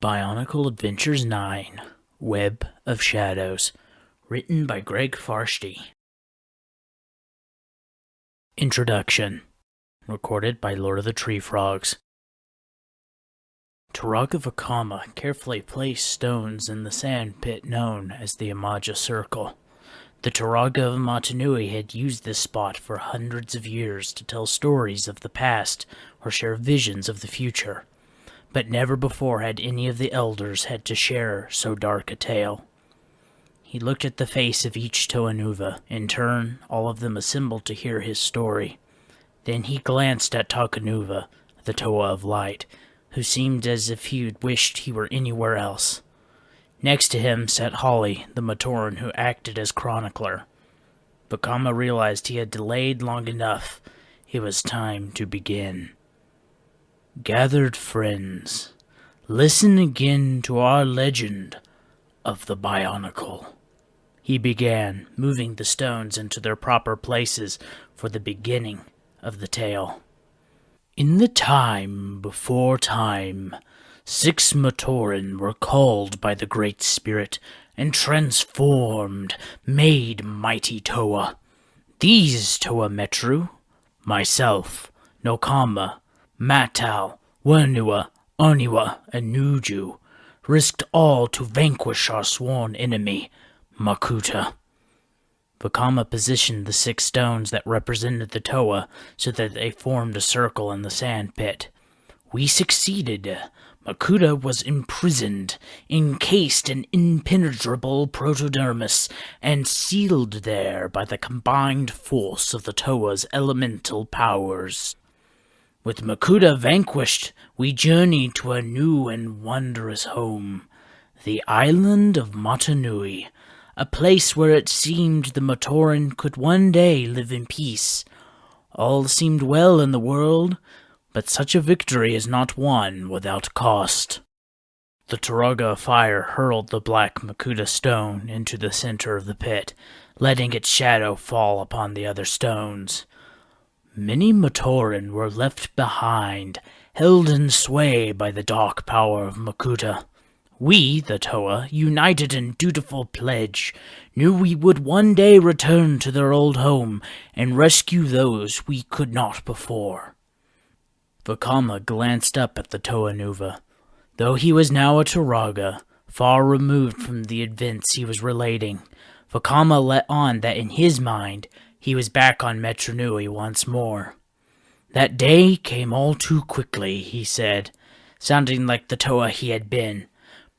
Bionicle Adventures 9, Web of Shadows, written by Greg Farshty. Introduction, recorded by Lord of the Tree Frogs. Rahaga Vakama carefully placed stones in the sand pit known as the Amaja Circle. The Rahaga of Metru Nui had used this spot for hundreds of years to tell stories of the past or share visions of the future. But never before had any of the elders had to share so dark a tale. He looked at the face of each Toa Nuva. In turn, all of them assembled to hear his story. Then he glanced at Takanuva, the Toa of Light, who seemed as if he had wished he were anywhere else. Next to him sat Holly, the Matoran who acted as chronicler. Vakama realized he had delayed long enough. It was time to begin. Gathered friends, listen again to our legend of the Bionicle. He began, moving the stones into their proper places for the beginning of the tale. In the time before time, 6 Matoran were called by the Great Spirit and transformed, made mighty Toa. These Toa Metru, myself, Nokama, Matal, Wernua, Oniwa, and Nuju risked all to vanquish our sworn enemy, Makuta. Vakama positioned the 6 stones that represented the Toa so that they formed a circle in the sand pit. We succeeded. Makuta was imprisoned, encased in impenetrable protodermis, and sealed there by the combined force of the Toa's elemental powers. With Makuta vanquished, we journeyed to a new and wondrous home, the island of Metru Nui, a place where it seemed the Matoran could one day live in peace. All seemed well in the world, but such a victory is not won without cost. The Rahaga of Fire hurled the black Makuta stone into the center of the pit, letting its shadow fall upon the other stones. Many Matoran were left behind, held in sway by the dark power of Makuta. We, the Toa, united in dutiful pledge, knew we would one day return to their old home and rescue those we could not before. Vakama glanced up at the Toa Nuva. Though he was now a Rahaga, far removed from the events he was relating, Vakama let on that in his mind, he was back on Metru Nui once more. That day came all too quickly, he said, sounding like the Toa he had been.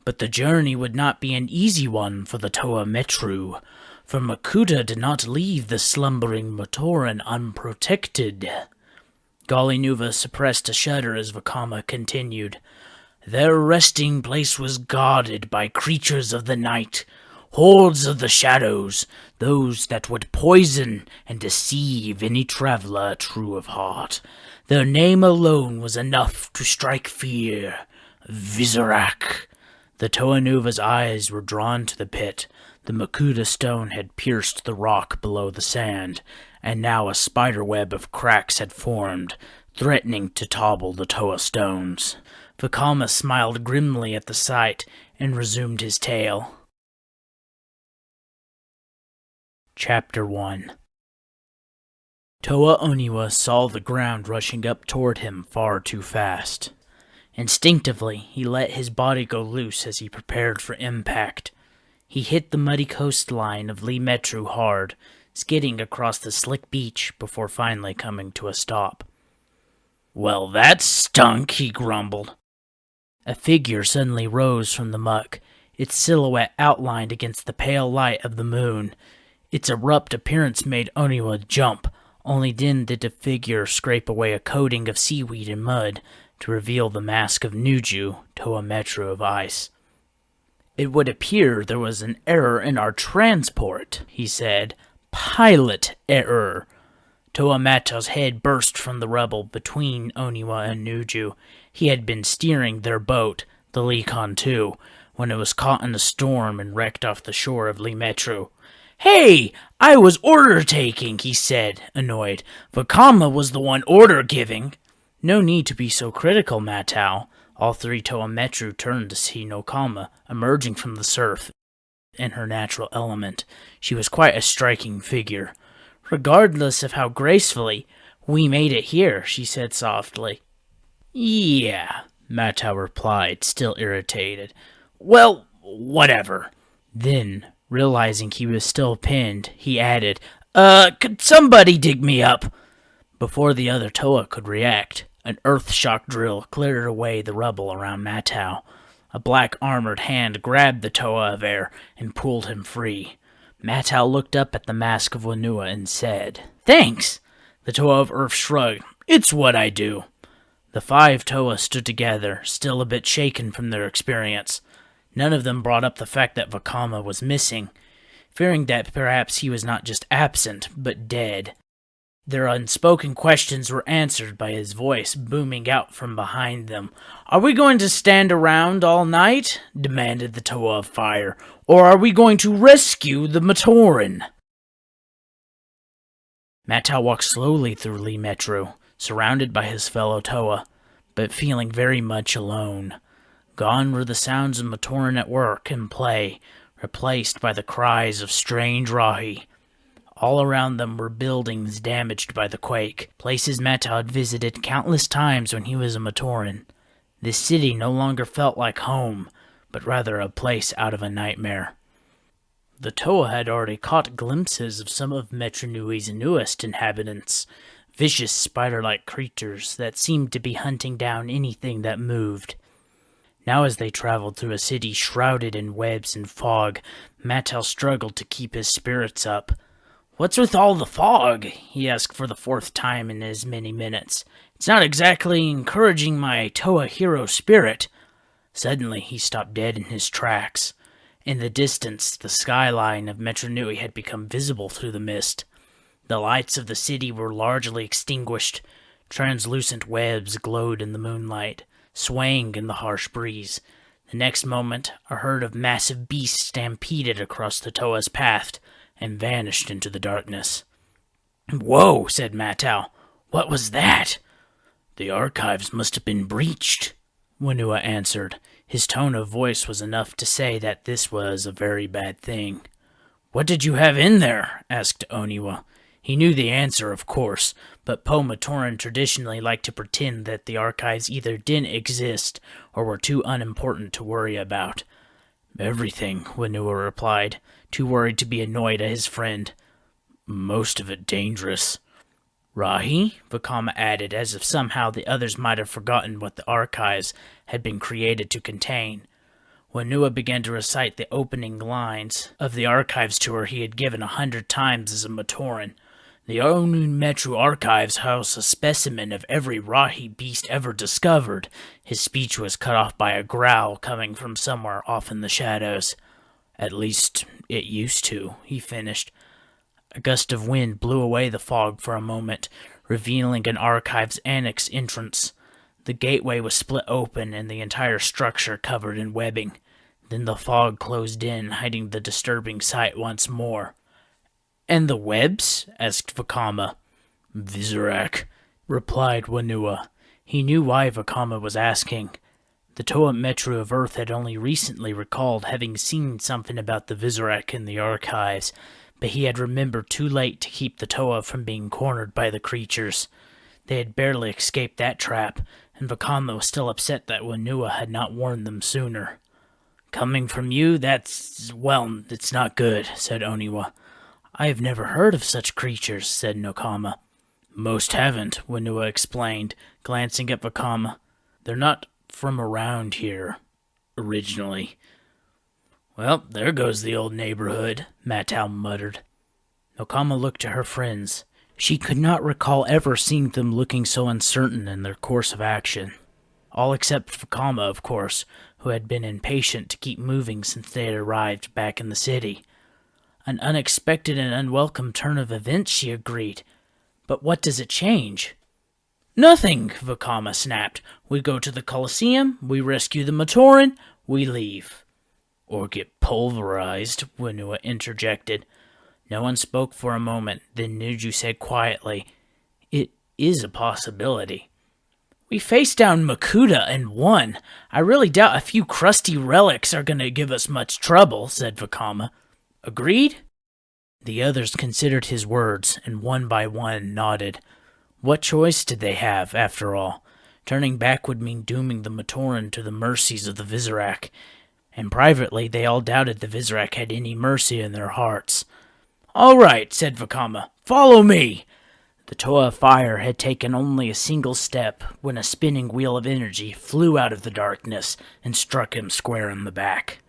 But the journey would not be an easy one for the Toa Metru, for Makuta did not leave the slumbering Matoran unprotected. Golly Nuva suppressed a shudder as Vakama continued. Their resting place was guarded by creatures of the night, hordes of the shadows, those that would poison and deceive any traveler true of heart. Their name alone was enough to strike fear. Visorak. The Toa Nuva's eyes were drawn to the pit. The Makuta stone had pierced the rock below the sand, and now a spiderweb of cracks had formed, threatening to topple the Toa stones. Vakama smiled grimly at the sight and resumed his tale. Chapter 1. Toa Oniwa saw the ground rushing up toward him far too fast. Instinctively, he let his body go loose as he prepared for impact. He hit the muddy coastline of Nemetron hard, skidding across the slick beach before finally coming to a stop. Well, that stunk, he grumbled. A figure suddenly rose from the muck, its silhouette outlined against the pale light of the moon. Its abrupt appearance made Oniwa jump. Only then did the figure scrape away a coating of seaweed and mud to reveal the mask of Nuju, Toa Metru of Ice. It would appear there was an error in our transport, he said. Pilot error. Toa Mata's head burst from the rubble between Oniwa and Nuju. He had been steering their boat, the Lekon 2, when it was caught in a storm and wrecked off the shore of Nemetron. Hey, I was order-taking, he said, annoyed. Vakama was the one order-giving. No need to be so critical, Matal. All three Toa Metru turned to see Nokama emerging from the surf in her natural element. She was quite a striking figure. "Regardless of how gracefully we made it here," she said softly. "Yeah," Matau replied, still irritated. "Well, whatever." Then, realizing he was still pinned, he added, could somebody dig me up?" Before the other Toa could react, an earth shock drill cleared away the rubble around Matau. A black armored hand grabbed the Toa of Air and pulled him free. Matau looked up at the mask of Whenua and said, "Thanks." The Toa of Earth shrugged. "It's what I do." The 5 Toa stood together, still a bit shaken from their experience. None of them brought up the fact that Vakama was missing, fearing that perhaps he was not just absent, but dead. Their unspoken questions were answered by his voice booming out from behind them. "Are we going to stand around all night?" demanded the Toa of Fire. "Or are we going to rescue the Matoran?" Matau walked slowly through Lee Metru, surrounded by his fellow Toa, but feeling very much alone. Gone were the sounds of Matoran at work and play, replaced by the cries of strange Rahi. All around them were buildings damaged by the quake, places Matau had visited countless times when he was a Matoran. This city no longer felt like home, but rather a place out of a nightmare. The Toa had already caught glimpses of some of Metru Nui's newest inhabitants, vicious spider-like creatures that seemed to be hunting down anything that moved. Now as they traveled through a city shrouded in webs and fog, Matau struggled to keep his spirits up. "What's with all the fog?" he asked for the 4th time in as many minutes. "It's not exactly encouraging my Toa hero spirit." Suddenly he stopped dead in his tracks. In the distance, the skyline of Metru Nui had become visible through the mist. The lights of the city were largely extinguished. Translucent webs glowed in the moonlight, swaying in the harsh breeze. The next moment, a herd of massive beasts stampeded across the Toa's path and vanished into the darkness. "Whoa," said Matau. "What was that?" "The archives must have been breached," Whenua answered. His tone of voice was enough to say that this was a very bad thing. "What did you have in there?" asked Oniwa. He knew the answer, of course, but Po Matoran traditionally liked to pretend that the archives either didn't exist or were too unimportant to worry about. "Everything," Whenua replied, too worried to be annoyed at his friend. "Most of it dangerous." "Rahi?" Vakama added, as if somehow the others might have forgotten what the archives had been created to contain. Whenua began to recite the opening lines of the archives tour he had given 100 times as a Matoran. "The Onu Metru archives house a specimen of every Rahi beast ever discovered." His speech was cut off by a growl coming from somewhere off in the shadows. "At least, it used to," he finished. A gust of wind blew away the fog for a moment, revealing an archives annex entrance. The gateway was split open and the entire structure covered in webbing. Then the fog closed in, hiding the disturbing sight once more. "And the webs?" asked Vakama. "Visorak," replied Whenua. He knew why Vakama was asking. The Toa Metru of Earth had only recently recalled having seen something about the Visorak in the archives, but he had remembered too late to keep the Toa from being cornered by the creatures. They had barely escaped that trap, and Vakama was still upset that Whenua had not warned them sooner. "Coming from you, it's not good," said Oniwa. "I have never heard of such creatures," said Nokama. "Most haven't," Whenua explained, glancing at Vakama. "They're not from around here, originally." "Well, there goes the old neighborhood," Matau muttered. Nokama looked to her friends. She could not recall ever seeing them looking so uncertain in their course of action. All except Vakama, of course, who had been impatient to keep moving since they had arrived back in the city. "An unexpected and unwelcome turn of events," she agreed. "But what does it change?" "Nothing," Vakama snapped. "We go to the Colosseum, we rescue the Matoran, we leave." "Or get pulverized," Whenua interjected. No one spoke for a moment, then Nuju said quietly, "It is a possibility." We faced down Makuta and won. I really doubt a few crusty relics are gonna give us much trouble, said Vakama. Agreed? The others considered his words, and one by one nodded. What choice did they have, after all? Turning back would mean dooming the Matoran to the mercies of the Visorak, and privately they all doubted the Visorak had any mercy in their hearts. All right, said Vakama. Follow me! The Toa of Fire had taken only a single step when a spinning wheel of energy flew out of the darkness and struck him square in the back.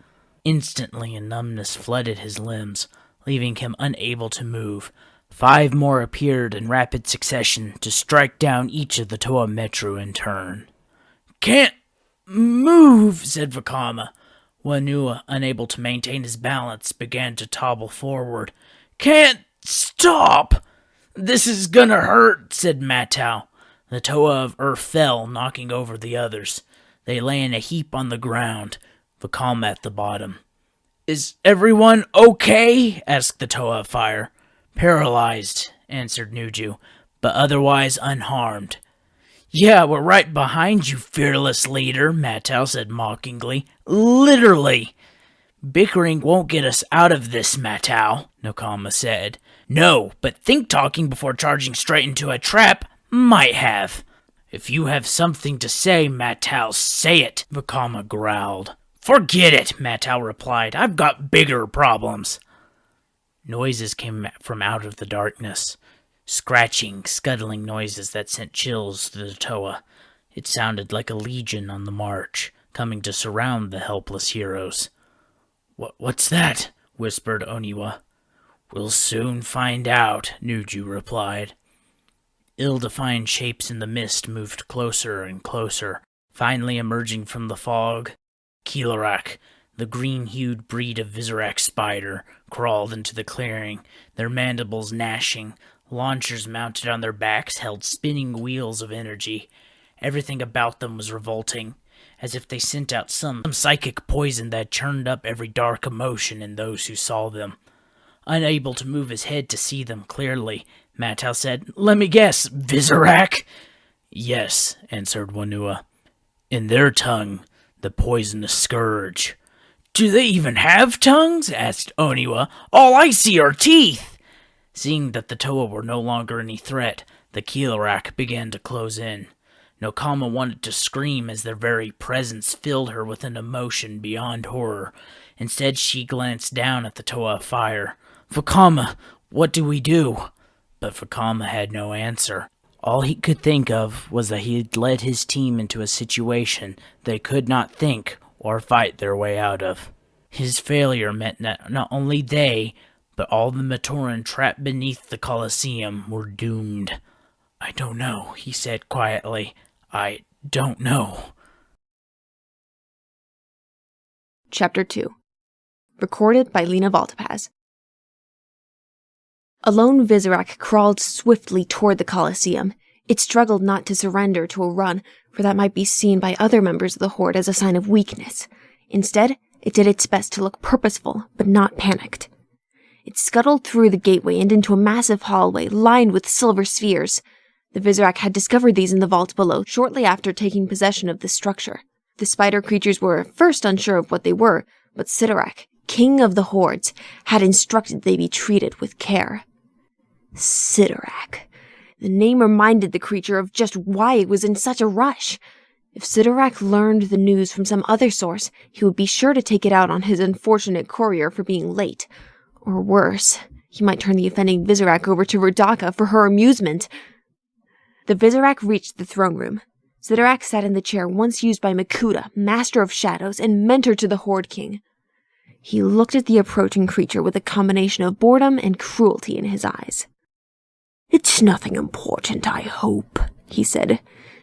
Instantly a numbness flooded his limbs, leaving him unable to move. 5 more appeared in rapid succession to strike down each of the Toa Metru in turn. Can't move, said Vakama. Wanua, unable to maintain his balance, began to topple forward. Can't stop! This is gonna hurt, said Matau. The Toa of Earth fell, knocking over the others. They lay in a heap on the ground, Vakama at the bottom. Is everyone okay? Asked the Toa of Fire. Paralyzed, answered Nuju, but otherwise unharmed. Yeah, we're right behind you, fearless leader, Matau said mockingly. Literally. Bickering won't get us out of this, Matau, Nakama said. No, but think talking before charging straight into a trap might have. If you have something to say, Matau, say it, Vakama growled. Forget it, Matau replied. I've got bigger problems. Noises came from out of the darkness. Scratching, scuttling noises that sent chills through the Toa. It sounded like a legion on the march, coming to surround the helpless heroes. What's that? Whispered Oniwa. We'll soon find out, Nuju replied. Ill-defined shapes in the mist moved closer and closer, finally emerging from the fog. Kilorak, the green-hued breed of Visorak spider, crawled into the clearing, their mandibles gnashing. Launchers mounted on their backs held spinning wheels of energy. Everything about them was revolting, as if they sent out some psychic poison that churned up every dark emotion in those who saw them. Unable to move his head to see them clearly, Matau said, Let me guess, Visorak? Yes, answered Wanua. In their tongue, the poisonous scourge. Do they even have tongues? Asked Oniwa. All I see are teeth. Seeing that the Toa were no longer any threat, the Kilorak began to close in. Nokama wanted to scream as their very presence filled her with an emotion beyond horror. Instead, she glanced down at the Toa of Fire. Vakama, what do we do? But Vakama had no answer. All he could think of was that he had led his team into a situation they could not think or fight their way out of. His failure meant that not only they, but all the Matoran trapped beneath the Colosseum were doomed. I don't know, he said quietly. I don't know. Chapter 2. Recorded by Leena Valtapaz. A lone Visorak crawled swiftly toward the Colosseum. It struggled not to surrender to a run, for that might be seen by other members of the Horde as a sign of weakness. Instead, it did its best to look purposeful, but not panicked. It scuttled through the gateway and into a massive hallway lined with silver spheres. The Visorak had discovered these in the vault below shortly after taking possession of this structure. The spider creatures were at first unsure of what they were, but Sidorak, king of the hordes, had instructed they be treated with care. Sidorak. The name reminded the creature of just why it was in such a rush. If Sidorak learned the news from some other source, he would be sure to take it out on his unfortunate courier for being late. Or worse, he might turn the offending Visorak over to Rahaga for her amusement. The Visorak reached the throne room. Sidorak sat in the chair once used by Makuta, Master of Shadows and mentor to the Horde King. He looked at the approaching creature with a combination of boredom and cruelty in his eyes. It's nothing important, I hope, he said,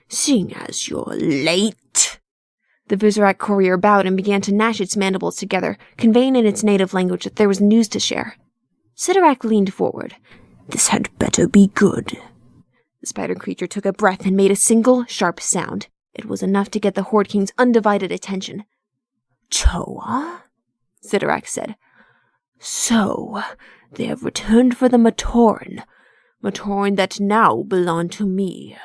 seeing as you're late. The Visorak courier bowed and began to gnash its mandibles together, conveying in its native language that there was news to share. Sidorak leaned forward. This had better be good. The spider creature took a breath and made a single, sharp sound. It was enough to get the Horde King's undivided attention. Toa? Sidorak said. So, they have returned for the Matoran that now belong to me.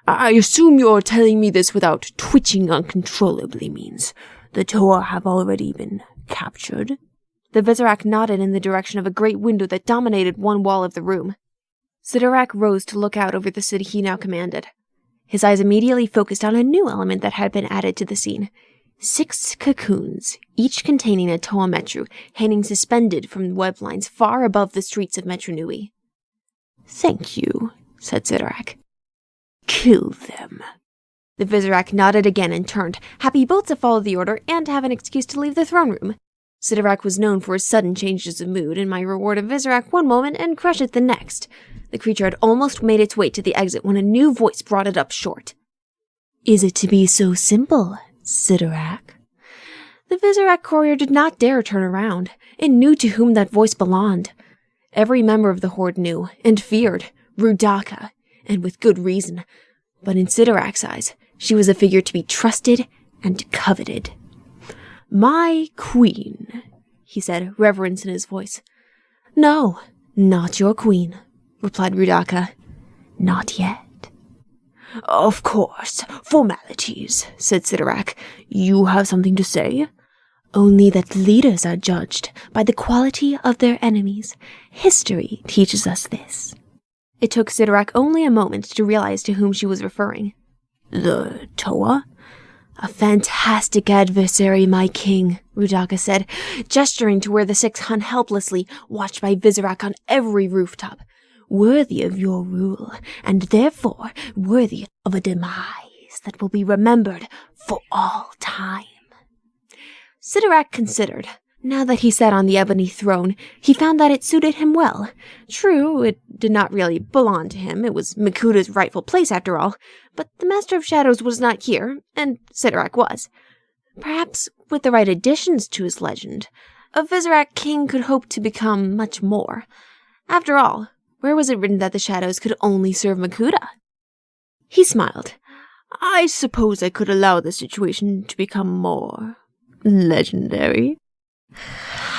I assume you're telling me this without twitching uncontrollably means the Toa have already been captured? The Visorak nodded in the direction of a great window that dominated one wall of the room. Sidorak rose to look out over the city he now commanded. His eyes immediately focused on a new element that had been added to the scene. 6 cocoons, each containing a Toa Metru, hanging suspended from web lines far above the streets of Metru Nui. "Thank you," said Sidorak. "Kill them." The Visorak nodded again and turned, happy both to follow the order and to have an excuse to leave the throne room. Sidorak was known for his sudden changes of mood, and might reward a Visorak one moment and crush it the next. The creature had almost made its way to the exit when a new voice brought it up short. "Is it to be so simple, Sidorak?" The Visorak courier did not dare turn around. It knew to whom that voice belonged. Every member of the horde knew, and feared, Rudaka, and with good reason. But in Sidorak's eyes, she was a figure to be trusted and coveted. "My queen," he said, reverence in his voice. "No, not your queen," replied Rudaka. "Not yet." "Of course, formalities," said Sidorak. "You have something to say?" "Only that leaders are judged by the quality of their enemies. History teaches us this." It took Sidorak only a moment to realize to whom she was referring. "The Toa?" "A fantastic adversary, my king," Rudaka said, gesturing to where the 6 hung helplessly, watched by Visorak on every rooftop. "Worthy of your rule, and therefore worthy of a demise that will be remembered for all time." Sidorak considered. Now that he sat on the ebony throne, he found that it suited him well. True, it did not really belong to him. It was Makuda's rightful place, after all. But the Master of Shadows was not here, and Sidorak was. Perhaps, with the right additions to his legend, a Visorak king could hope to become much more. After all, where was it written that the Shadows could only serve Makuda? He smiled. "I suppose I could allow the situation to become more legendary."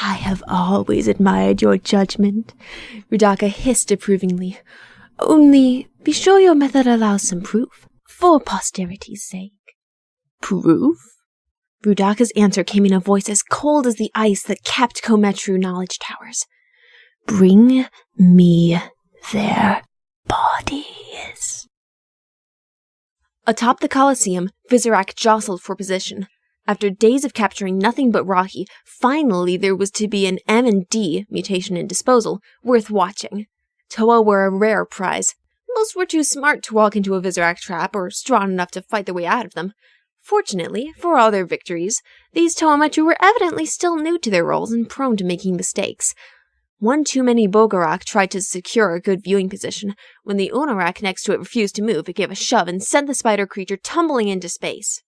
"I have always admired your judgment," Rudaka hissed approvingly. "Only be sure your method allows some proof, for posterity's sake." "Proof?" Rudaka's answer came in a voice as cold as the ice that capped Kometru knowledge towers. "Bring me their bodies." Atop the Colosseum, Visorak jostled for position. After days of capturing nothing but Rahi, finally there was to be an M&D, mutation and disposal, worth watching. Toa were a rare prize. Most were too smart to walk into a Visorak trap or strong enough to fight their way out of them. Fortunately, for all their victories, these Toa Metru were evidently still new to their roles and prone to making mistakes. One too many Bogarak tried to secure a good viewing position. When the Unarak next to it refused to move, it gave a shove and sent the spider creature tumbling into space.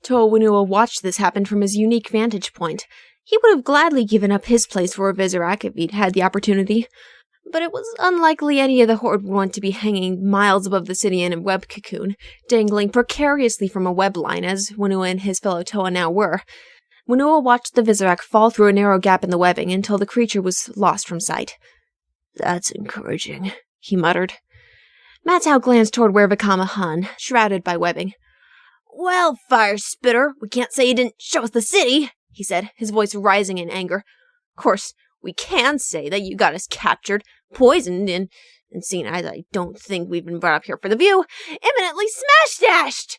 Toa Wunua watched this happen from his unique vantage point. He would have gladly given up his place for a Visorak if he'd had the opportunity. But it was unlikely any of the horde would want to be hanging miles above the city in a web cocoon, dangling precariously from a web line, as Wunua and his fellow Toa now were. Wunua watched the Visorak fall through a narrow gap in the webbing until the creature was lost from sight. "That's encouraging," he muttered. Matau glanced toward where Vakama hung, shrouded by webbing. "Well, fire spitter, we can't say you didn't show us the city," he said, his voice rising in anger. "Of course, we can say that you got us captured, poisoned, and seeing as I don't think we've been brought up here for the view, imminently smash-dashed!"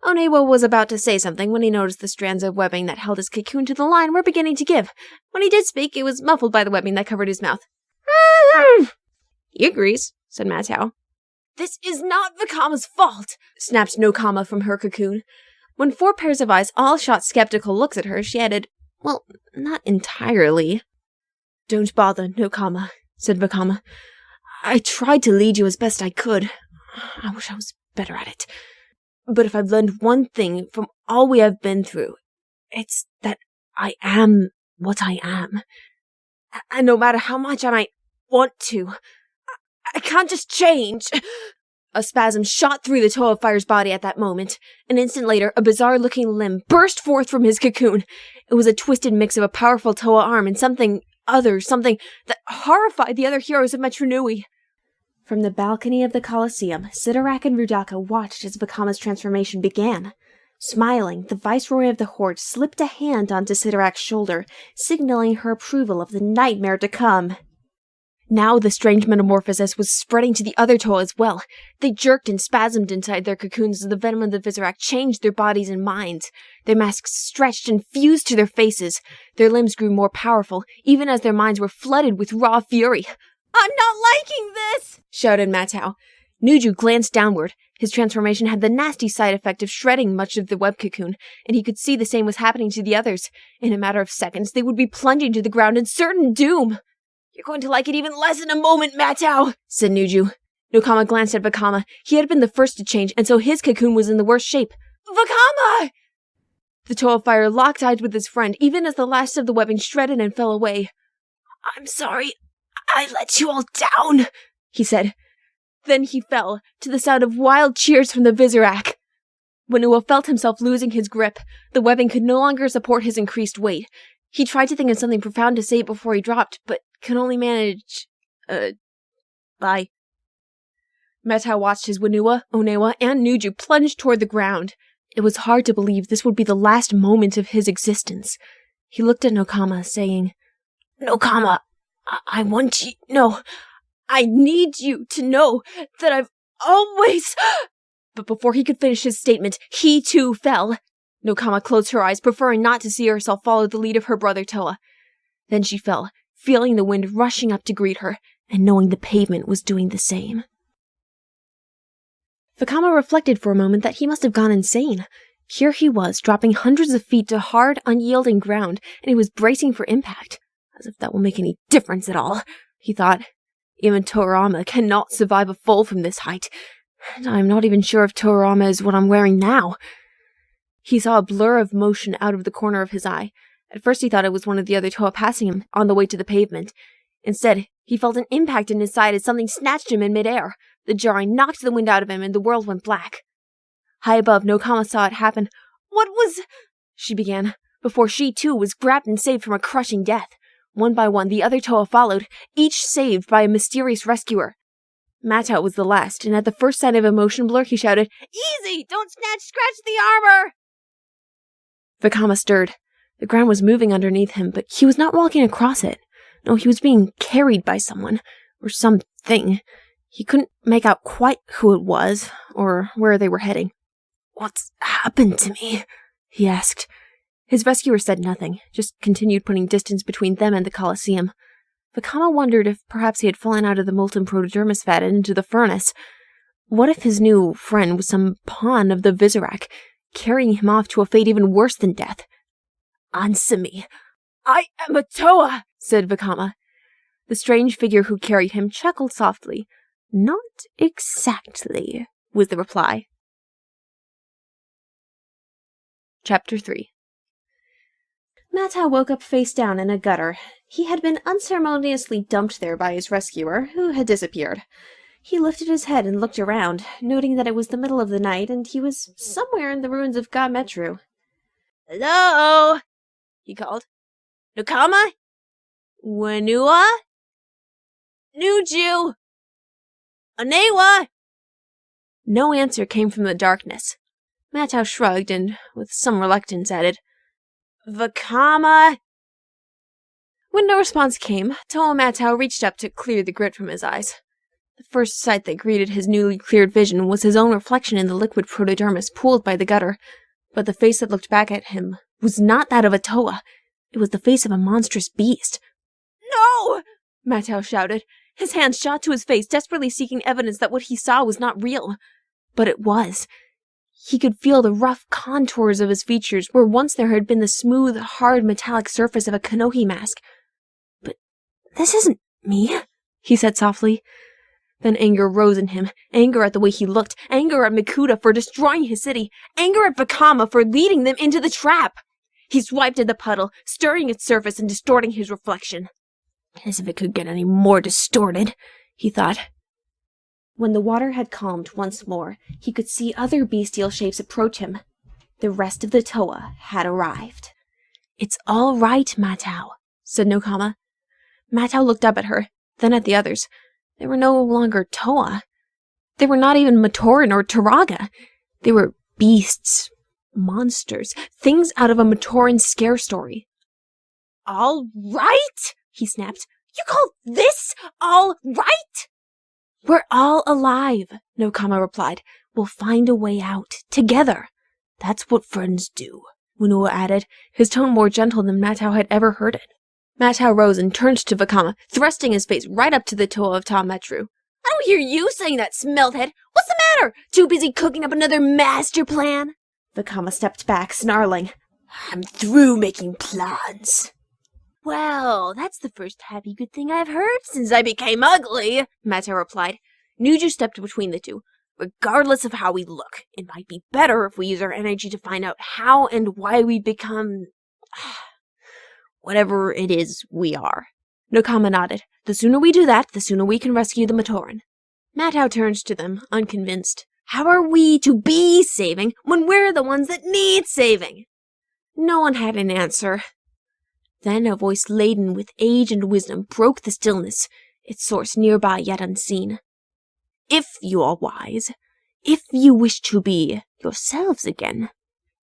Onewa was about to say something when he noticed the strands of webbing that held his cocoon to the line were beginning to give. When he did speak, it was muffled by the webbing that covered his mouth. "He agrees," said Matau. "This is not Vakama's fault," snapped Nokama from her cocoon. When 4 pairs of eyes all shot skeptical looks at her, she added, "Well, not entirely." "Don't bother, Nokama," said Vakama. "I tried to lead you as best I could. I wish I was better at it. But if I've learned one thing from all we have been through, it's that I am what I am. And no matter how much I might want to, I can't just change." A spasm shot through the Toa of Fire's body at that moment. An instant later, a bizarre-looking limb burst forth from his cocoon. It was a twisted mix of a powerful Toa arm and something that horrified the other heroes of Metru Nui. From the balcony of the Colosseum, Visorak and Rudaka watched as Vakama's transformation began. Smiling, the Viceroy of the Horde slipped a hand onto Visorak's shoulder, signaling her approval of the nightmare to come. Now the strange metamorphosis was spreading to the other Toa as well. They jerked and spasmed inside their cocoons as the venom of the Visorak changed their bodies and minds. Their masks stretched and fused to their faces. Their limbs grew more powerful, even as their minds were flooded with raw fury. "I'm not liking this!" shouted Matau. Nuju glanced downward. His transformation had the nasty side effect of shredding much of the web cocoon, and he could see the same was happening to the others. In a matter of seconds, they would be plunging to the ground in certain doom. "You're going to like it even less in a moment, Matau," said Nuju. Nokama glanced at Vakama. He had been the first to change, and so his cocoon was in the worst shape. "Vakama!" The Toa Fire locked eyes with his friend, even as the last of the webbing shredded and fell away. "I'm sorry, I let you all down," he said. Then he fell, to the sound of wild cheers from the Visorak. Whenua felt himself losing his grip. The webbing could no longer support his increased weight. He tried to think of something profound to say before he dropped, but could only manage, bye. Matau watched as Whenua, Onewa, and Nuju plunged toward the ground. It was hard to believe this would be the last moment of his existence. He looked at Nokama, saying, "Nokama, I want you, no, I need you to know that I've always—" But before he could finish his statement, he too fell. Nokama closed her eyes, preferring not to see herself follow the lead of her brother Toa. Then she fell, feeling the wind rushing up to greet her, and knowing the pavement was doing the same. Vakama reflected for a moment that he must have gone insane. Here he was, dropping hundreds of feet to hard, unyielding ground, and he was bracing for impact. As if that will make any difference at all, he thought. Even Toriyama cannot survive a fall from this height, and I am not even sure if Toriyama is what I'm wearing now. He saw a blur of motion out of the corner of his eye. At first he thought it was one of the other Toa passing him on the way to the pavement. Instead, he felt an impact in his side as something snatched him in midair. The jarring knocked the wind out of him, and the world went black. High above, Nokama saw it happen. "What was—" she began, before she too was grabbed and saved from a crushing death. One by one, the other Toa followed, each saved by a mysterious rescuer. Matau was the last, and at the first sign of a motion blur, he shouted, "Easy! Don't scratch the armor!" Vakama stirred. The ground was moving underneath him, but he was not walking across it. No, he was being carried by someone, or something. He couldn't make out quite who it was, or where they were heading. "What's happened to me?" he asked. His rescuer said nothing, just continued putting distance between them and the Colosseum. Vakama wondered if perhaps he had fallen out of the molten protodermis vat and into the furnace. What if his new friend was some pawn of the Visorak, carrying him off to a fate even worse than death? "Answer me. I am a Toa," said Vakama. The strange figure who carried him chuckled softly. "Not exactly," was the reply. Chapter 3. Matau woke up face down in a gutter. He had been unceremoniously dumped there by his rescuer, who had disappeared. He lifted his head and looked around, noting that it was the middle of the night and he was somewhere in the ruins of God Metru. "Hello?" he called. "Nokama? Whenua? Nuju? Onewa?" No answer came from the darkness. Matau shrugged and, with some reluctance, added, "Vakama?" When no response came, Toa Matau reached up to clear the grit from his eyes. The first sight that greeted his newly cleared vision was his own reflection in the liquid protodermis pooled by the gutter, but the face that looked back at him was not that of a Toa. It was the face of a monstrous beast. "No!" Matau shouted. His hands shot to his face, desperately seeking evidence that what he saw was not real. But it was. He could feel the rough contours of his features where once there had been the smooth, hard, metallic surface of a Kanohi mask. "But this isn't me," he said softly. Then anger rose in him, anger at the way he looked, anger at Mikuta for destroying his city, anger at Vakama for leading them into the trap. He swiped at the puddle, stirring its surface and distorting his reflection. As if it could get any more distorted, he thought. When the water had calmed once more, he could see other bestial shapes approach him. The rest of the Toa had arrived. "It's all right, Matau," said Nokama. Matau looked up at her, then at the others. They were no longer Toa. They were not even Matoran or Taraga. They were beasts, monsters, things out of a Matoran scare story. "All right?" he snapped. "You call this all right?" "We're all alive," Nokama replied. "We'll find a way out, together. That's what friends do," Wunua added, his tone more gentle than Matau had ever heard it. Matau rose and turned to Vakama, thrusting his face right up to the Toa of Ta Metru. "I don't hear you saying that, Smelthead. What's the matter? Too busy cooking up another master plan?" Vakama stepped back, snarling. "I'm through making plans." "Well, that's the first happy good thing I've heard since I became ugly," Matau replied. Nuju stepped between the two. "Regardless of how we look, it might be better if we use our energy to find out how and why we become whatever it is we are." Nokama nodded. "The sooner we do that, the sooner we can rescue the Matoran." Matau turned to them, unconvinced. "How are we to be saving when we're the ones that need saving?" No one had an answer. Then a voice laden with age and wisdom broke the stillness, its source nearby yet unseen. "If you are wise, if you wish to be yourselves again."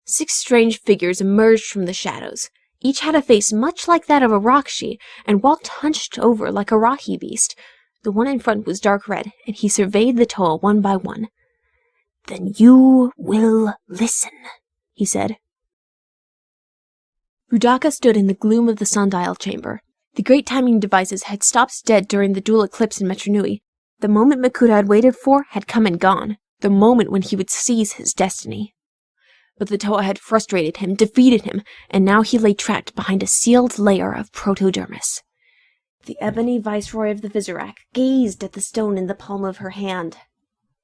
6 strange figures emerged from the shadows. Each had a face much like that of a Rakshi, and walked hunched over like a Rahi beast. The one in front was dark red, and he surveyed the Toa one by one. "Then you will listen," he said. Rudaka stood in the gloom of the sundial chamber. The great timing devices had stopped dead during the dual eclipse in Metru Nui. The moment Makuta had waited for had come and gone, the moment when he would seize his destiny. But the Toa had frustrated him, defeated him, and now he lay trapped behind a sealed layer of protodermis. The ebony viceroy of the Visorak gazed at the stone in the palm of her hand.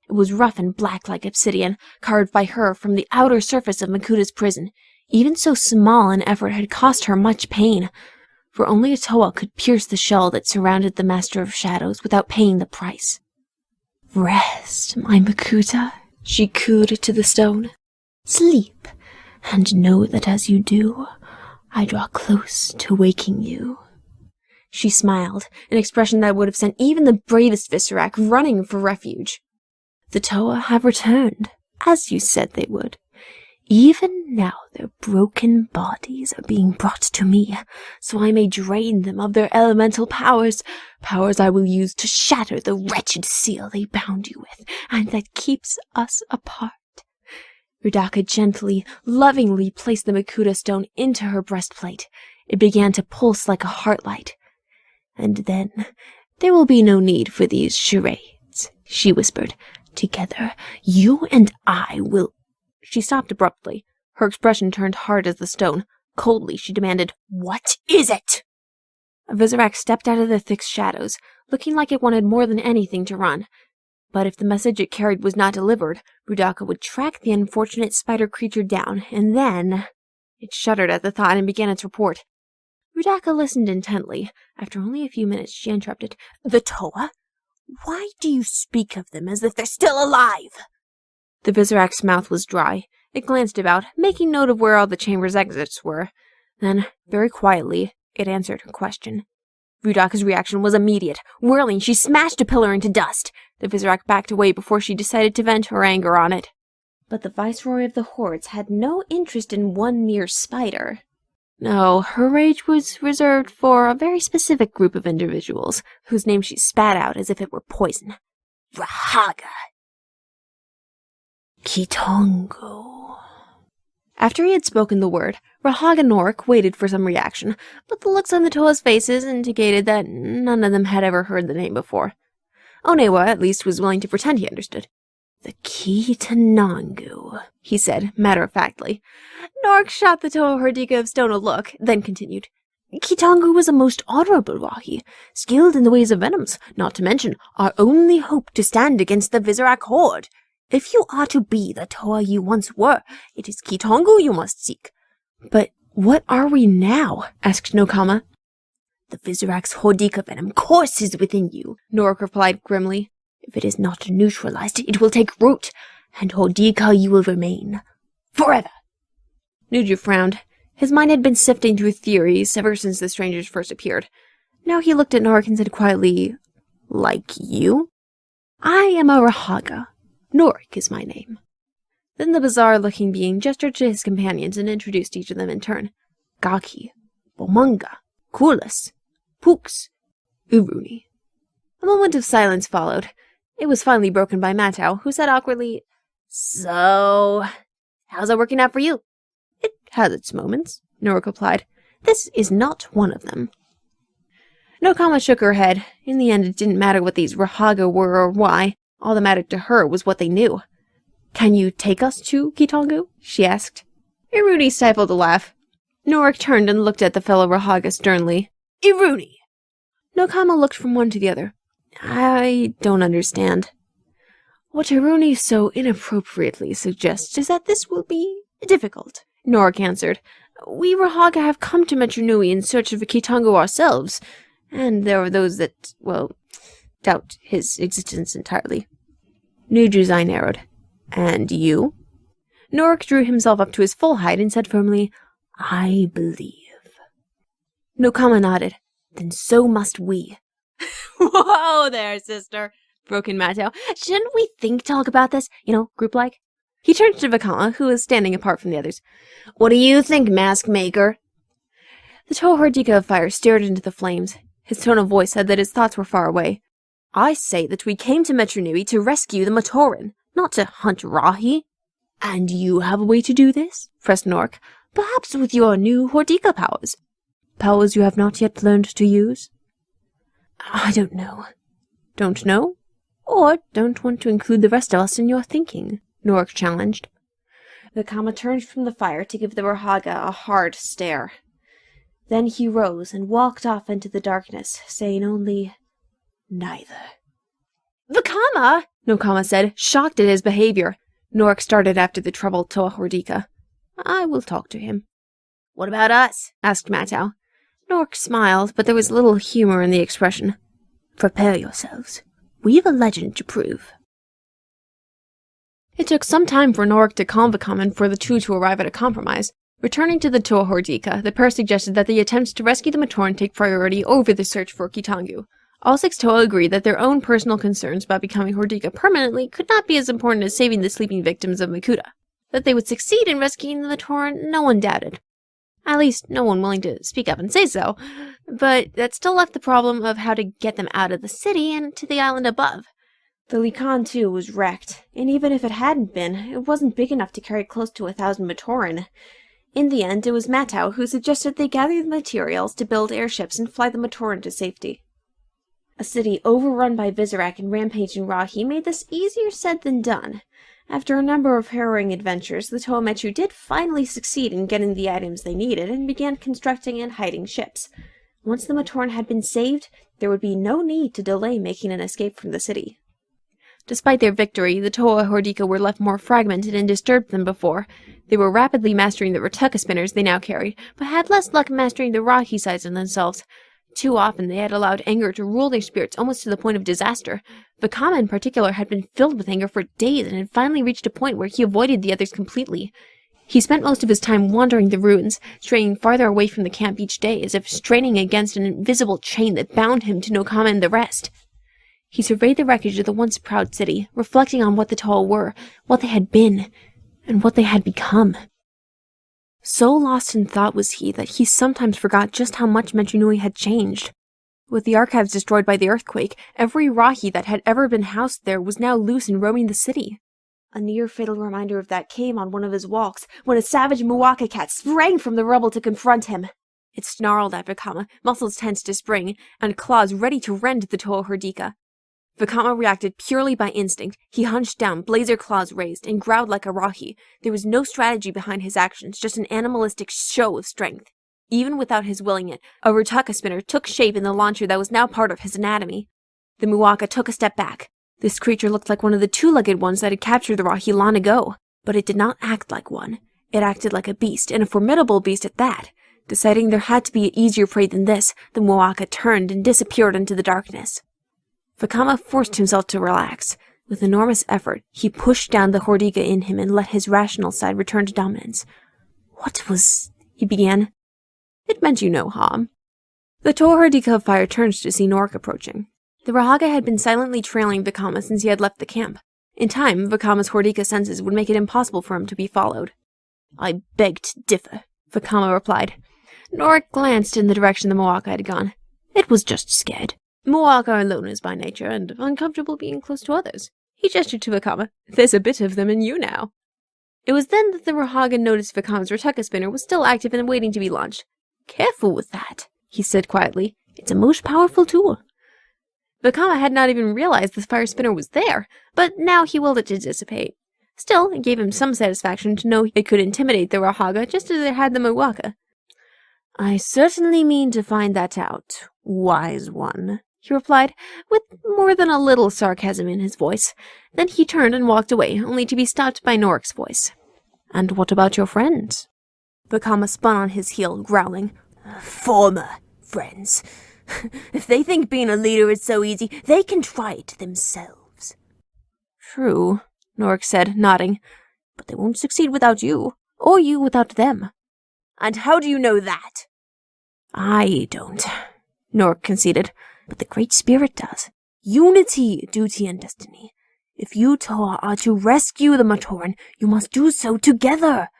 It was rough and black like obsidian, carved by her from the outer surface of Makuta's prison. Even so small an effort had cost her much pain, for only a Toa could pierce the shell that surrounded the Master of Shadows without paying the price. "Rest, my Makuta," she cooed to the stone. "Sleep, and know that as you do, I draw close to waking you." She smiled, an expression that would have sent even the bravest Visorak running for refuge. "The Toa have returned, as you said they would. Even now their broken bodies are being brought to me, so I may drain them of their elemental powers I will use to shatter the wretched seal they bound you with, and that keeps us apart." Rudaka gently, lovingly placed the Makuta stone into her breastplate. It began to pulse like a heartlight. "And then there will be no need for these charades," she whispered. "Together, you and I will—" She stopped abruptly. Her expression turned hard as the stone. Coldly, she demanded, "What is it?" A Visorak stepped out of the thick shadows, looking like it wanted more than anything to run. But if the message it carried was not delivered, Rudaka would track the unfortunate spider creature down, and then— It shuddered at the thought and began its report. Rudaka listened intently. After only a few minutes, she interrupted. "The Toa? Why do you speak of them as if they're still alive?" The Visorak's mouth was dry. It glanced about, making note of where all the chamber's exits were. Then, very quietly, it answered her question. Rudaka's reaction was immediate. Whirling, she smashed a pillar into dust. The Visorak backed away before she decided to vent her anger on it. But the Viceroy of the Hordes had no interest in one mere spider. No, her rage was reserved for a very specific group of individuals, whose name she spat out as if it were poison. Rahaga. Kitongo. After he had spoken the word, Rahaga and Norik waited for some reaction, but the looks on the Toa's faces indicated that none of them had ever heard the name before. Onewa, at least, was willing to pretend he understood. "The key to Nangu," he said, matter-of-factly. Norik shot the Toa Hordika of Stone a look, then continued. "Kitongu was a most honorable Rahi, skilled in the ways of venoms, not to mention our only hope to stand against the Visorak horde. If you are to be the Toa you once were, it is Kitongu you must seek." "But what are we now?" asked Nokama. "The Visorak's Hordika venom courses within you," Norik replied grimly. "If it is not neutralized, it will take root, and Hordika you will remain. Forever." Nuju frowned. His mind had been sifting through theories ever since the strangers first appeared. Now he looked at Norik and said quietly, Like you? I am a Rahaga. Norik is my name. Then the bizarre-looking being gestured to his companions and introduced each of them in turn. Gaki, Bomunga, Kulis, Pooks, Uruni. A moment of silence followed. It was finally broken by Matau, who said awkwardly, "So, how's it working out for you?" "It has its moments," Norik replied. "This is not one of them." Nokama shook her head. In the end, it didn't matter what these Rahaga were or why. All that mattered to her was what they knew. "Can you take us to Kitongu?" she asked. Iruni stifled a laugh. Norik turned and looked at the fellow Rahaga sternly. "Iruni!" Nokama looked from one to the other. "I don't understand." "What Iruni so inappropriately suggests is that this will be difficult," Norik answered. "We Rahaga have come to Metru Nui in search of a Kitongu ourselves, and there are those that, well, doubt his existence entirely." Nuju's eye narrowed. "And you?" Norik drew himself up to his full height and said firmly, "I believe." Nokama nodded. "Then so must we." "Whoa there, sister," broke in Mateo. "Shouldn't we talk about this? Group-like?" He turned to Vakama, who was standing apart from the others. "What do you think, Mask Maker?" The Toa Hordika of Fire stared into the flames. His tone of voice said that his thoughts were far away. "I say that we came to Metru Nui to rescue the Matoran, not to hunt Rahi." "And you have a way to do this?" pressed Norik. "Perhaps with your new Hordika powers. Powers you have not yet learned to use?" "I don't know." "Don't know? Or don't want to include the rest of us in your thinking?" Norik challenged. Vakama turned from the fire to give the Rahaga a hard stare. Then he rose and walked off into the darkness, saying only, "Neither." "Vakama!" Nokama said, shocked at his behavior. Norik started after the troubled Toa Hordika. "I will talk to him." "What about us?" asked Matau. Norik smiled, but there was little humor in the expression. "Prepare yourselves. We've a legend to prove." It took some time for Norik to calm Vakama and for the two to arrive at a compromise. Returning to the Toa Hordika, the pair suggested that the attempts to rescue the Matoran take priority over the search for Kitongu. All six Toa agreed that their own personal concerns about becoming Hordika permanently could not be as important as saving the sleeping victims of Makuta. That they would succeed in rescuing the Matoran, no one doubted. At least, no one willing to speak up and say so. But that still left the problem of how to get them out of the city and to the island above. The Likan, too, was wrecked, and even if it hadn't been, it wasn't big enough to carry close to 1,000 Matoran. In the end, it was Matau who suggested they gather the materials to build airships and fly the Matoran to safety. A city overrun by Visorak and rampaging Rahi made this easier said than done. After a number of harrowing adventures, the Toa Metru did finally succeed in getting the items they needed and began constructing and hiding ships. Once the Matoran had been saved, there would be no need to delay making an escape from the city. Despite their victory, the Toa Hordika were left more fragmented and disturbed than before. They were rapidly mastering the Rataka spinners they now carried, but had less luck mastering the Rahi sides in themselves. Too often they had allowed anger to rule their spirits almost to the point of disaster. Vakama in particular had been filled with anger for days and had finally reached a point where he avoided the others completely. He spent most of his time wandering the ruins, straying farther away from the camp each day as if straining against an invisible chain that bound him to Nokama and the rest. He surveyed the wreckage of the once proud city, reflecting on what the Toa were, what they had been, and what they had become. So lost in thought was he that he sometimes forgot just how much Metru Nui had changed. With the archives destroyed by the earthquake, every Rahi that had ever been housed there was now loose and roaming the city. A near-fatal reminder of that came on one of his walks, when a savage Muwaka cat sprang from the rubble to confront him. It snarled at Vakama, muscles tense to spring, and claws ready to rend the Toa Hordika. Vakama reacted purely by instinct. He hunched down, blazer claws raised, and growled like a Rahi. There was no strategy behind his actions, just an animalistic show of strength. Even without his willing it, a Rataka spinner took shape in the launcher that was now part of his anatomy. The Muwaka took a step back. This creature looked like one of the two-legged ones that had captured the Rahi long ago, but it did not act like one. It acted like a beast, and a formidable beast at that. Deciding there had to be an easier prey than this, the Muwaka turned and disappeared into the darkness. Vakama forced himself to relax. With enormous effort, he pushed down the Hordika in him and let his rational side return to dominance. "What was—" he began. "It meant you know, Ham." The Toa Hordika of Fire turned to see Norik approaching. The Rahaga had been silently trailing Vakama since he had left the camp. In time, Vakama's Hordika senses would make it impossible for him to be followed. "I beg to differ," Vakama replied. Norik glanced in the direction the Moaka had gone. "It was just scared. Moaka are loners by nature, and uncomfortable being close to others." He gestured to Vakama. "There's a bit of them in you now." It was then that the Rahaga noticed Vakama's Roteka spinner was still active and waiting to be launched. "Careful with that," he said quietly. "It's a most powerful tool." Vakama had not even realized the fire spinner was there, but now he willed it to dissipate. Still, it gave him some satisfaction to know it could intimidate the Rahaga just as it had the Moaka. "I certainly mean to find that out, wise one," he replied, with more than a little sarcasm in his voice. Then he turned and walked away, only to be stopped by Norik's voice. "And what about your friends?" Vakama spun on his heel, growling. "Former friends. If they think being a leader is so easy, they can try it themselves." "True," Norik said, nodding. "But they won't succeed without you, or you without them." "And how do you know that?" "I don't," Norik conceded, "but the Great Spirit does. Unity, duty, and destiny. If you, Toa, are to rescue the Matoran, you must do so together.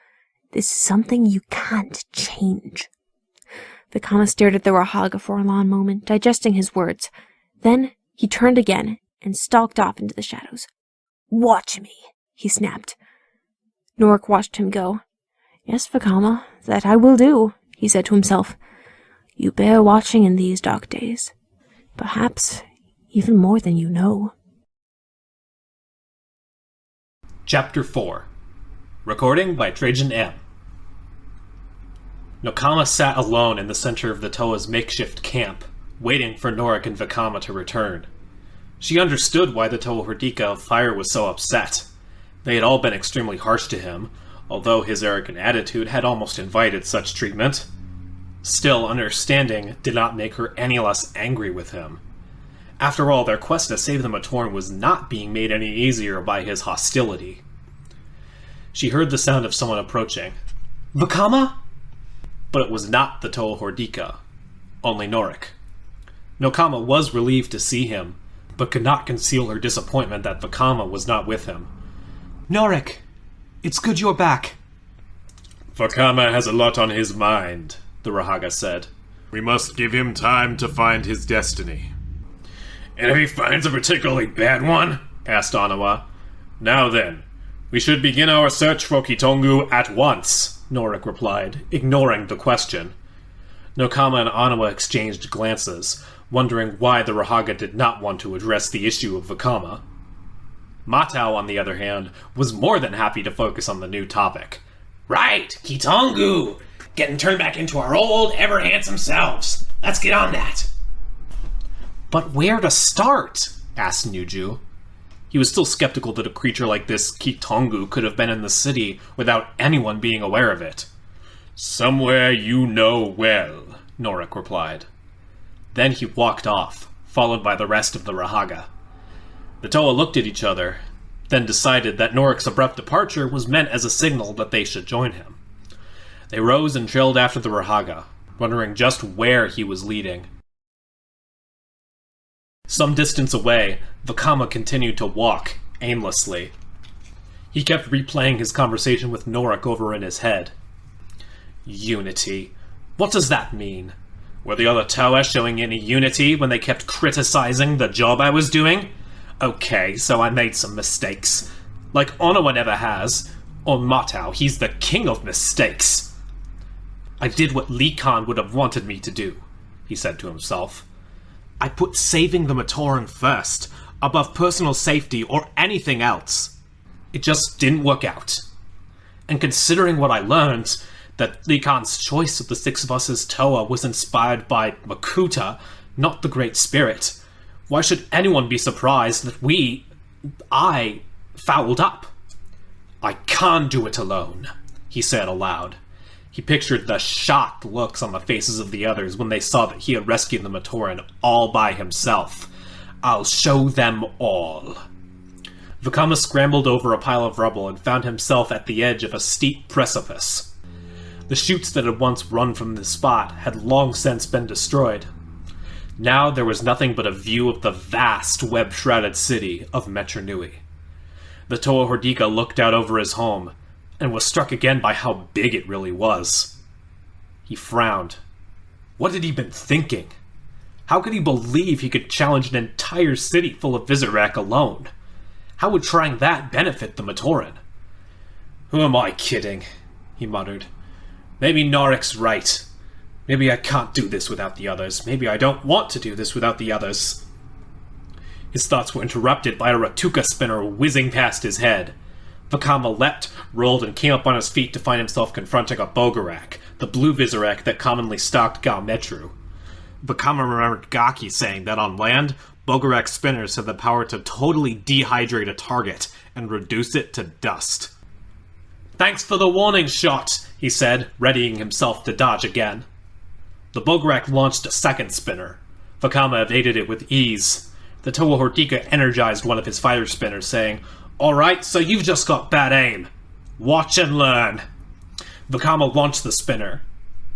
This is something you can't change." Vakama stared at the Rahaga for a long moment, digesting his words. Then he turned again and stalked off into the shadows. "Watch me," he snapped. Norik watched him go. "Yes, Vakama, that I will do," he said to himself. "You bear watching in these dark days. Perhaps even more than you know." Chapter 4. Recording by Trajan Ehm. Nokama sat alone in the center of the Toa's makeshift camp, waiting for Norik and Vakama to return. She understood why the Toa Hordika of Fire was so upset. They had all been extremely harsh to him, although his arrogant attitude had almost invited such treatment. Still, understanding did not make her any less angry with him. After all, their quest to save the Matoran was not being made any easier by his hostility. She heard the sound of someone approaching. "Vakama?" But it was not the Toa Hordika, only Norik. Nokama was relieved to see him, but could not conceal her disappointment that Vakama was not with him. "Norik, it's good you're back." "Vakama has a lot on his mind," the Rahaga said. "We must give him time to find his destiny." "And if he finds a particularly bad one?" asked Anawa. "Now then, we should begin our search for Kitongu at once," Norik replied, ignoring the question. Nokama and Anawa exchanged glances, wondering why the Rahaga did not want to address the issue of Vakama. Matau, on the other hand, was more than happy to focus on the new topic. "Right, Kitongu! Getting turned back into our old, ever-handsome selves. Let's get on that." "But where to start?" asked Nuju. He was still skeptical that a creature like this Kitongu could have been in the city without anyone being aware of it. "Somewhere you know well," Norik replied. Then he walked off, followed by the rest of the Rahaga. The Toa looked at each other, then decided that Norik's abrupt departure was meant as a signal that they should join him. They rose and trailed after the Rahaga, wondering just where he was leading. Some distance away, Vakama continued to walk, aimlessly. He kept replaying his conversation with Norik over in his head. Unity. What does that mean? Were the other Toa showing any unity when they kept criticizing the job I was doing? Okay, so I made some mistakes. Like Onawa never has. Or Matau, he's the king of mistakes. I did what Lee Khan would have wanted me to do, he said to himself. I put saving the Matoran first, above personal safety or anything else. It just didn't work out. And considering what I learned, that Lee Khan's choice of the six of us as Toa was inspired by Makuta, not the Great Spirit, why should anyone be surprised that I fouled up? I can't do it alone, he said aloud. He pictured the shocked looks on the faces of the others when they saw that he had rescued the Matoran all by himself. I'll show them all. Vakama scrambled over a pile of rubble and found himself at the edge of a steep precipice. The chutes that had once run from the spot had long since been destroyed. Now there was nothing but a view of the vast, web-shrouded city of Metru Nui. The Toa Hordika looked out over his home, and was struck again by how big it really was. He frowned. What had he been thinking? How could he believe he could challenge an entire city full of Visorak alone? How would trying that benefit the Matoran? Who am I kidding? He muttered. Maybe Norik's right. Maybe I can't do this without the others. Maybe I don't want to do this without the others. His thoughts were interrupted by a Ratuka spinner whizzing past his head. Vakama leapt, rolled, and came up on his feet to find himself confronting a Bogarak, the blue Visorak that commonly stalked Metru. Vakama remembered Gaki saying that on land, Bogarak spinners had the power to totally dehydrate a target and reduce it to dust. Thanks for the warning shot, he said, readying himself to dodge again. The Bogarak launched a second spinner. Vakama evaded it with ease. The Toa Hordika energized one of his fire spinners, saying, Alright, so you've just got bad aim. Watch and learn. Vakama launched the spinner.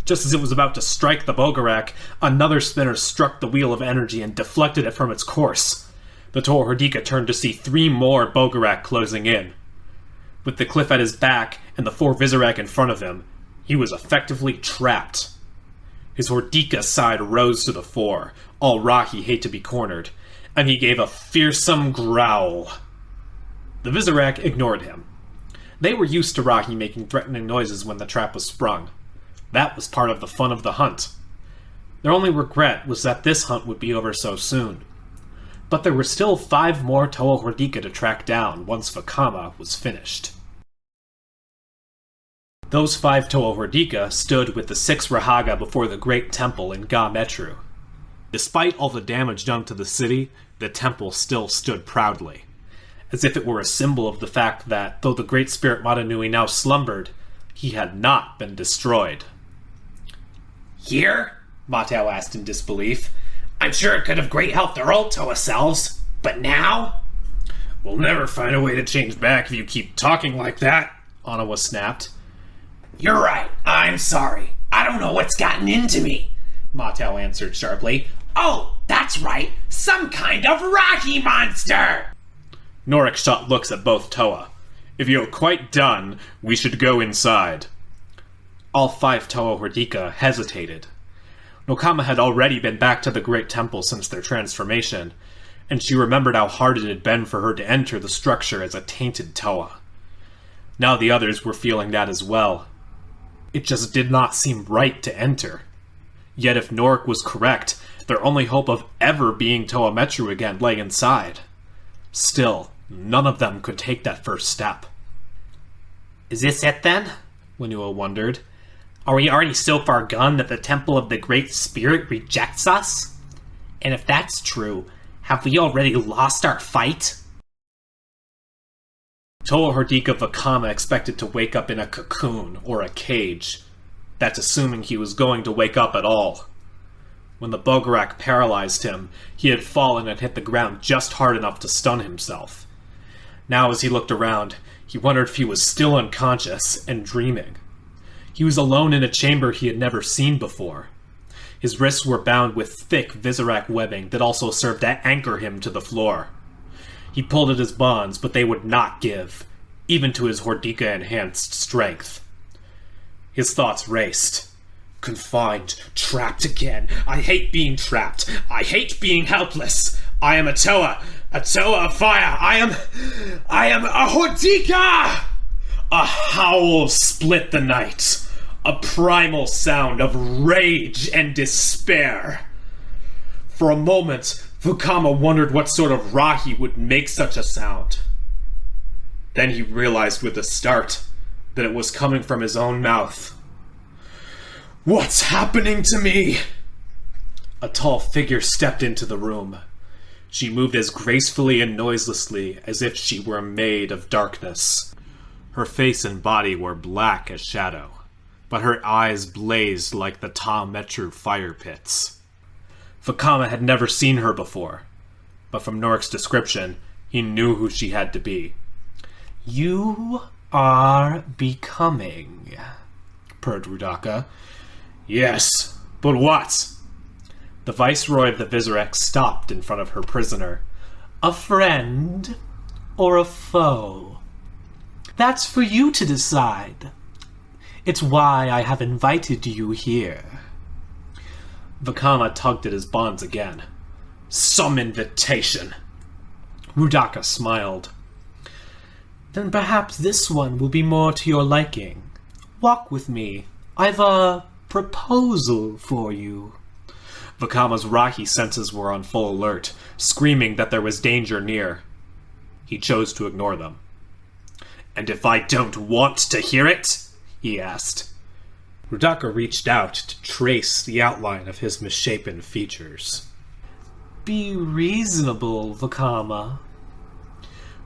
Just as it was about to strike the Bogarak, another spinner struck the wheel of energy and deflected it from its course. The Toa Hordika turned to see 3 more Bogarak closing in. With the cliff at his back and the 4 Visorak in front of him, he was effectively trapped. His Hordika side rose to the fore, all Rahi hate to be cornered, and he gave a fearsome growl. The Visorak ignored him. They were used to Rahi making threatening noises when the trap was sprung. That was part of the fun of the hunt. Their only regret was that this hunt would be over so soon. But there were still 5 more Toa Hordika to track down once Vakama was finished. Those 5 Toa Hordika stood with the 6 Rahaga before the great temple in Metru. Despite all the damage done to the city, the temple still stood proudly, as if it were a symbol of the fact that, though the great spirit Matanui now slumbered, he had not been destroyed. Here? Matao asked in disbelief. I'm sure it could have great helped their old Toa selves, but now? We'll never find a way to change back if you keep talking like that, Anawa snapped. You're right, I'm sorry. I don't know what's gotten into me, Matao answered sharply. Oh, that's right, some kind of Rahi monster! Norik shot looks at both Toa. If you're quite done, we should go inside. All 5 Toa Hordika hesitated. Nokama had already been back to the Great Temple since their transformation, and she remembered how hard it had been for her to enter the structure as a tainted Toa. Now the others were feeling that as well. It just did not seem right to enter. Yet if Norik was correct, their only hope of ever being Toa Metru again lay inside. Still, none of them could take that first step. Is this it then? Winua wondered. Are we already so far gone that the Temple of the Great Spirit rejects us? And if that's true, have we already lost our fight? Toa Hordika Vakama expected to wake up in a cocoon or a cage. That's assuming he was going to wake up at all. When the Bogarak paralyzed him, he had fallen and hit the ground just hard enough to stun himself. Now as he looked around, he wondered if he was still unconscious and dreaming. He was alone in a chamber he had never seen before. His wrists were bound with thick Visorak webbing that also served to anchor him to the floor. He pulled at his bonds, but they would not give, even to his Hordika-enhanced strength. His thoughts raced. Confined, trapped again. I hate being trapped. I hate being helpless. I am a Toa of fire. I am a Hordika! A howl split the night. A primal sound of rage and despair. For a moment, Vakama wondered what sort of Rahi would make such a sound. Then he realized with a start that it was coming from his own mouth. What's happening to me? A tall figure stepped into the room. She moved as gracefully and noiselessly as if she were made of darkness. Her face and body were black as shadow, but her eyes blazed like the Ta Metru fire pits. Vakama had never seen her before, but from Norik's description, he knew who she had to be. You are becoming, purred Rudaka. Yes, but what? The Viceroy of the Visorak stopped in front of her prisoner. A friend or a foe? That's for you to decide. It's why I have invited you here. Vakama tugged at his bonds again. Some invitation. Rudaka smiled. Then perhaps this one will be more to your liking. Walk with me. I've a proposal for you. Vakama's Rahi senses were on full alert, screaming that there was danger near. He chose to ignore them. And if I don't want to hear it? He asked. Rudaka reached out to trace the outline of his misshapen features. Be reasonable, Vakama.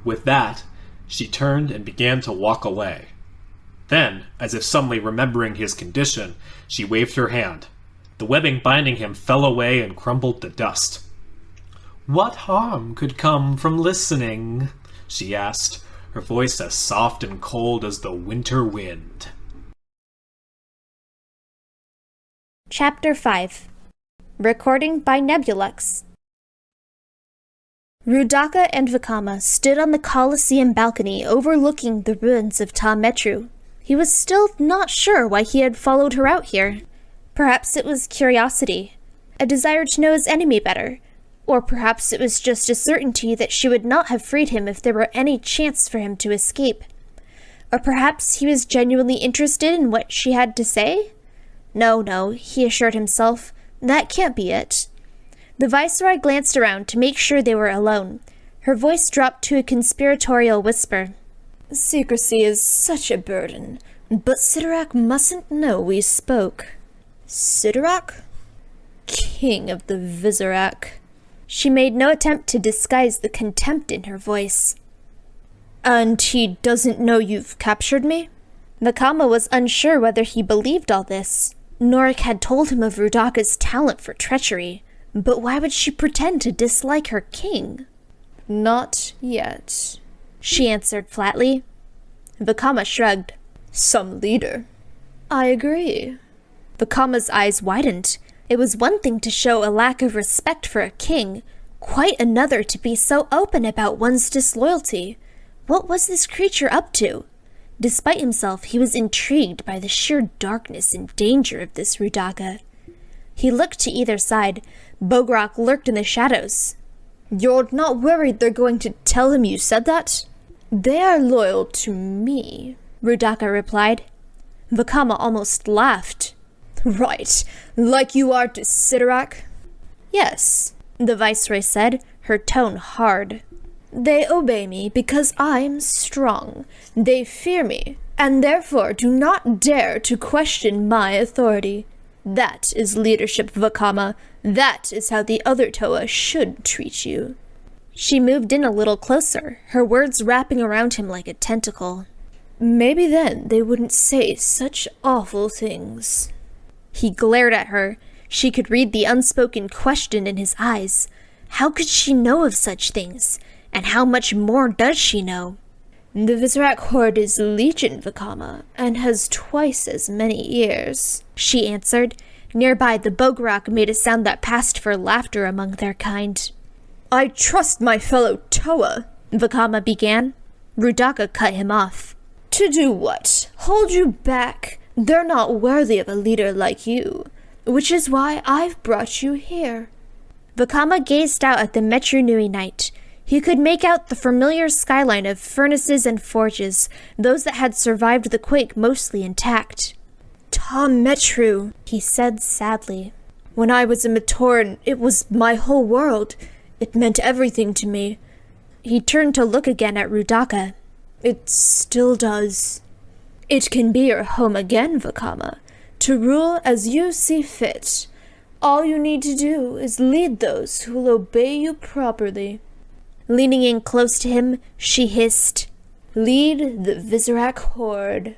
With that, she turned and began to walk away. Then, as if suddenly remembering his condition, she waved her hand. The webbing binding him fell away and crumbled to dust. What harm could come from listening? She asked, her voice as soft and cold as the winter wind. Chapter 5. Recording by Nebulux. Rudaka and Vakama stood on the Colosseum balcony overlooking the ruins of Metru. He was still not sure why he had followed her out here. Perhaps it was curiosity, a desire to know his enemy better, or perhaps it was just a certainty that she would not have freed him if there were any chance for him to escape. Or perhaps he was genuinely interested in what she had to say? No, he assured himself, that can't be it. The Viceroy glanced around to make sure they were alone. Her voice dropped to a conspiratorial whisper. Secrecy is such a burden, but Sidorak mustn't know we spoke. Sidorak? King of the Visorak. She made no attempt to disguise the contempt in her voice. And he doesn't know you've captured me? Vakama was unsure whether he believed all this. Norik had told him of Rudaka's talent for treachery, but why would she pretend to dislike her king? Not yet, she answered flatly. Vakama shrugged. Some leader. I agree. Vakama's eyes widened. It was one thing to show a lack of respect for a king, quite another to be so open about one's disloyalty. What was this creature up to? Despite himself, he was intrigued by the sheer darkness and danger of this Rudaka. He looked to either side. Bogrok lurked in the shadows. You're not worried they're going to tell him you said that? They are loyal to me, Rudaka replied. Vakama almost laughed. Right, like you are to Sidorak? Yes, the Viceroy said, her tone hard. They obey me because I'm strong. They fear me, and therefore do not dare to question my authority. That is leadership, Vakama. That is how the other Toa should treat you. She moved in a little closer, her words wrapping around him like a tentacle. Maybe then they wouldn't say such awful things. He glared at her. She could read the unspoken question in his eyes. How could she know of such things? And how much more does she know? The Visorak horde is legion, Vakama, and has twice as many ears, she answered. Nearby, the Bogrok made a sound that passed for laughter among their kind. I trust my fellow Toa, Vakama began. Rudaka cut him off. To do what? Hold you back? They're not worthy of a leader like you, which is why I've brought you here. Vakama gazed out at the Metru Nui night. He could make out the familiar skyline of furnaces and forges, those that had survived the quake mostly intact. Metru, he said sadly. When I was a Matoran, it was my whole world. It meant everything to me. He turned to look again at Rudaka. It still does. It can be your home again, Vakama, to rule as you see fit. All you need to do is lead those who will obey you properly. Leaning in close to him, she hissed, Lead the Visorak horde.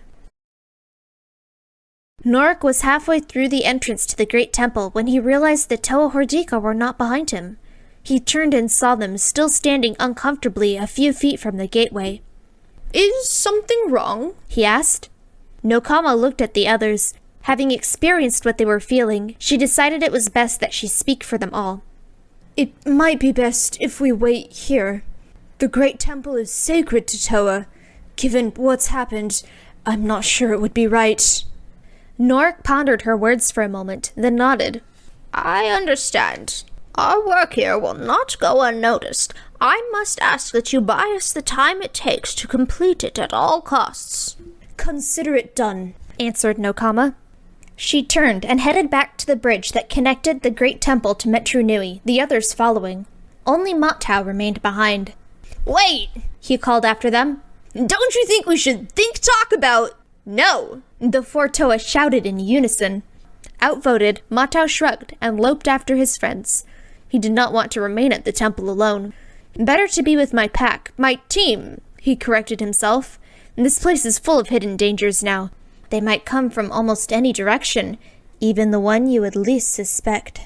Norik was halfway through the entrance to the great temple when he realized the Toa Hordika were not behind him. He turned and saw them still standing uncomfortably a few feet from the gateway. Is something wrong? He asked. Nokama looked at the others. Having experienced what they were feeling, she decided it was best that she speak for them all. It might be best if we wait here. The Great Temple is sacred to Toa. Given what's happened, I'm not sure it would be right. Norik pondered her words for a moment, then nodded. I understand. Our work here will not go unnoticed. I must ask that you buy us the time it takes to complete it at all costs. Consider it done, answered Nokama. She turned and headed back to the bridge that connected the Great Temple to Metru Nui, the others following. Only Matau remained behind. Wait, he called after them. Don't you think we should talk about... No, the four Toa shouted in unison. Outvoted, Matau shrugged and loped after his friends. He did not want to remain at the temple alone. Better to be with my pack, my team, he corrected himself. This place is full of hidden dangers now. They might come from almost any direction, even the one you would least suspect.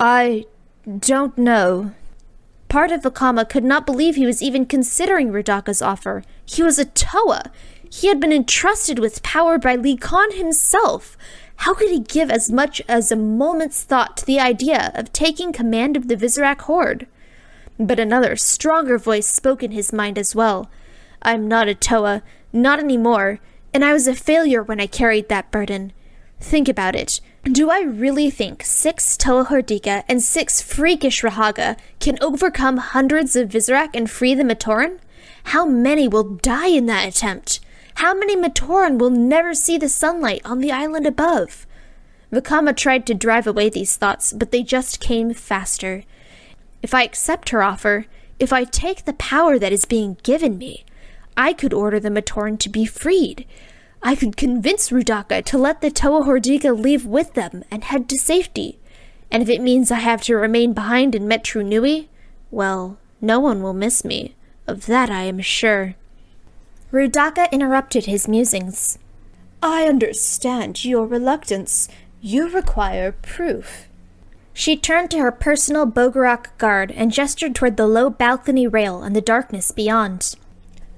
I don't know. Part of Vakama could not believe he was even considering Rudaka's offer. He was a Toa. He had been entrusted with power by Lee Khan himself. How could he give as much as a moment's thought to the idea of taking command of the Visorak horde? But another, stronger voice spoke in his mind as well. I'm not a Toa, not anymore, and I was a failure when I carried that burden. Think about it. Do I really think 6 Toa Hordika and 6 freakish Rahaga can overcome hundreds of Visorak and free the Matoran? How many will die in that attempt? How many Matoran will never see the sunlight on the island above? Vakama tried to drive away these thoughts, but they just came faster. If I accept her offer, if I take the power that is being given me, I could order the Matoran to be freed. I could convince Rudaka to let the Toa Hordika leave with them and head to safety. And if it means I have to remain behind in Metru Nui, well, no one will miss me. Of that I am sure. Rudaka interrupted his musings. I understand your reluctance. You require proof. She turned to her personal Bogarak guard and gestured toward the low balcony rail and the darkness beyond.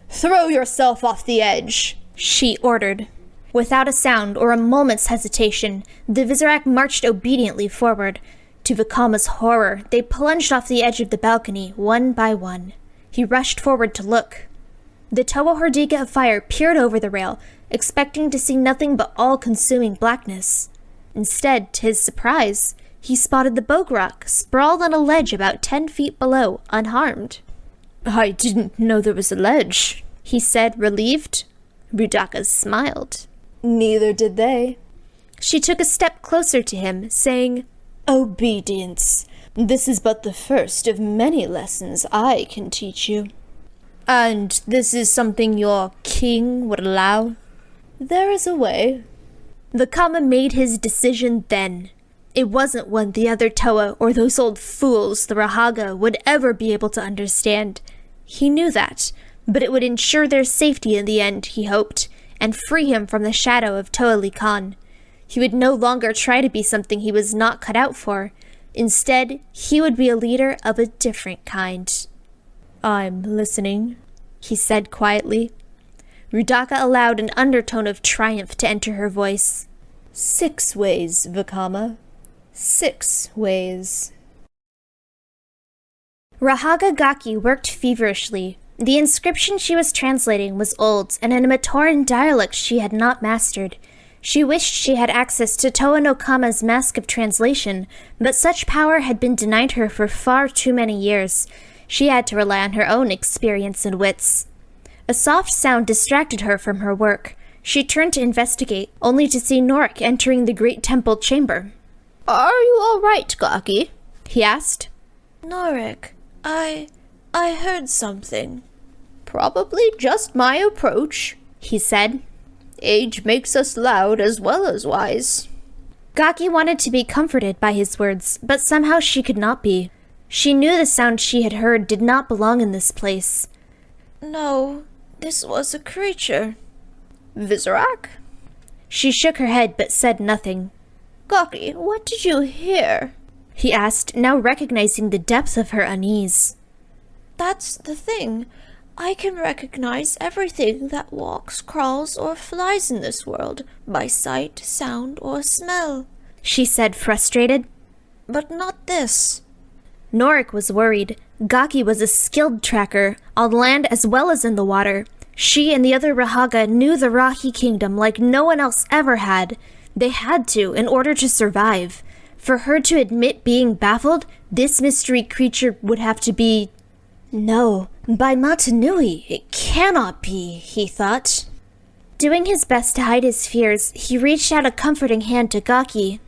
Throw yourself off the edge, she ordered. Without a sound or a moment's hesitation, the Visorak marched obediently forward. To Vakama's horror, they plunged off the edge of the balcony, one by one. He rushed forward to look. The Toa Hordika of fire peered over the rail, expecting to see nothing but all-consuming blackness. Instead, to his surprise, he spotted the Bogarak sprawled on a ledge about 10 feet below, unharmed. I didn't know there was a ledge, he said, relieved. Rudaka smiled. Neither did they. She took a step closer to him, saying, Obedience. This is but the first of many lessons I can teach you. And this is something your king would allow? There is a way. Vakama made his decision then. It wasn't one the other Toa or those old fools, the Rahaga, would ever be able to understand. He knew that, but it would ensure their safety in the end, he hoped, and free him from the shadow of Toa Lee Khan. He would no longer try to be something he was not cut out for. Instead, he would be a leader of a different kind. I'm listening, he said quietly. Rudaka allowed an undertone of triumph to enter her voice. 6 ways, Vakama. 6 ways. Rahaga Gaki worked feverishly. The inscription she was translating was old and in a Matoran dialect she had not mastered. She wished she had access to Toa no Kama's mask of translation, but such power had been denied her for far too many years. She had to rely on her own experience and wits. A soft sound distracted her from her work. She turned to investigate, only to see Norik entering the great temple chamber. Are you all right, Gaki? he asked. Norik, I heard something. Probably just my approach, he said. Age makes us loud as well as wise. Gaki wanted to be comforted by his words, but somehow she could not be. She knew the sound she had heard did not belong in this place. No, this was a creature. Visorak? She shook her head but said nothing. Gaki, what did you hear? he asked, now recognizing the depth of her unease. That's the thing. I can recognize everything that walks, crawls, or flies in this world by sight, sound, or smell, she said, frustrated. but not this. Norik was worried. Gaki was a skilled tracker, on land as well as in the water. She and the other Rahaga knew the Rahi kingdom like no one else ever had. They had to, in order to survive. For her to admit being baffled, this mystery creature would have to be... No, by Mata Nui, it cannot be, he thought. Doing his best to hide his fears, he reached out a comforting hand to Gaki.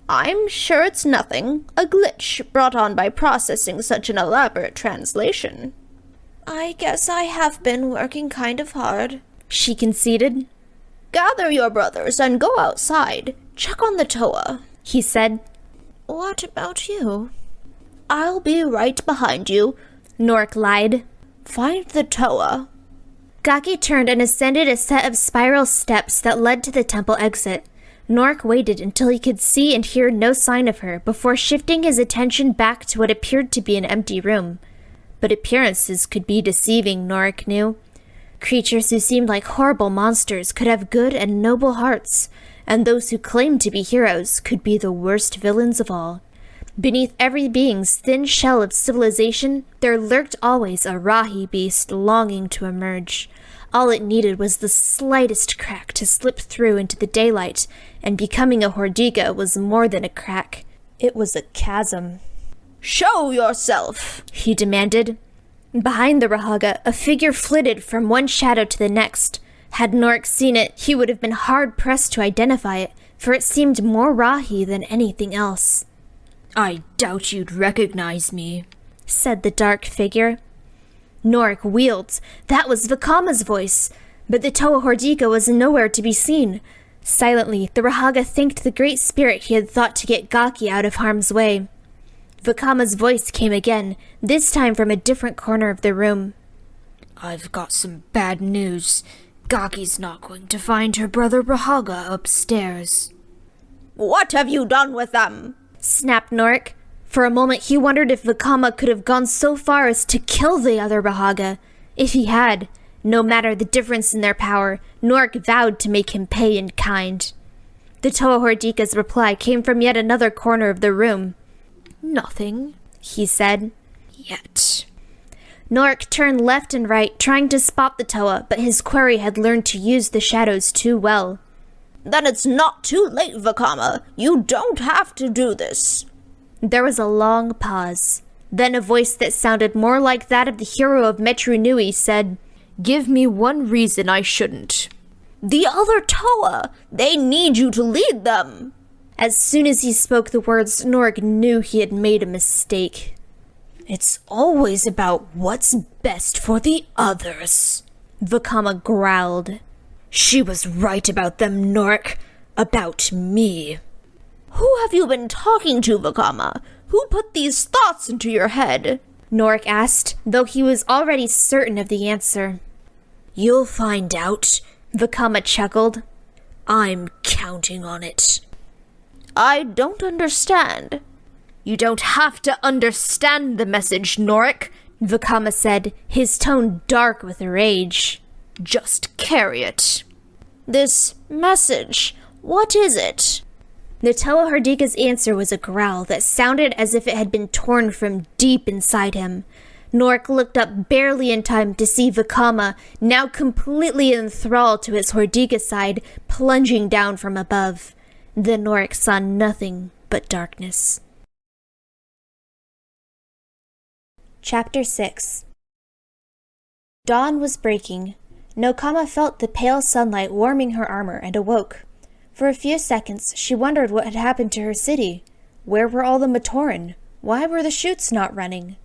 I'm sure it's nothing. A glitch brought on by processing such an elaborate translation. I guess I have been working kind of hard, she conceded. Gather your brothers and go outside. Check on the Toa, he said. What about you? I'll be right behind you, Norik lied. Find the Toa. Gaki turned and ascended a set of spiral steps that led to the temple exit. Norik waited until he could see and hear no sign of her before shifting his attention back to what appeared to be an empty room. But appearances could be deceiving, Norik knew. Creatures who seemed like horrible monsters could have good and noble hearts, and those who claimed to be heroes could be the worst villains of all. Beneath every being's thin shell of civilization, there lurked always a Rahi beast longing to emerge. All it needed was the slightest crack to slip through into the daylight, and becoming a Hordika was more than a crack. It was a chasm. Show yourself, he demanded. Behind the Rahaga, a figure flitted from one shadow to the next. Had Norik seen it, he would have been hard-pressed to identify it, for it seemed more Rahi than anything else. I doubt you'd recognize me, said the dark figure. Norik wheeled. That was Vakama's voice, but the Toa Hordika was nowhere to be seen. Silently, the Rahaga thanked the great spirit he had thought to get Gaki out of harm's way. Vakama's voice came again, this time from a different corner of the room. I've got some bad news. Gaki's not going to find her brother Rahaga upstairs. What have you done with them? Snapped Norik. For a moment he wondered if Vakama could have gone so far as to kill the other Rahaga. If he had, no matter the difference in their power, Norik vowed to make him pay in kind. The Toa Hordika's reply came from yet another corner of the room. Nothing, he said. Yet. Norik turned left and right, trying to spot the Toa, but his quarry had learned to use the shadows too well. Then it's not too late, Vakama. You don't have to do this. There was a long pause. Then a voice that sounded more like that of the hero of Metru Nui said, Give me one reason I shouldn't. The other Toa! They need you to lead them! As soon as he spoke the words, Norik knew he had made a mistake. It's always about what's best for the others, Vakama growled. She was right about them, Norik. About me. Who have you been talking to, Vakama? Who put these thoughts into your head? Norik asked, though he was already certain of the answer. You'll find out, Vakama chuckled. I'm counting on it. I don't understand. You don't have to understand the message, Norik, Vakama said, his tone dark with rage. Just carry it. This message, what is it? The Toa Hordika's answer was a growl that sounded as if it had been torn from deep inside him. Norik looked up barely in time to see Vakama, now completely enthralled to his Hordika side, plunging down from above. Then Norik saw nothing but darkness. Chapter 6. Dawn was breaking. Nokama felt the pale sunlight warming her armor and awoke. For a few seconds, she wondered what had happened to her city. Where were all the Matoran? Why were the chutes not running?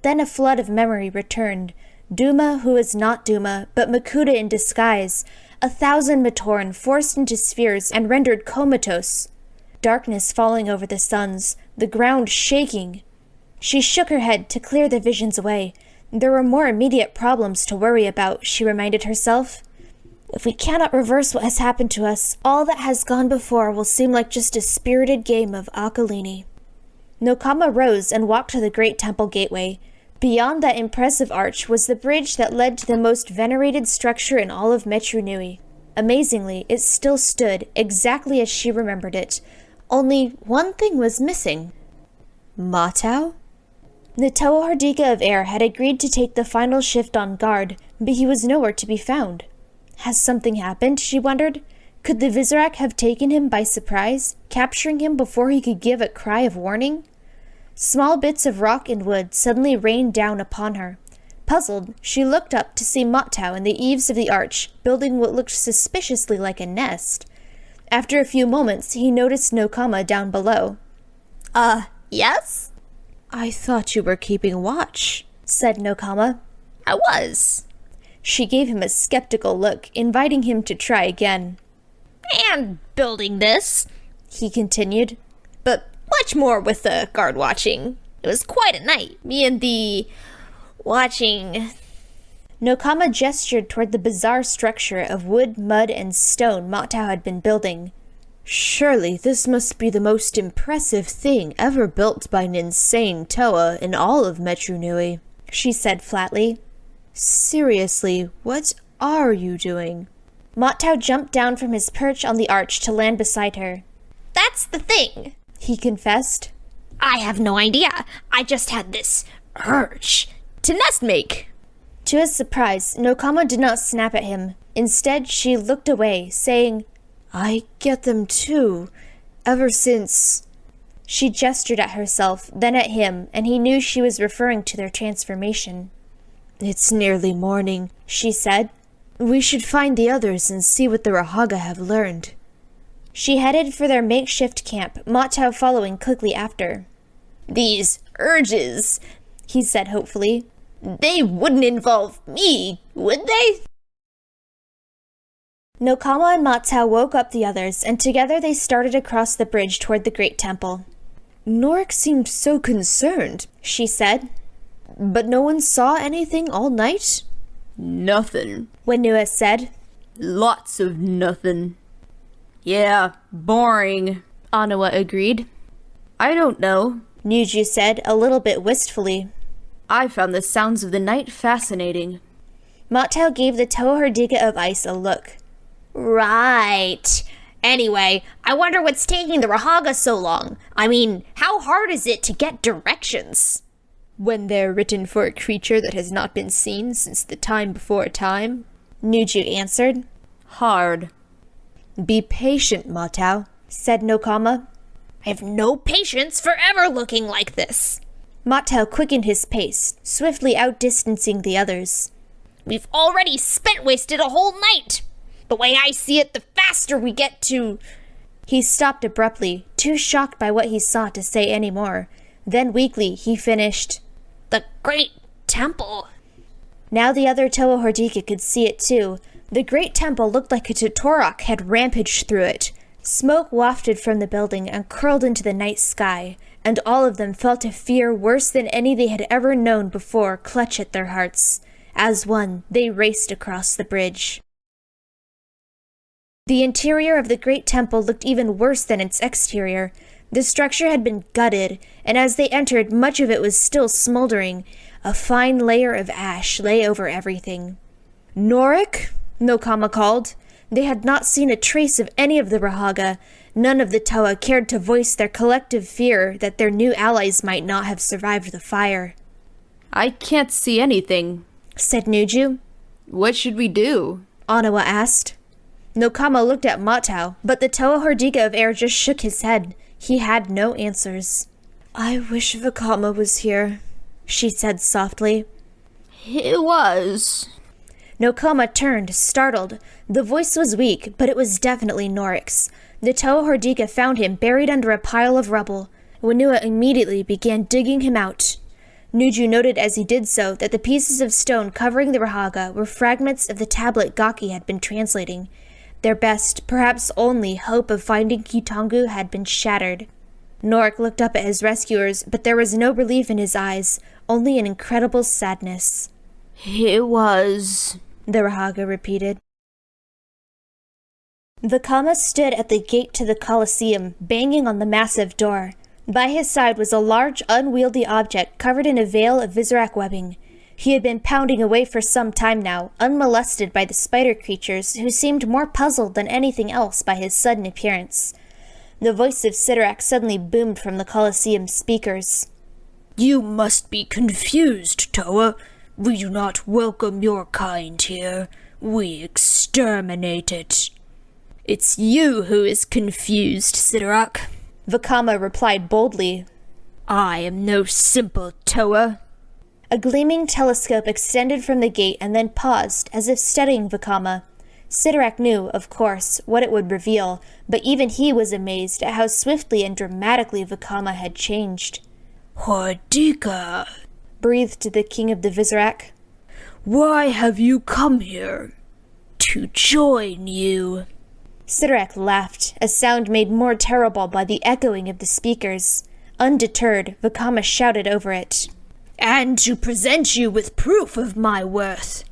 Then a flood of memory returned. Duma, who was not Duma, but Makuta in disguise. 1,000 Matoran forced into spheres and rendered comatose. Darkness falling over the suns, the ground shaking. She shook her head to clear the visions away. There were more immediate problems to worry about, she reminded herself. If we cannot reverse what has happened to us, all that has gone before will seem like just a spirited game of Akalini. Nokama rose and walked to the great temple gateway. Beyond that impressive arch was the bridge that led to the most venerated structure in all of Metru Nui. Amazingly, it still stood exactly as she remembered it. Only one thing was missing. Matau? The Toa Hordika of Air had agreed to take the final shift on guard, but he was nowhere to be found. Has something happened, she wondered? Could the Visorak have taken him by surprise, capturing him before he could give a cry of warning? Small bits of rock and wood suddenly rained down upon her. Puzzled, she looked up to see Matau in the eaves of the arch, building what looked suspiciously like a nest. After a few moments, he noticed Nokama down below. Yes? I thought you were keeping watch, said Nokama. I was. She gave him a skeptical look, inviting him to try again. And building this, he continued. but much more with the guard watching. It was quite a night. Me and the watching. Nokama gestured toward the bizarre structure of wood, mud, and stone Matau had been building. Surely this must be the most impressive thing ever built by an insane Toa in all of Metru Nui, she said flatly. Seriously, what are you doing? Matau jumped down from his perch on the arch to land beside her. That's the thing, he confessed. I have no idea. I just had this urge to nest make. To his surprise, Nokama did not snap at him. Instead, she looked away, saying, I get them too, ever since... She gestured at herself, then at him, and he knew she was referring to their transformation. It's nearly morning, she said. We should find the others and see what the Rahaga have learned. She headed for their makeshift camp, Matau following quickly after. These urges, he said hopefully. They wouldn't involve me, would they? Nokama and Matau woke up the others, and together they started across the bridge toward the great temple. Norik seemed so concerned, she said. But no one saw anything all night? Nothing, Wenua said. Lots of nothing. Yeah, boring, Anawa agreed. I don't know, Nuju said, a little bit wistfully. I found the sounds of the night fascinating. Matau gave the Toa Hordika of Ice a look. Right. Anyway, I wonder what's taking the Rahaga so long. I mean, how hard is it to get directions? When they're written for a creature that has not been seen since the time before time, Nuju answered. Hard. Be patient, Matau, said Nokama. I have no patience for ever looking like this. Matau quickened his pace, swiftly outdistancing the others. We've already wasted a whole night. The way I see it, the faster we get to... He stopped abruptly, too shocked by what he saw to say any more. Then weakly, he finished, The Great Temple. Now the other Toa Hordika could see it too. The Great Temple looked like a Totorok had rampaged through it. Smoke wafted from the building and curled into the night sky, and all of them felt a fear worse than any they had ever known before clutch at their hearts. As one, they raced across the bridge. The interior of the Great Temple looked even worse than its exterior. The structure had been gutted, and as they entered, much of it was still smoldering. A fine layer of ash lay over everything. Norik? Nokama called. They had not seen a trace of any of the Rahaga. None of the Toa cared to voice their collective fear that their new allies might not have survived the fire. I can't see anything, said Nuju. What should we do? Anawa asked. Nokama looked at Matau, but the Toa Hordika of Air just shook his head. He had no answers. I wish Vakama was here, she said softly. It was. Nokama turned, startled. The voice was weak, but it was definitely Norik's. The Toa Hordika found him buried under a pile of rubble. Wenua immediately began digging him out. Nuju noted as he did so that the pieces of stone covering the Rahaga were fragments of the tablet Gaki had been translating. Their best, perhaps only, hope of finding Kitongu had been shattered. Norik looked up at his rescuers, but there was no relief in his eyes, only an incredible sadness. It was, the Rahaga repeated. Vakama stood at the gate to the Colosseum, banging on the massive door. By his side was a large, unwieldy object covered in a veil of Visorak webbing. He had been pounding away for some time now, unmolested by the spider creatures, who seemed more puzzled than anything else by his sudden appearance. The voice of Sidorak suddenly boomed from the Colosseum speakers. You must be confused, Toa. We do not welcome your kind here. We exterminate it. It's you who is confused, Sidorak. Vakama replied boldly. I am no simple Toa. A gleaming telescope extended from the gate and then paused, as if studying Vakama. Sidorak knew, of course, what it would reveal, but even he was amazed at how swiftly and dramatically Vakama had changed. Hordika, breathed the king of the Visorak. Why have you come here? To join you. Sidorak laughed, a sound made more terrible by the echoing of the speakers. Undeterred, Vakama shouted over it. And to present you with proof of my worth.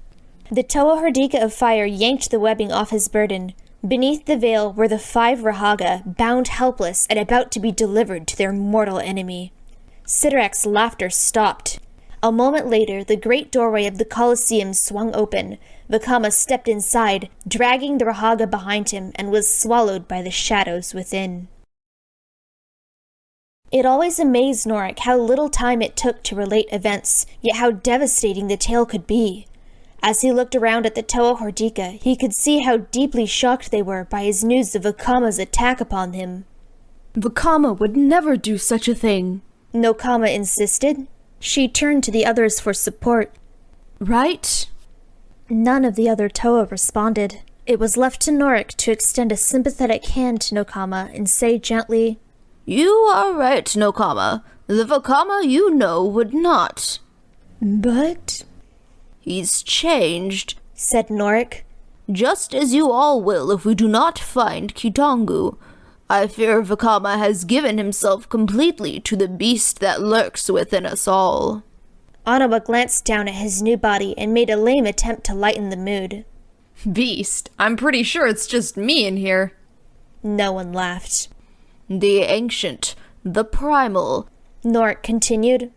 The Toa Hordika of fire yanked the webbing off his burden. Beneath the veil were the 5 Rahaga, bound helpless and about to be delivered to their mortal enemy. Sidorak's laughter stopped. A moment later, the great doorway of the Colosseum swung open. Vakama stepped inside, dragging the Rahaga behind him, and was swallowed by the shadows within. It always amazed Norik how little time it took to relate events, yet how devastating the tale could be. As he looked around at the Toa Hordika, he could see how deeply shocked they were by his news of Vakama's attack upon him. Vakama would never do such a thing, Nokama insisted. She turned to the others for support. Right? None of the other Toa responded. It was left to Norik to extend a sympathetic hand to Nokama and say gently, You are right, Nokama. The Vakama you know would not. But... He's changed, said Norik. Just as you all will if we do not find Kitongu. I fear Vakama has given himself completely to the beast that lurks within us all. Anawa glanced down at his new body and made a lame attempt to lighten the mood. Beast? I'm pretty sure it's just me in here. No one laughed. The ancient, the primal, Norik continued.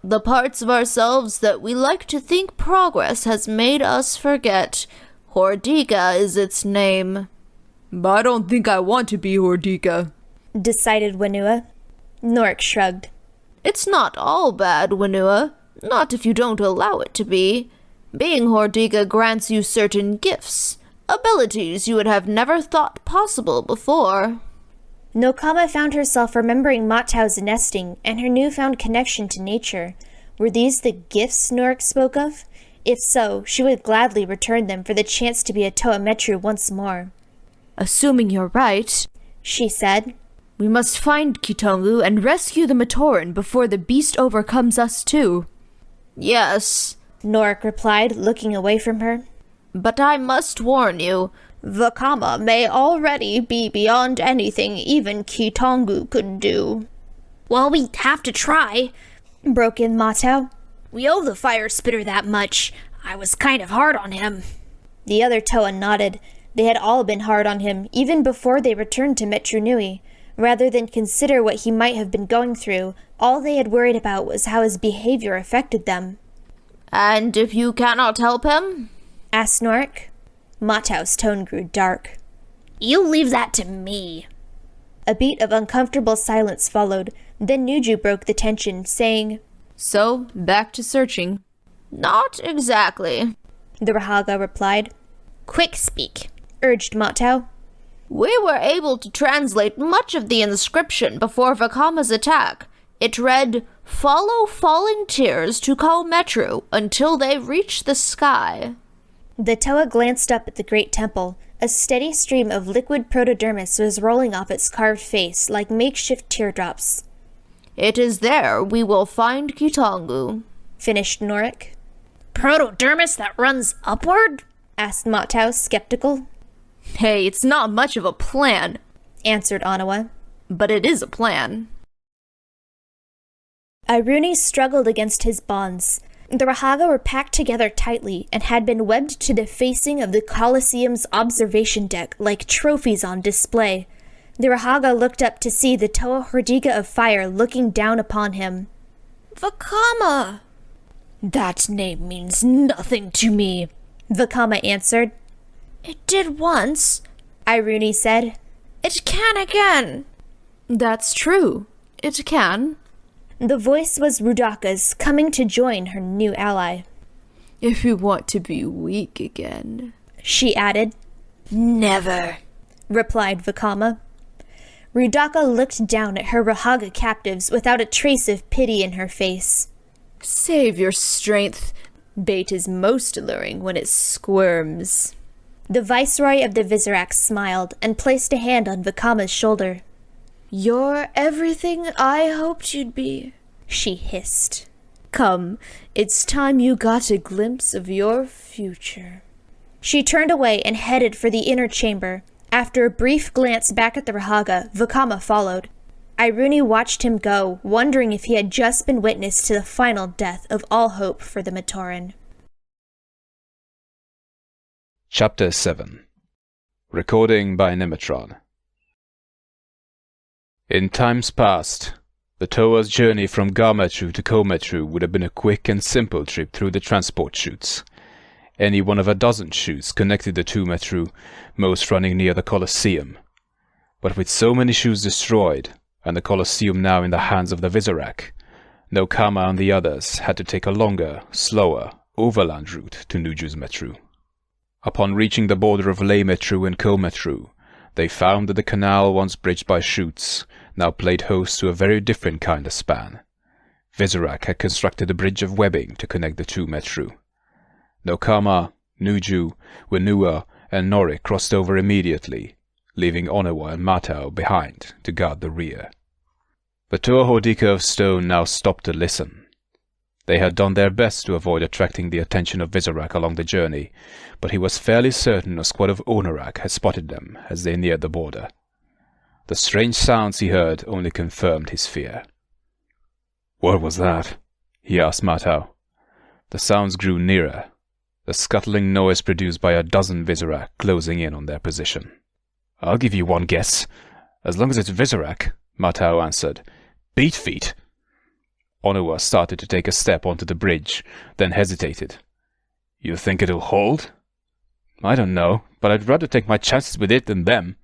The parts of ourselves that we like to think progress has made us forget. Hordika is its name. But I don't think I want to be Hordika, decided Wenua. Norik shrugged. It's not all bad, Wenua. Not if you don't allow it to be. Being Hordika grants you certain gifts, abilities you would have never thought possible before. Nokama found herself remembering Matau's nesting and her newfound connection to nature. Were these the gifts Norik spoke of? If so, she would gladly return them for the chance to be a Toa Metru once more. Assuming you're right, she said, we must find Kitongu and rescue the Matoran before the beast overcomes us too. Yes, Norik replied, looking away from her. But I must warn you, Vakama may already be beyond anything even Kitongu could do. Well, we have to try, broke in Matau. We owe the fire spitter that much. I was kind of hard on him. The other Toa nodded. They had all been hard on him, even before they returned to Metru Nui. Rather than consider what he might have been going through, all they had worried about was how his behavior affected them. And if you cannot help him? Asked Norik. Matau's tone grew dark. You leave that to me. A beat of uncomfortable silence followed. Then Nuju broke the tension, saying, So, back to searching. Not exactly, the Rahaga replied. Quick speak, urged Matau. We were able to translate much of the inscription before Vakama's attack. It read, Follow falling tears to Ko Metru until they reach the sky. The Toa glanced up at the great temple. A steady stream of liquid protodermis was rolling off its carved face like makeshift teardrops. It is there we will find Kitongu, finished Norik. Protodermis that runs upward? Asked Matau, skeptical. Hey, it's not much of a plan, answered Anawa. But it is a plan. Iruni struggled against his bonds. The Rahaga were packed together tightly and had been webbed to the facing of the Colosseum's observation deck like trophies on display. The Rahaga looked up to see the Toa Hordika of fire looking down upon him. Vakama! That name means nothing to me, Vakama answered. It did once, Iruni said. It can again. That's true. It can. The voice was Rudaka's, coming to join her new ally. If you want to be weak again, she added. Never, replied Vakama. Rudaka looked down at her Rahaga captives without a trace of pity in her face. Save your strength. Bait is most alluring when it squirms. The Viceroy of the Visorak smiled and placed a hand on Vakama's shoulder. You're everything I hoped you'd be, she hissed. Come, it's time you got a glimpse of your future. She turned away and headed for the inner chamber. After a brief glance back at the Rahaga, Vakama followed. Iruni watched him go, wondering if he had just been witness to the final death of all hope for the Matoran. Chapter 7. Recording by Nemetron. In times past, the Toa's journey from Metru to Metru would have been a quick and simple trip through the transport chutes. Any one of a dozen chutes connected the two Metru, most running near the Colosseum. But with so many chutes destroyed, and the Colosseum now in the hands of the Visorak, Nokama and the others had to take a longer, slower, overland route to Nuju's Metru. Upon reaching the border of Metru and Metru, they found that the canal once bridged by chutes now played host to a very different kind of span. Visorak had constructed a bridge of webbing to connect the two Metru. Nokama, Nuju, Wenua, and Norik crossed over immediately, leaving Onawa and Matau behind to guard the rear. The Toa Hordika of stone now stopped to listen. They had done their best to avoid attracting the attention of Visorak along the journey, but he was fairly certain a squad of Onorak had spotted them as they neared the border. The strange sounds he heard only confirmed his fear. "What was that?" he asked Matau. The sounds grew nearer, the scuttling noise produced by a dozen Visorak closing in on their position. "I'll give you one guess. As long as it's Visorak," Matau answered. "Beat feet." Onawa started to take a step onto the bridge, then hesitated. "You think it'll hold?" "I don't know, but I'd rather take my chances with it than them."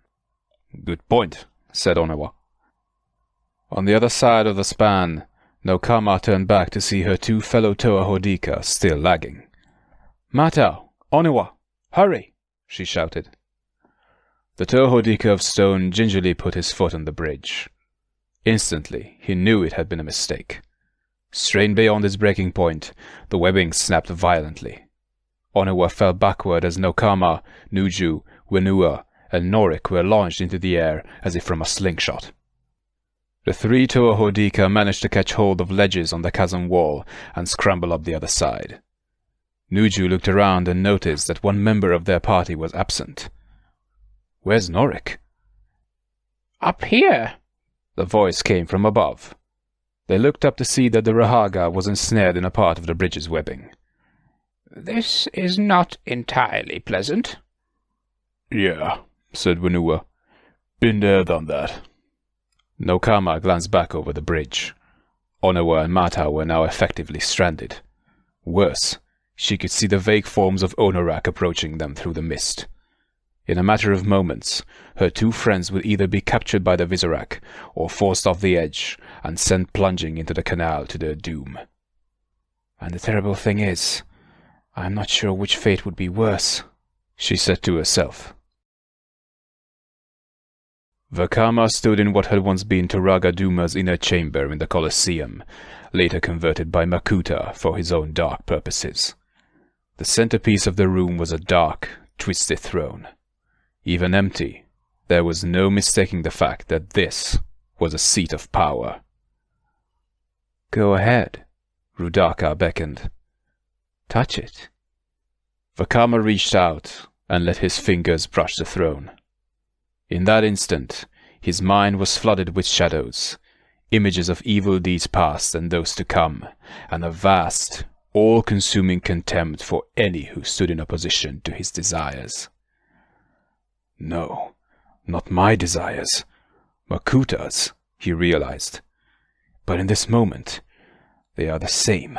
"Good point," said Onawa. On the other side of the span, Nokama turned back to see her two fellow Toa Hordika still lagging. "Matau! Onawa! Hurry!" she shouted. The Toa Hordika of stone gingerly put his foot on the bridge. Instantly, he knew it had been a mistake. Strained beyond its breaking point, the webbing snapped violently. Onawa fell backward as Nokama, Nuju, Wenua, and Norik were launched into the air as if from a slingshot. The three Toa Hordika managed to catch hold of ledges on the chasm wall and scramble up the other side. Nuju looked around and noticed that one member of their party was absent. "Where's Norik?" "Up here," the voice came from above. They looked up to see that the Rahaga was ensnared in a part of the bridge's webbing. "This is not entirely pleasant." "Yeah," said Wenua. "Been there, done that." Nokama glanced back over the bridge. Onawa and Matau were now effectively stranded. Worse, she could see the vague forms of Onorak approaching them through the mist. In a matter of moments, her two friends would either be captured by the Visorak or forced off the edge and sent plunging into the canal to their doom. "And the terrible thing is, I'm not sure which fate would be worse," she said to herself. Vakama stood in what had once been Turaga Duma's inner chamber in the Colosseum, later converted by Makuta for his own dark purposes. The centerpiece of the room was a dark, twisted throne. Even empty, there was no mistaking the fact that this was a seat of power. "Go ahead," Rudaka beckoned. "Touch it." Vakama reached out and let his fingers brush the throne. In that instant, his mind was flooded with shadows, images of evil deeds past and those to come, and a vast, all-consuming contempt for any who stood in opposition to his desires. "No, not my desires. Makutas, he realized. But in this moment, they are the same.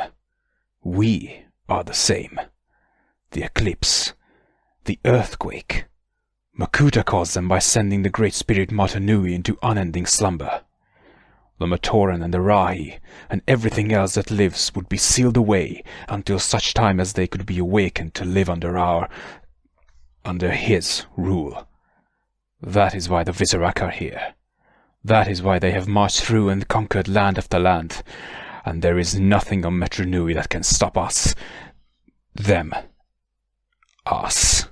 We are the same. The eclipse. The earthquake. Makuta caused them by sending the great spirit Metru Nui into unending slumber. The Matoran and the Rahi, and everything else that lives, would be sealed away until such time as they could be awakened to live under his rule. That is why the Visorak are here. That is why they have marched through and conquered land after land, and there is nothing on Metru Nui that can stop us. Them. Us.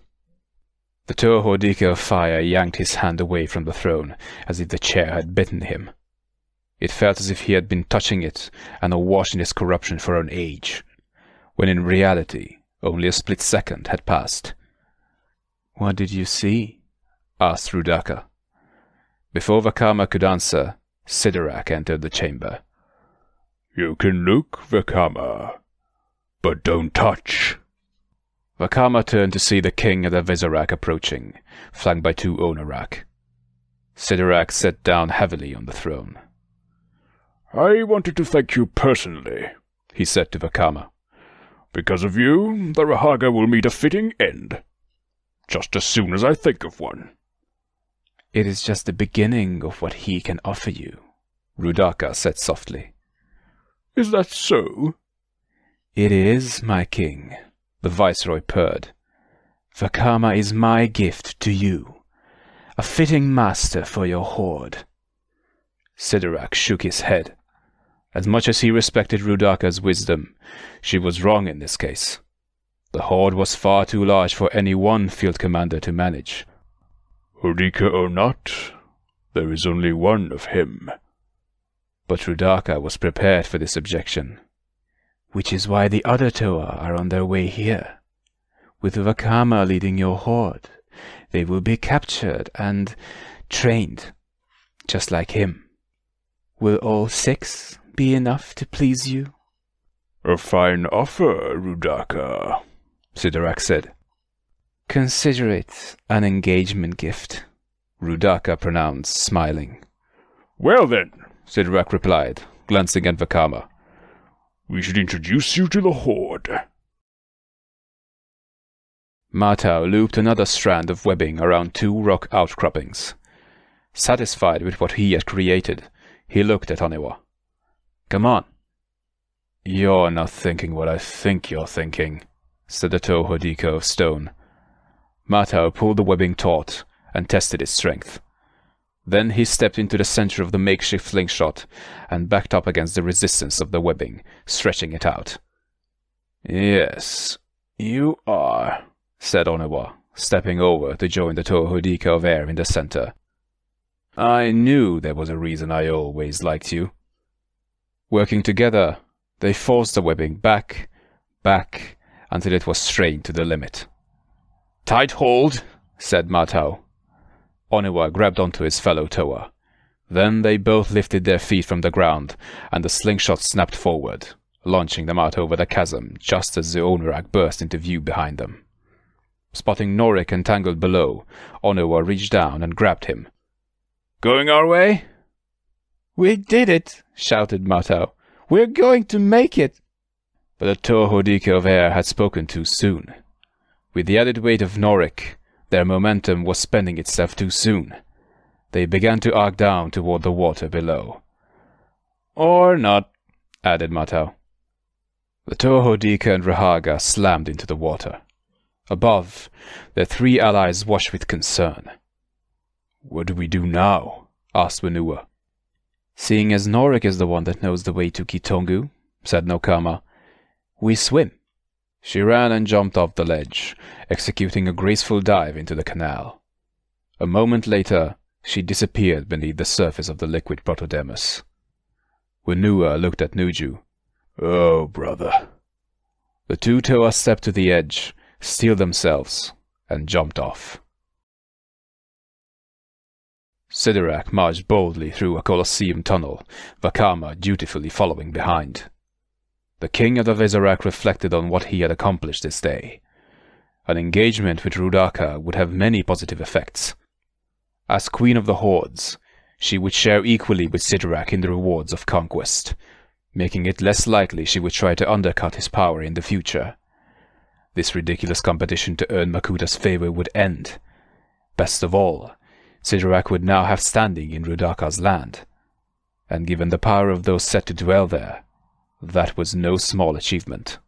The Toa Hordika of fire yanked his hand away from the throne, as if the chair had bitten him. It felt as if he had been touching it and awash in his corruption for an age, when in reality only a split second had passed. "What did you see?" asked Rudaka. Before Vakama could answer, Sidorak entered the chamber. "You can look, Vakama, but don't touch." Vakama turned to see the king of the Visorak approaching, flanked by 2 Onorak. Sidorak sat down heavily on the throne. "I wanted to thank you personally," he said to Vakama. "Because of you, the Rahaga will meet a fitting end. Just as soon as I think of one." "It is just the beginning of what he can offer you," Rudaka said softly. "Is that so?" "It is, my king," the viceroy purred. "Vakama is my gift to you, a fitting master for your horde." Sidorak shook his head. As much as he respected Rudaka's wisdom, she was wrong in this case. The horde was far too large for any one field commander to manage. "Hordika or not, there is only one of him." But Rudaka was prepared for this objection. "Which is why the other Toa are on their way here. With Vakama leading your horde, they will be captured and trained, just like him. Will all 6 be enough to please you?" "A fine offer, Rudaka," Sidorak said. "Consider it an engagement gift," Rudaka pronounced, smiling. "Well then," Sidorak replied, glancing at Vakama, "we should introduce you to the horde." Matau looped another strand of webbing around 2 rock outcroppings. Satisfied with what he had created, he looked at Onewa. "Come on." "You're not thinking what I think you're thinking," said the Toa Hordika of stone. Matau pulled the webbing taut and tested its strength. Then he stepped into the center of the makeshift slingshot and backed up against the resistance of the webbing, stretching it out. "Yes, you are," said Onewa, stepping over to join the Toa Hordika of air in the center. "I knew there was a reason I always liked you." Working together, they forced the webbing back, until it was strained to the limit. "Tight hold," said Matau. Onewa grabbed onto his fellow Toa. Then they both lifted their feet from the ground, and the slingshot snapped forward, launching them out over the chasm just as the Onorak burst into view behind them. Spotting Norik entangled below, Onewa reached down and grabbed him. "Going our way?" "We did it!" shouted Matau. "We're going to make it!" But the Toa Hordika of air had spoken too soon. With the added weight of Norik, their momentum was spending itself too soon. They began to arc down toward the water below. "Or not," added Matau. The Toa Hordika and Rahaga slammed into the water. Above, their 3 allies watched with concern. "What do we do now?" asked Wenua. "Seeing as Norik is the one that knows the way to Kitongu," said Nokama, "we swim." She ran and jumped off the ledge, executing a graceful dive into the canal. A moment later, she disappeared beneath the surface of the liquid protodermis. Wenua looked at Nuju. "Oh, brother." The 2 Toa stepped to the edge, steeled themselves, and jumped off. Sidorak marched boldly through a Colosseum tunnel, Vakama dutifully following behind. The king of the Visorak reflected on what he had accomplished this day. An engagement with Rudaka would have many positive effects. As queen of the hordes, she would share equally with Sidorak in the rewards of conquest, making it less likely she would try to undercut his power in the future. This ridiculous competition to earn Makuta's favor would end. Best of all, Sidorak would now have standing in Hordika's land, and given the power of those set to dwell there, that was no small achievement.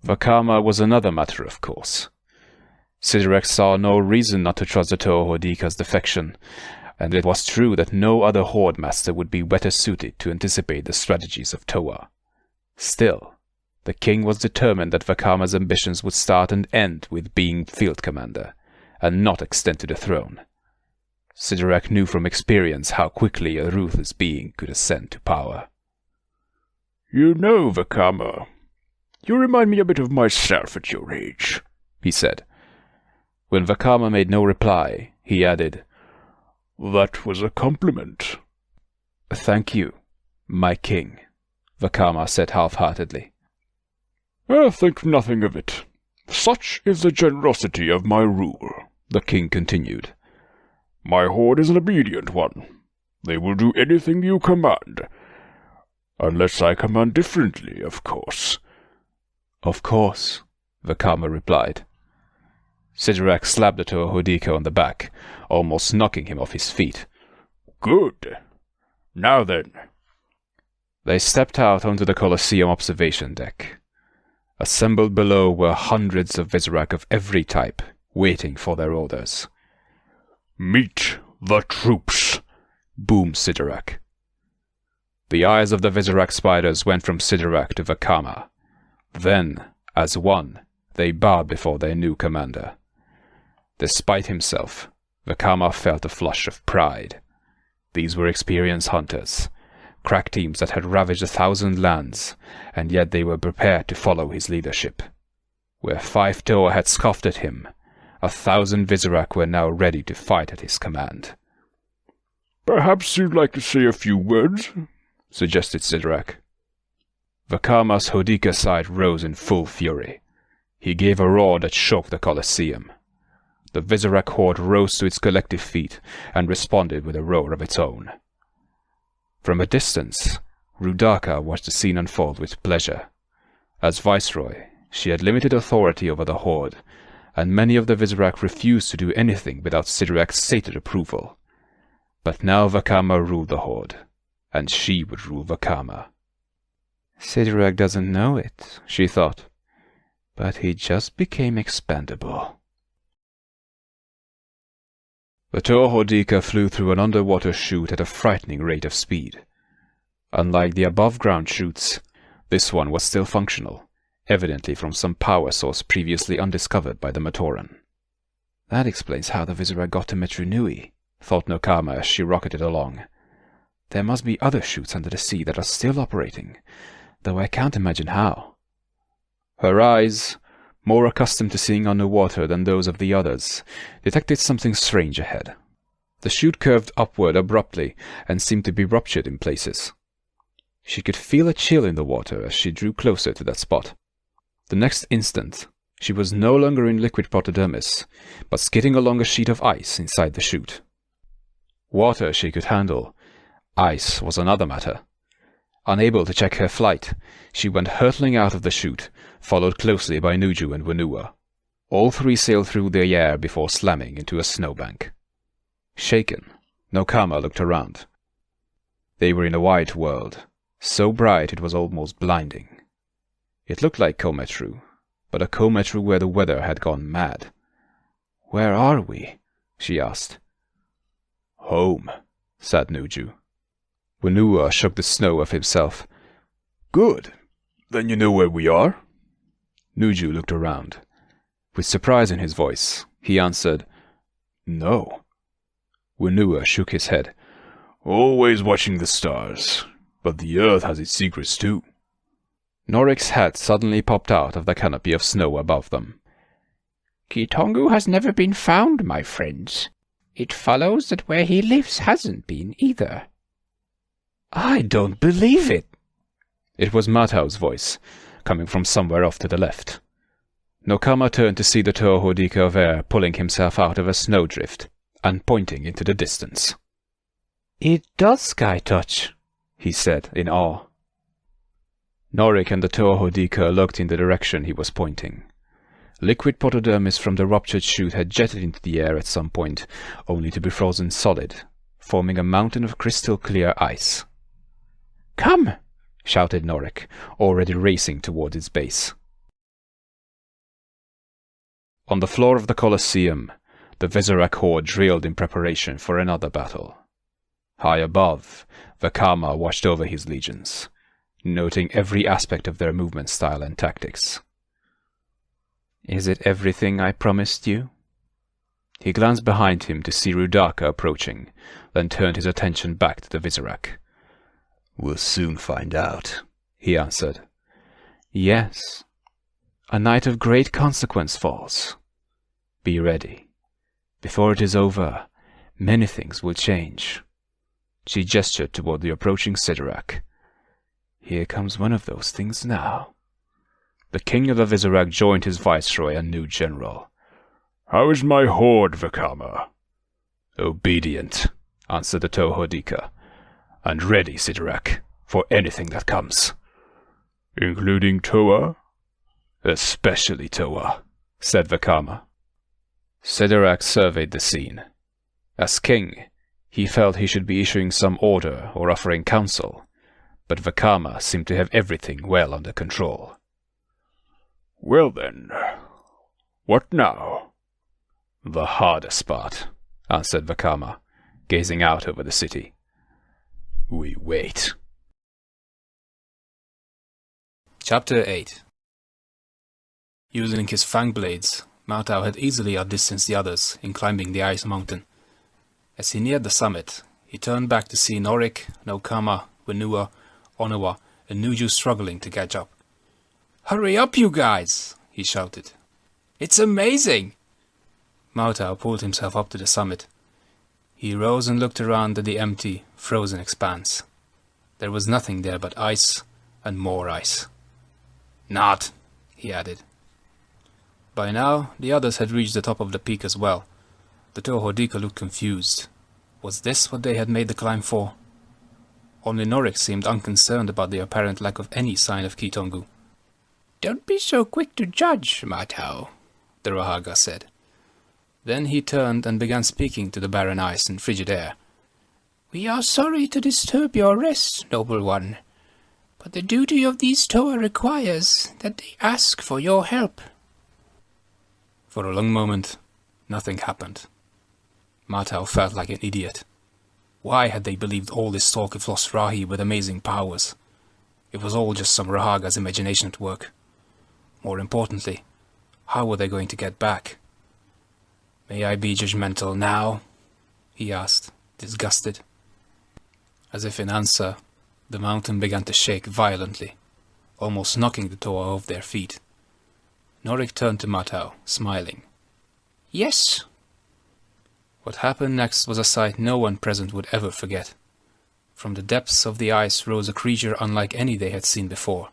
Vakama was another matter, of course. Sidorak saw no reason not to trust the Toa Hordika's defection, and it was true that no other Horde Master would be better suited to anticipate the strategies of Toa. Still, the king was determined that Vakama's ambitions would start and end with being field commander, and not extend to the throne. Sidorak knew from experience how quickly a ruthless being could ascend to power. You know, Vakama, you remind me a bit of myself at your age, he said. When Vakama made no reply, he added, That was a compliment. Thank you, my king, Vakama said half-heartedly. Think nothing of it. Such is the generosity of my rule, the king continued. My horde is an obedient one. They will do anything you command. Unless I command differently, of course. Of course, Vakama replied. Sidorak slapped the Toa Hordika on the back, almost knocking him off his feet. Good. Now then. They stepped out onto the Colosseum observation deck. Assembled below were hundreds of Visorak of every type, waiting for their orders. Meet the troops, boomed Sidorak. The eyes of the Visorak spiders went from Sidorak to Vakama. Then, as one, they bowed before their new commander. Despite himself, Vakama felt a flush of pride. These were experienced hunters, crack teams that had ravaged 1,000 lands, and yet they were prepared to follow his leadership. Where 5 Toa had scoffed at him, 1,000 Visorak were now ready to fight at his command. Perhaps you'd like to say a few words, suggested Sidorak. Vakama's Hordika side rose in full fury. He gave a roar that shook the Colosseum. The Visorak horde rose to its collective feet and responded with a roar of its own. From a distance, Hordika watched the scene unfold with pleasure. As Viceroy, she had limited authority over the horde, and many of the Visorak refused to do anything without Sidorak's stated approval. But now Vakama ruled the horde, and she would rule Vakama. Sidorak doesn't know it, she thought, but he just became expendable. The Toa Hordika flew through an underwater chute at a frightening rate of speed. Unlike the above-ground chutes, this one was still functional, evidently from some power source previously undiscovered by the Matoran. That explains how the Visorak got to Metru Nui, thought Nokama as she rocketed along. There must be other chutes under the sea that are still operating, though I can't imagine how. Her eyes, more accustomed to seeing underwater than those of the others, detected something strange ahead. The chute curved upward abruptly and seemed to be ruptured in places. She could feel a chill in the water as she drew closer to that spot. The next instant, she was no longer in liquid protodermis, but skidding along a sheet of ice inside the chute. Water she could handle. Ice was another matter. Unable to check her flight, she went hurtling out of the chute, followed closely by Nuju and Wenua. All 3 sailed through the air before slamming into a snowbank. Shaken, Nokama looked around. They were in a white world, so bright it was almost blinding. It looked like Kometru, but a Kometru where the weather had gone mad. "Where are we?" she asked. "Home," said Nuju. Wenua shook the snow off himself. "Good. Then you know where we are?" Nuju looked around. With surprise in his voice, he answered, "No." Wenua shook his head. "Always watching the stars, but the earth has its secrets too." Norik's head suddenly popped out of the canopy of snow above them. "Kitongu has never been found, my friends. It follows that where he lives hasn't been either." "I don't believe it!" It was Matau's voice, coming from somewhere off to the left. Nokama turned to see the Toa Hordika of air pulling himself out of a snowdrift and pointing into the distance. "It does sky touch," he said in awe. Norik and the Toa Hordika looked in the direction he was pointing. Liquid protodermis from the ruptured chute had jetted into the air at some point, only to be frozen solid, forming a mountain of crystal-clear ice. "Come!" shouted Norik, already racing toward its base. On the floor of the Colosseum, the Visorak horde drilled in preparation for another battle. High above, Vakama watched over his legions, noting every aspect of their movement style and tactics. "Is it everything I promised you?" He glanced behind him to see Rudaka approaching, then turned his attention back to the Visorak. "We'll soon find out," he answered. "Yes. A night of great consequence falls. Be ready. Before it is over, many things will change." She gestured toward the approaching Sidorak. "Here comes one of those things now." The king of the Visorak joined his viceroy and new general. "How is my horde, Vakama?" "Obedient," answered the Toa Hordika. "And ready, Sidorak, for anything that comes." "Including Toa?" "Especially Toa," said Vakama. Sidorak surveyed the scene. As king, he felt he should be issuing some order or offering counsel, but Vakama seemed to have everything well under control. "Well then, what now?" "The hardest part," answered Vakama, gazing out over the city. "We wait." Chapter 8. Using his fang blades, Matau had easily outdistanced the others in climbing the ice mountain. As he neared the summit, he turned back to see Norik, Nokama, Wenua, Onawa, and Nuju struggling to catch up. "Hurry up, you guys!" he shouted. "It's amazing!" Matau pulled himself up to the summit. He rose and looked around at the empty, frozen expanse. There was nothing there but ice and more ice. "Not," he added. By now, the others had reached the top of the peak as well. The Toa Hordika looked confused. Was this what they had made the climb for? Only Norik seemed unconcerned about the apparent lack of any sign of Kitongu. "Don't be so quick to judge, Matau," the Rahaga said. Then he turned and began speaking to the barren ice and frigid air. "We are sorry to disturb your rest, noble one, but the duty of these Toa requires that they ask for your help." For a long moment, nothing happened. Matau felt like an idiot. Why had they believed all this talk of lost Rahi with amazing powers? It was all just some Rahaga's imagination at work. More importantly, how were they going to get back? "May I be judgmental now?" he asked, disgusted. As if in answer, the mountain began to shake violently, almost knocking the Toa off their feet. Norik turned to Matau, smiling. "Yes." What happened next was a sight no one present would ever forget. From the depths of the ice rose a creature unlike any they had seen before.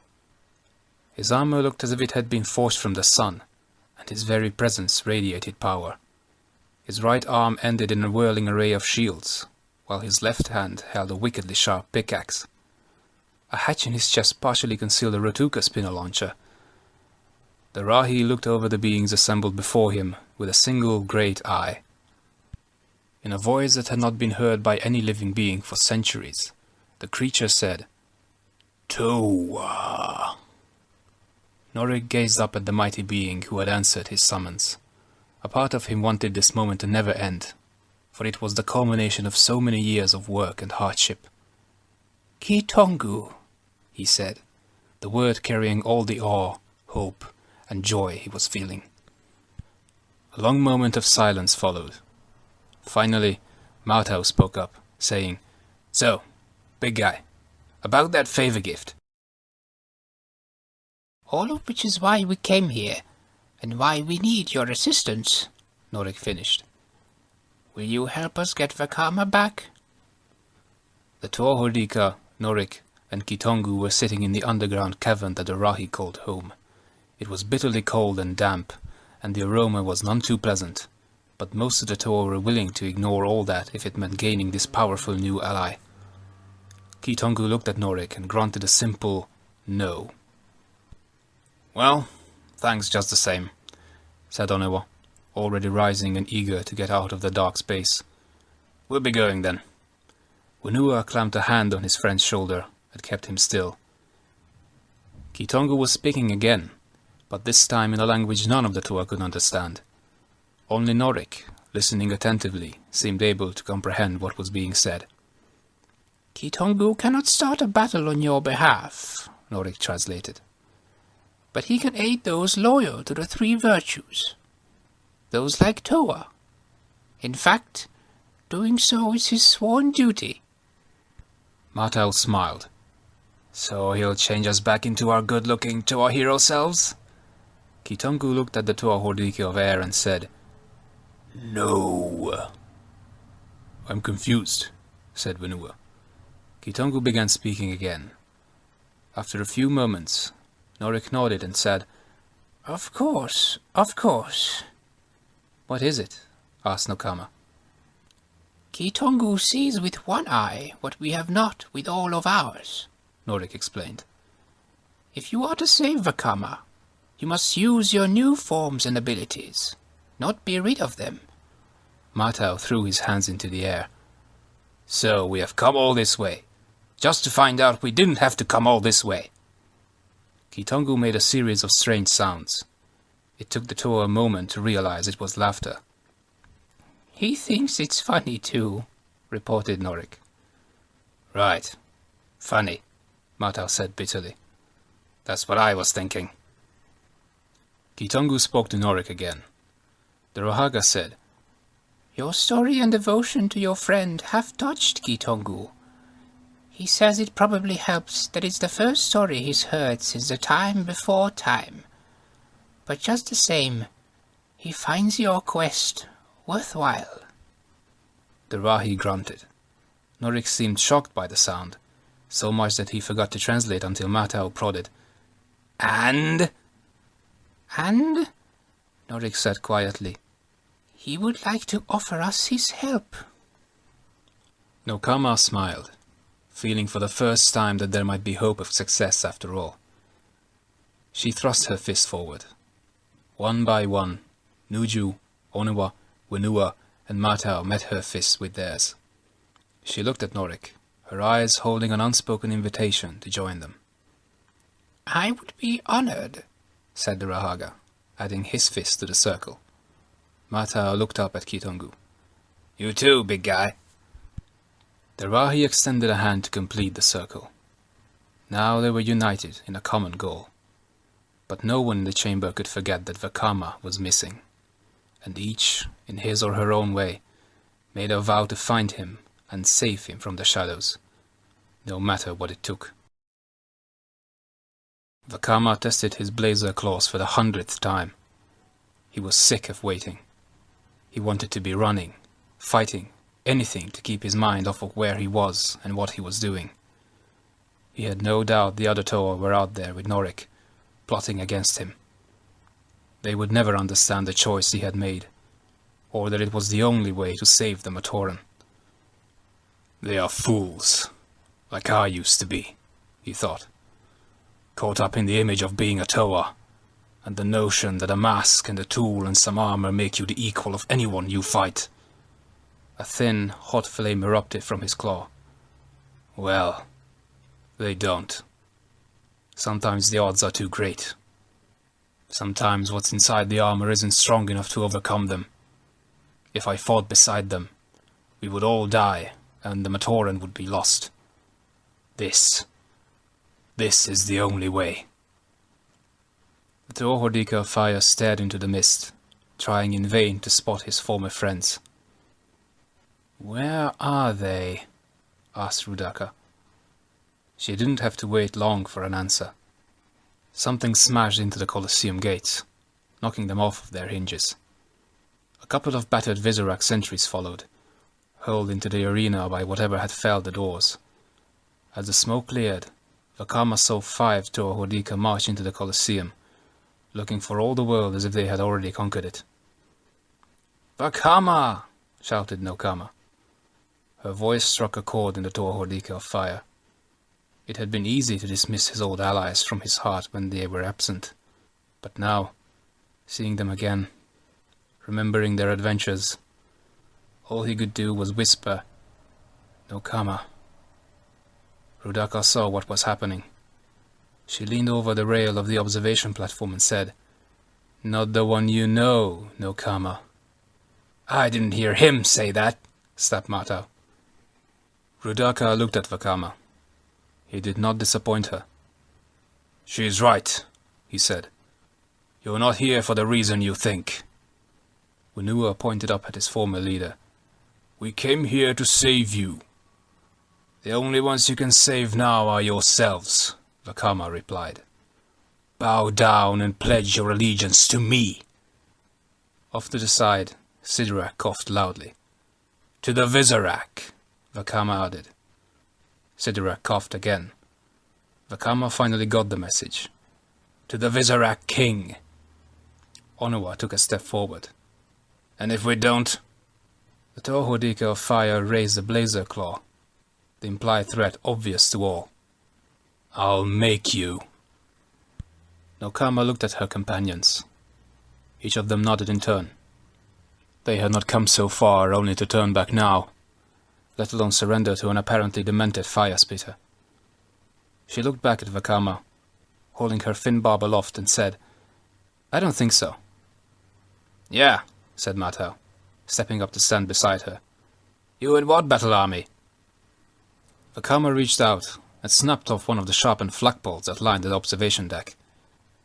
His armor looked as if it had been forged from the sun, and his very presence radiated power. His right arm ended in a whirling array of shields, while his left hand held a wickedly sharp pickaxe. A hatch in his chest partially concealed a Rotuka spinner launcher. The Rahi looked over the beings assembled before him with a single great eye. In a voice that had not been heard by any living being for centuries, the creature said, "Toa." Norik gazed up at the mighty being who had answered his summons. A part of him wanted this moment to never end, for it was the culmination of so many years of work and hardship. "Kitongu," he said, the word carrying all the awe, hope, and joy he was feeling. A long moment of silence followed. Finally, Matau spoke up, saying, "So, big guy, about that favor gift." "All of which is why we came here, and why we need your assistance," Norik finished. "Will you help us get Vakama back?" The Toa Hordika, Norik, and Kitongu were sitting in the underground cavern that the Rahi called home. It was bitterly cold and damp, and the aroma was none too pleasant. but most of the Toa were willing to ignore all that if it meant gaining this powerful new ally. Kitongu looked at Norik and grunted a simple no. "Well, thanks just the same," said Onewa, already rising and eager to get out of the dark space. "We'll be going then." Wenua clamped a hand on his friend's shoulder and kept him still. Kitongu was speaking again, but this time in a language none of the Toa could understand. Only Norik, listening attentively, seemed able to comprehend what was being said. "Kitongu cannot start a battle on your behalf," Norik translated. "But he can aid those loyal to the three virtues. Those like Toa. In fact, doing so is his sworn duty." Matau smiled. "So he'll change us back into our good-looking Toa hero selves?" Kitongu looked at the Toa Hordika of air and said, "No." "I'm confused," said Wenua. Kitongu began speaking again. After a few moments, Norik nodded and said, Of course. "What is it?" asked Nokama. Kitongu sees with one eye what we have not with all of ours," Norik explained. "If you are to save Vakama, you must use your new forms and abilities, not be rid of them." Matau threw his hands into the air. "So we have come all this way, just to find out we didn't have to come all this way." Kitongu made a series of strange sounds. It took the Toa a moment to realize it was laughter. "He thinks it's funny too," reported Norik. "Right. Funny," Matau said bitterly. "That's what I was thinking." Kitongu spoke to Norik again. The Rahaga said, "Your story and devotion to your friend have touched Kitongu. He says it probably helps that it's the first story he's heard since the time before time. But just the same, he finds your quest worthwhile." The Rahi grunted. Norik seemed shocked by the sound, so much that he forgot to translate until Matau prodded. "And?" "And?" Norik said quietly. "He would like to offer us his help." Nokama smiled, feeling for the first time that there might be hope of success after all. She thrust her fist forward. One by one, Nuju, Onewa, Wenua, and Matau met her fists with theirs. She looked at Norik, her eyes holding an unspoken invitation to join them. "I would be honored," said the Rahaga, adding his fist to the circle. Matau looked up at Kitongu. "You too, big guy." The Rahi extended a hand to complete the circle. Now they were united in a common goal. But no one in the chamber could forget that Vakama was missing, and each, in his or her own way, made a vow to find him and save him from the shadows, no matter what it took. Vakama tested his blazer claws for the 100th time. He was sick of waiting. He wanted to be running, fighting, anything to keep his mind off of where he was and what he was doing. He had no doubt the other Toa were out there with Norik, plotting against him. They would never understand the choice he had made, or that it was the only way to save the Matoran. "They are fools, like I used to be," he thought. "Caught up in the image of being a Toa, and the notion that a mask and a tool and some armor make you the equal of anyone you fight." A thin, hot flame erupted from his claw. "Well, they don't. Sometimes the odds are too great. Sometimes what's inside the armor isn't strong enough to overcome them. If I fought beside them, we would all die, and the Matoran would be lost. This is the only way." The Toa Hordika of fire stared into the mist, trying in vain to spot his former friends. "Where are they?" asked Rudaka. She didn't have to wait long for an answer. Something smashed into the Colosseum gates, knocking them off of their hinges. A couple of battered Visorak sentries followed, hurled into the arena by whatever had felled the doors. As the smoke cleared, Vakama saw 5 Toa Hordika march into the Colosseum, looking for all the world as if they had already conquered it. Vakama! Shouted Nokama. Her voice struck a chord in the Toa Hordika of fire. It had been easy to dismiss his old allies from his heart when they were absent, but now, seeing them again, remembering their adventures, all he could do was whisper, Nokama. Rudaka saw what was happening. She leaned over the rail of the observation platform and said, Not the one you know, Nokama. I didn't hear him say that, snapped Matau. Rudaka looked at Vakama. He did not disappoint her. She's right, he said. You're not here for the reason you think. Wunua pointed up at his former leader. We came here to save you. The only ones you can save now are yourselves, Vakama replied. Bow down and pledge your allegiance to me. Off to the side, Sidorak coughed loudly. To the Visorak, Vakama added. Sidorak coughed again. Vakama finally got the message. To the Visorak King. Onua took a step forward. And if we don't? The Toa Hordika of fire raised a blazer claw, the implied threat obvious to all. I'll make you. Nokama looked at her companions. Each of them nodded in turn. They had not come so far only to turn back now, let alone surrender to an apparently demented fire spitter. She looked back at Vakama, holding her fin barb aloft, and said, I don't think so. Yeah, said Matau, stepping up to stand beside her. You in what battle army? Vakama reached out and snapped off one of the sharpened flak bolts that lined the observation deck.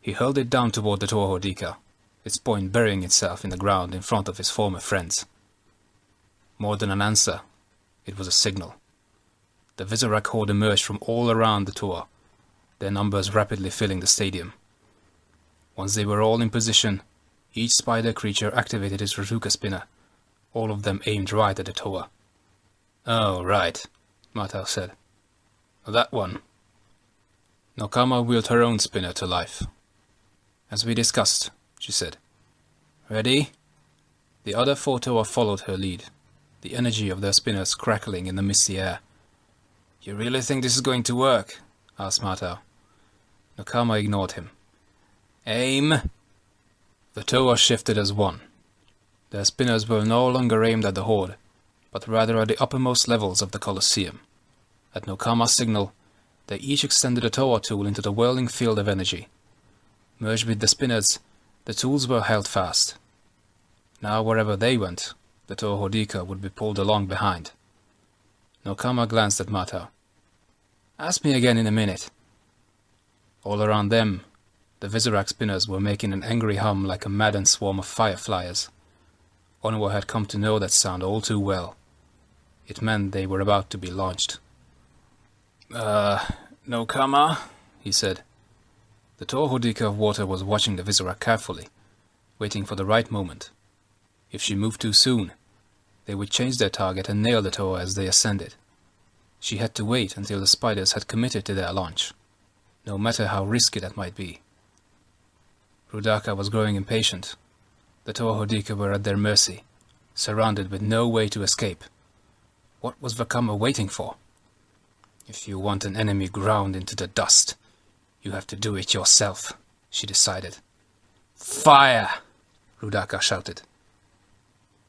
He hurled it down toward the Toa Hordika, its point burying itself in the ground in front of his former friends. More than an answer, it was a signal. The Visorak horde emerged from all around the Toa, their numbers rapidly filling the stadium. Once they were all in position, each spider creature activated its Ratuka spinner, all of them aimed right at the Toa. Oh, right, Matau said. That one. Nokama wheeled her own spinner to life. As we discussed, she said. Ready? The other 4 Toa followed her lead, the energy of their spinners crackling in the misty air. You really think this is going to work? Asked Matau. Nokama ignored him. Aim! The Toa shifted as one. Their spinners were no longer aimed at the horde, but rather at the uppermost levels of the Colosseum. At Nokama's signal, they each extended a Toa tool into the whirling field of energy. Merged with the spinners, the tools were held fast. Now wherever they went, the Toa Hordika would be pulled along behind. Nokama glanced at Matau. Ask me again in a minute. All around them, the Visorak spinners were making an angry hum like a maddened swarm of fireflies. Onua had come to know that sound all too well. It meant they were about to be launched. Nokama, he said. The Toa Hordika of water was watching the Visorak carefully, waiting for the right moment. If she moved too soon, they would change their target and nail the Toa as they ascended. She had to wait until the spiders had committed to their launch, no matter how risky that might be. Rudaka was growing impatient. The Toa Hordika were at their mercy, surrounded with no way to escape. What was Vakama waiting for? If you want an enemy ground into the dust, you have to do it yourself, she decided. Fire! Rudaka shouted.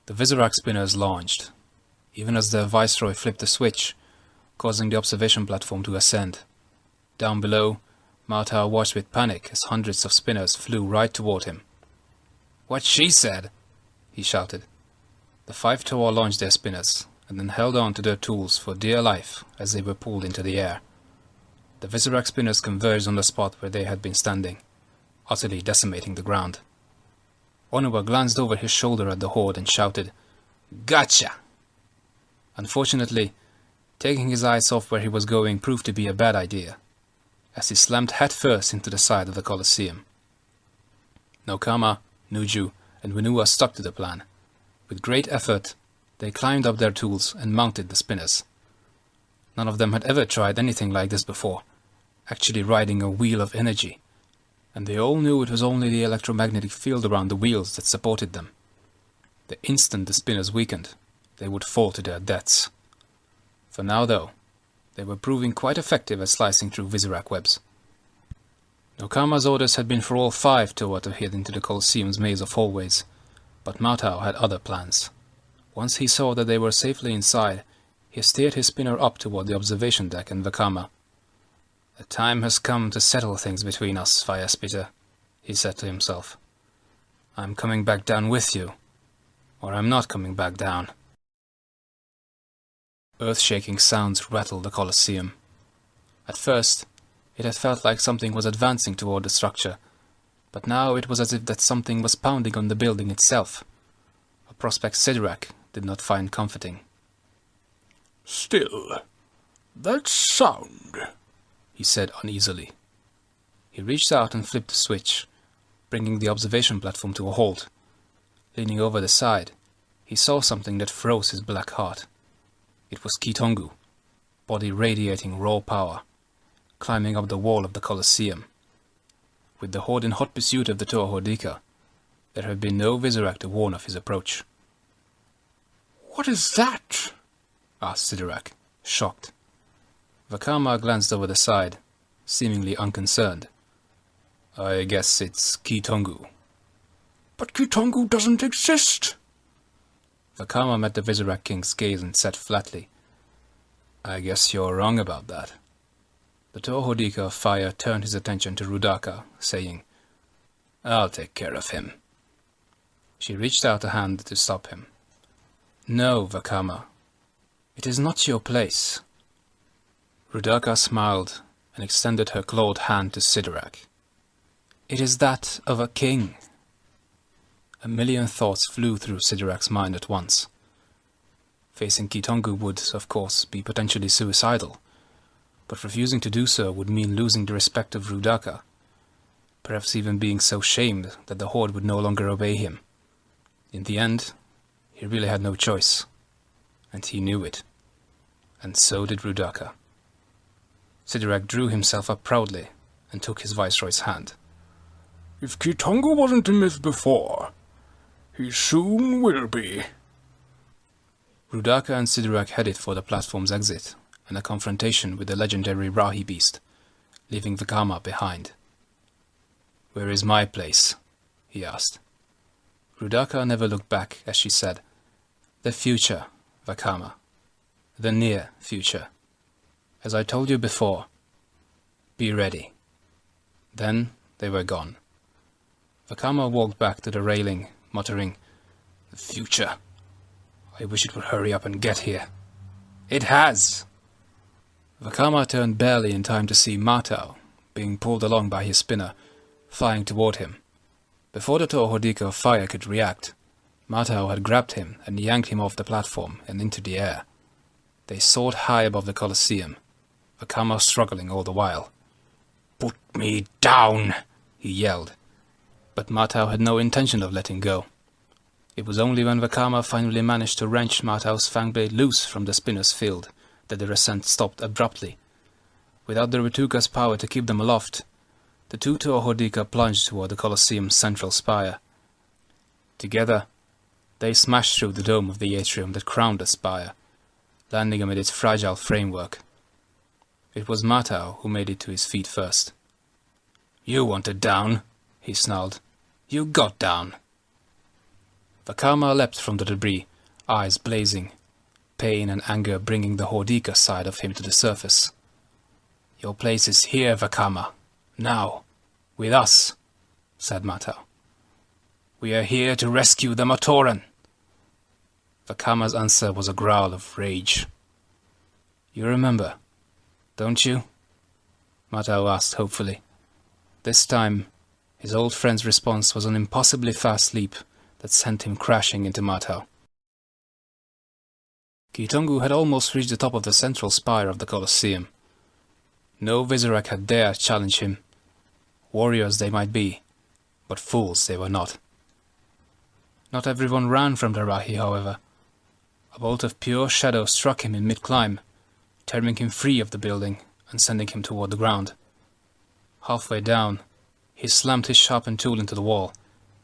The Visorak spinners launched, even as their viceroy flipped the switch, causing the observation platform to ascend. Down below, Matau watched with panic as hundreds of spinners flew right toward him. What she said, he shouted. The 5 Toa launched their spinners, and then held on to their tools for dear life as they were pulled into the air. The Visorak spinners converged on the spot where they had been standing, utterly decimating the ground. Onua glanced over his shoulder at the horde and shouted, Gotcha! Unfortunately, taking his eyes off where he was going proved to be a bad idea, as he slammed headfirst into the side of the Colosseum. Nokama, Nuju, and Wunua stuck to the plan. With great effort, they climbed up their tools and mounted the spinners. None of them had ever tried anything like this before, actually riding a wheel of energy, and they all knew it was only the electromagnetic field around the wheels that supported them. The instant the spinners weakened, they would fall to their deaths. For now, though, they were proving quite effective at slicing through Visorak webs. Nokama's orders had been for all 5 Toa to head into the Colosseum's maze of hallways, but Matao had other plans. Once he saw that they were safely inside, he steered his spinner up toward the observation deck and Vakama. "The time has come to settle things between us, Fire Spitter," he said to himself. "I'm coming back down with you, or I'm not coming back down." Earth-shaking sounds rattled the Colosseum. At first, it had felt like something was advancing toward the structure, but now it was as if that something was pounding on the building itself. A prospect Sidorak did not find comforting. "Still, that sound," he said uneasily. He reached out and flipped the switch, bringing the observation platform to a halt. Leaning over the side, he saw something that froze his black heart. It was Kitongu, body radiating raw power, climbing up the wall of the Colosseum. With the horde in hot pursuit of the Toa Hordika, there had been no Visorak to warn of his approach. "What is that?" asked Sidorak, shocked. Vakama glanced over the side, seemingly unconcerned. "I guess it's Kitongu." "But Kitongu doesn't exist." Vakama met the Visorak King's gaze and said flatly, "I guess you're wrong about that." The Toa Hordika of Fire turned his attention to Rudaka, saying, "I'll take care of him." She reached out a hand to stop him. "No, Vakama. It is not your place." Rudaka smiled and extended her clawed hand to Sidorak. "It is that of a king." A million thoughts flew through Sidorak's mind at once. Facing Kitongu would, of course, be potentially suicidal, but refusing to do so would mean losing the respect of Rudaka, perhaps even being so shamed that the Horde would no longer obey him. In the end, he really had no choice, and he knew it, and so did Rudaka. Sidorak drew himself up proudly and took his viceroy's hand. "If Kitongu wasn't a myth before, he soon will be." Rudaka and Sidorak headed for the platform's exit and a confrontation with the legendary Rahi beast, leaving Vakama behind. "Where is my place?" he asked. Rudaka never looked back as she said, "The future, Vakama. The near future. As I told you before, be ready." Then they were gone. Vakama walked back to the railing, muttering, "The future. I wish it would hurry up and get here. It has!" Vakama turned barely in time to see Matao, being pulled along by his spinner, flying toward him. Before the Toa Hordika of Fire could react, Matao had grabbed him and yanked him off the platform and into the air. They soared high above the Colosseum, Vakama struggling all the while. "Put me down!" he yelled. But Matao had no intention of letting go. It was only when Vakama finally managed to wrench Matao's fangblade loose from the spinner's field that the ascent stopped abruptly. Without the Rituka's power to keep them aloft, the 2 Toa Hordika plunged toward the Colosseum's central spire. Together, they smashed through the dome of the atrium that crowned the spire, landing amid its fragile framework. It was Matao who made it to his feet first. "You wanted down," he snarled. "You got down." Vakama leapt from the debris, eyes blazing, pain and anger bringing the Hordika side of him to the surface. "Your place is here, Vakama. Now, with us," said Matao. "We are here to rescue the Matoran." Vakama's answer was a growl of rage. "You remember, don't you?" Matao asked hopefully. This time, his old friend's response was an impossibly fast leap that sent him crashing into Matao. Kitongu had almost reached the top of the central spire of the Colosseum. No Visorak had dared challenge him. Warriors they might be, but fools they were not. Not everyone ran from the Rahi, however. A bolt of pure shadow struck him in mid-climb, tearing him free of the building and sending him toward the ground. Halfway down, he slammed his sharpened tool into the wall,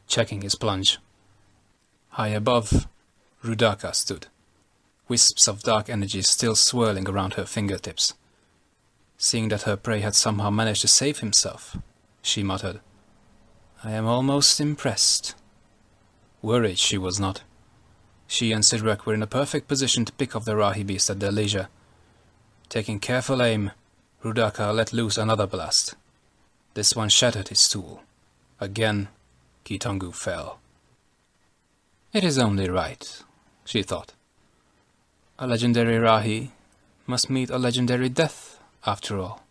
checking his plunge. High above, Rudaka stood, wisps of dark energy still swirling around her fingertips. Seeing that her prey had somehow managed to save himself, she muttered, "I am almost impressed." Worried she was not. She and Sidorak were in a perfect position to pick off the Rahi beast at their leisure. Taking careful aim, Rudaka let loose another blast. This one shattered his tool. Again, Kitangu fell. It is only right, she thought. A legendary Rahi must meet a legendary death, after all.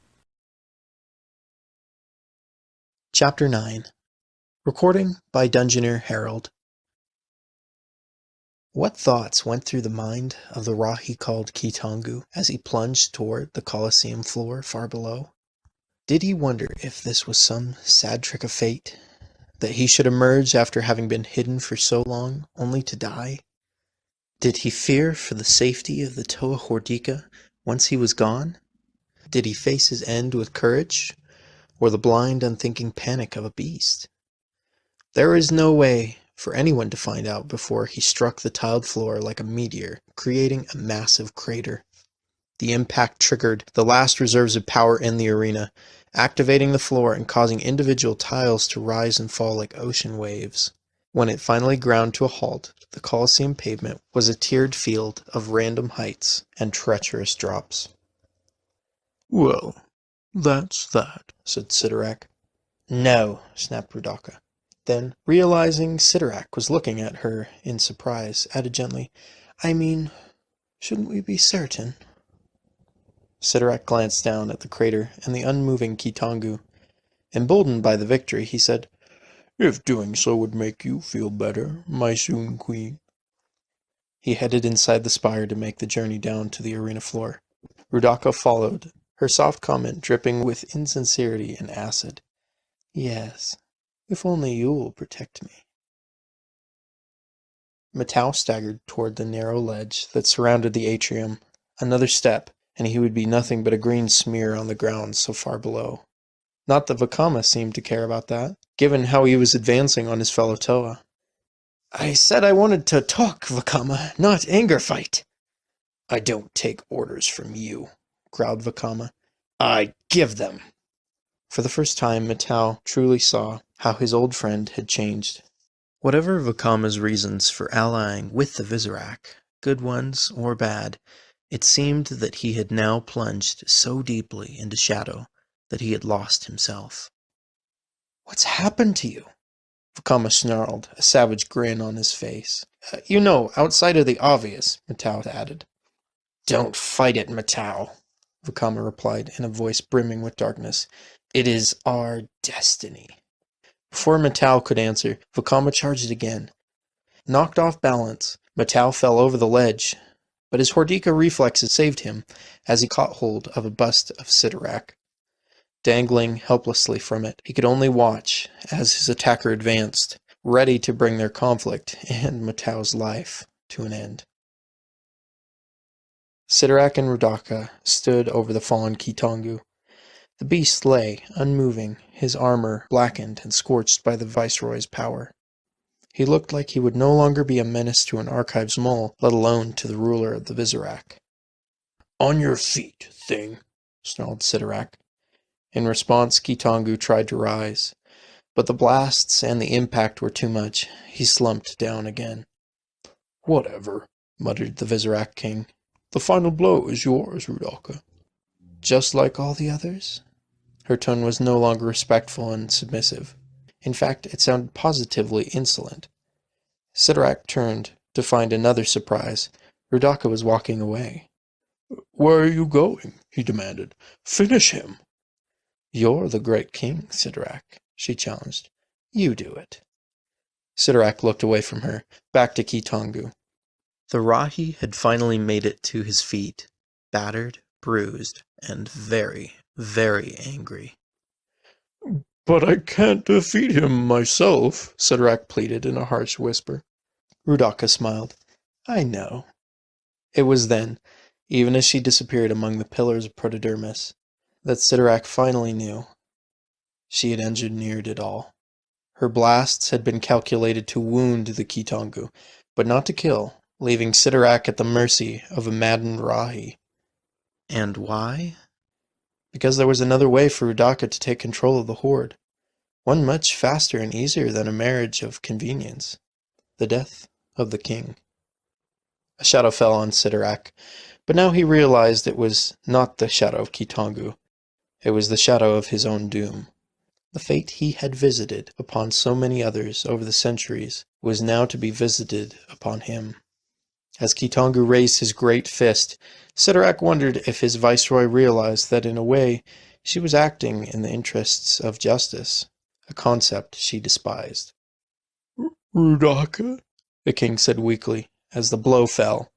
Chapter 9. Recording by Dungeoneer Harold. What thoughts went through the mind of the Rahi called Kitangu as he plunged toward the Colosseum floor far below? Did he wonder if this was some sad trick of fate, that he should emerge after having been hidden for so long, only to die? Did he fear for the safety of the Toa Hordika once he was gone? Did he face his end with courage, or the blind, unthinking panic of a beast? There is no way for anyone to find out before he struck the tiled floor like a meteor, creating a massive crater. The impact triggered the last reserves of power in the arena, activating the floor and causing individual tiles to rise and fall like ocean waves. When it finally ground to a halt, the Colosseum pavement was a tiered field of random heights and treacherous drops. "Well, that's that," said Sidorak. "No," snapped Rudaka. Then, realizing Sidorak was looking at her in surprise, added gently, "I mean, shouldn't we be certain?" Sidorak glanced down at the crater and the unmoving Kitangu. Emboldened by the victory, he said, "If doing so would make you feel better, my soon queen." He headed inside the spire to make the journey down to the arena floor. Rudaka followed, her soft comment dripping with insincerity and acid. "Yes, if only you will protect me." Matau staggered toward the narrow ledge that surrounded the atrium. Another step, and he would be nothing but a green smear on the ground so far below. Not that Vakama seemed to care about that, given how he was advancing on his fellow Toa. "I said I wanted to talk, Vakama, not anger fight." "I don't take orders from you," growled Vakama. "I give them." For the first time, Matau truly saw how his old friend had changed. Whatever Vakama's reasons for allying with the Visorak, good ones or bad, it seemed that he had now plunged so deeply into shadow that he had lost himself. "What's happened to you?" Vakama snarled, a savage grin on his face. You know, outside of the obvious," Matau added. "Don't fight it, Matau," Vakama replied in a voice brimming with darkness. "It is our destiny." Before Matau could answer, Vakama charged again. Knocked off balance, Matau fell over the ledge, but his Hordika reflexes saved him as he caught hold of a bust of Sidorak. Dangling helplessly from it, he could only watch as his attacker advanced, ready to bring their conflict and Matau's life to an end. Sidorak and Rudaka stood over the fallen Kitangu. The beast lay, unmoving, his armor blackened and scorched by the Viceroy's power. He looked like he would no longer be a menace to an Archive's mole, let alone to the ruler of the Visorak. "On your feet, thing," snarled Sidorak. In response, Kitangu tried to rise, but the blasts and the impact were too much. He slumped down again. "Whatever," muttered the Visorak king. "The final blow is yours, Rudaka." "Just like all the others?" Her tone was no longer respectful and submissive. In fact, it sounded positively insolent. Sidorak turned to find another surprise. Rudaka was walking away. "Where are you going?" he demanded. "Finish him." "You're the great king, Sidorak," she challenged. "You do it." Sidorak looked away from her, back to Kitangu. The Rahi had finally made it to his feet, battered, bruised, and very, very angry. "But I can't defeat him myself," Sidorak pleaded in a harsh whisper. Rudaka smiled. "I know." It was then, even as she disappeared among the pillars of protodermis, that Sidorak finally knew. She had engineered it all. Her blasts had been calculated to wound the Kitongu, but not to kill, leaving Sidorak at the mercy of a maddened Rahi. And why? Because there was another way for Hordika to take control of the Horde. One much faster and easier than a marriage of convenience. The death of the king. A shadow fell on Sidorak, but now he realized it was not the shadow of Kitongu. It was the shadow of his own doom. The fate he had visited upon so many others over the centuries was now to be visited upon him. As Kitongu raised his great fist, Sidorak wondered if his viceroy realized that in a way she was acting in the interests of justice, a concept she despised. "Hordika," the king said weakly, as the blow fell.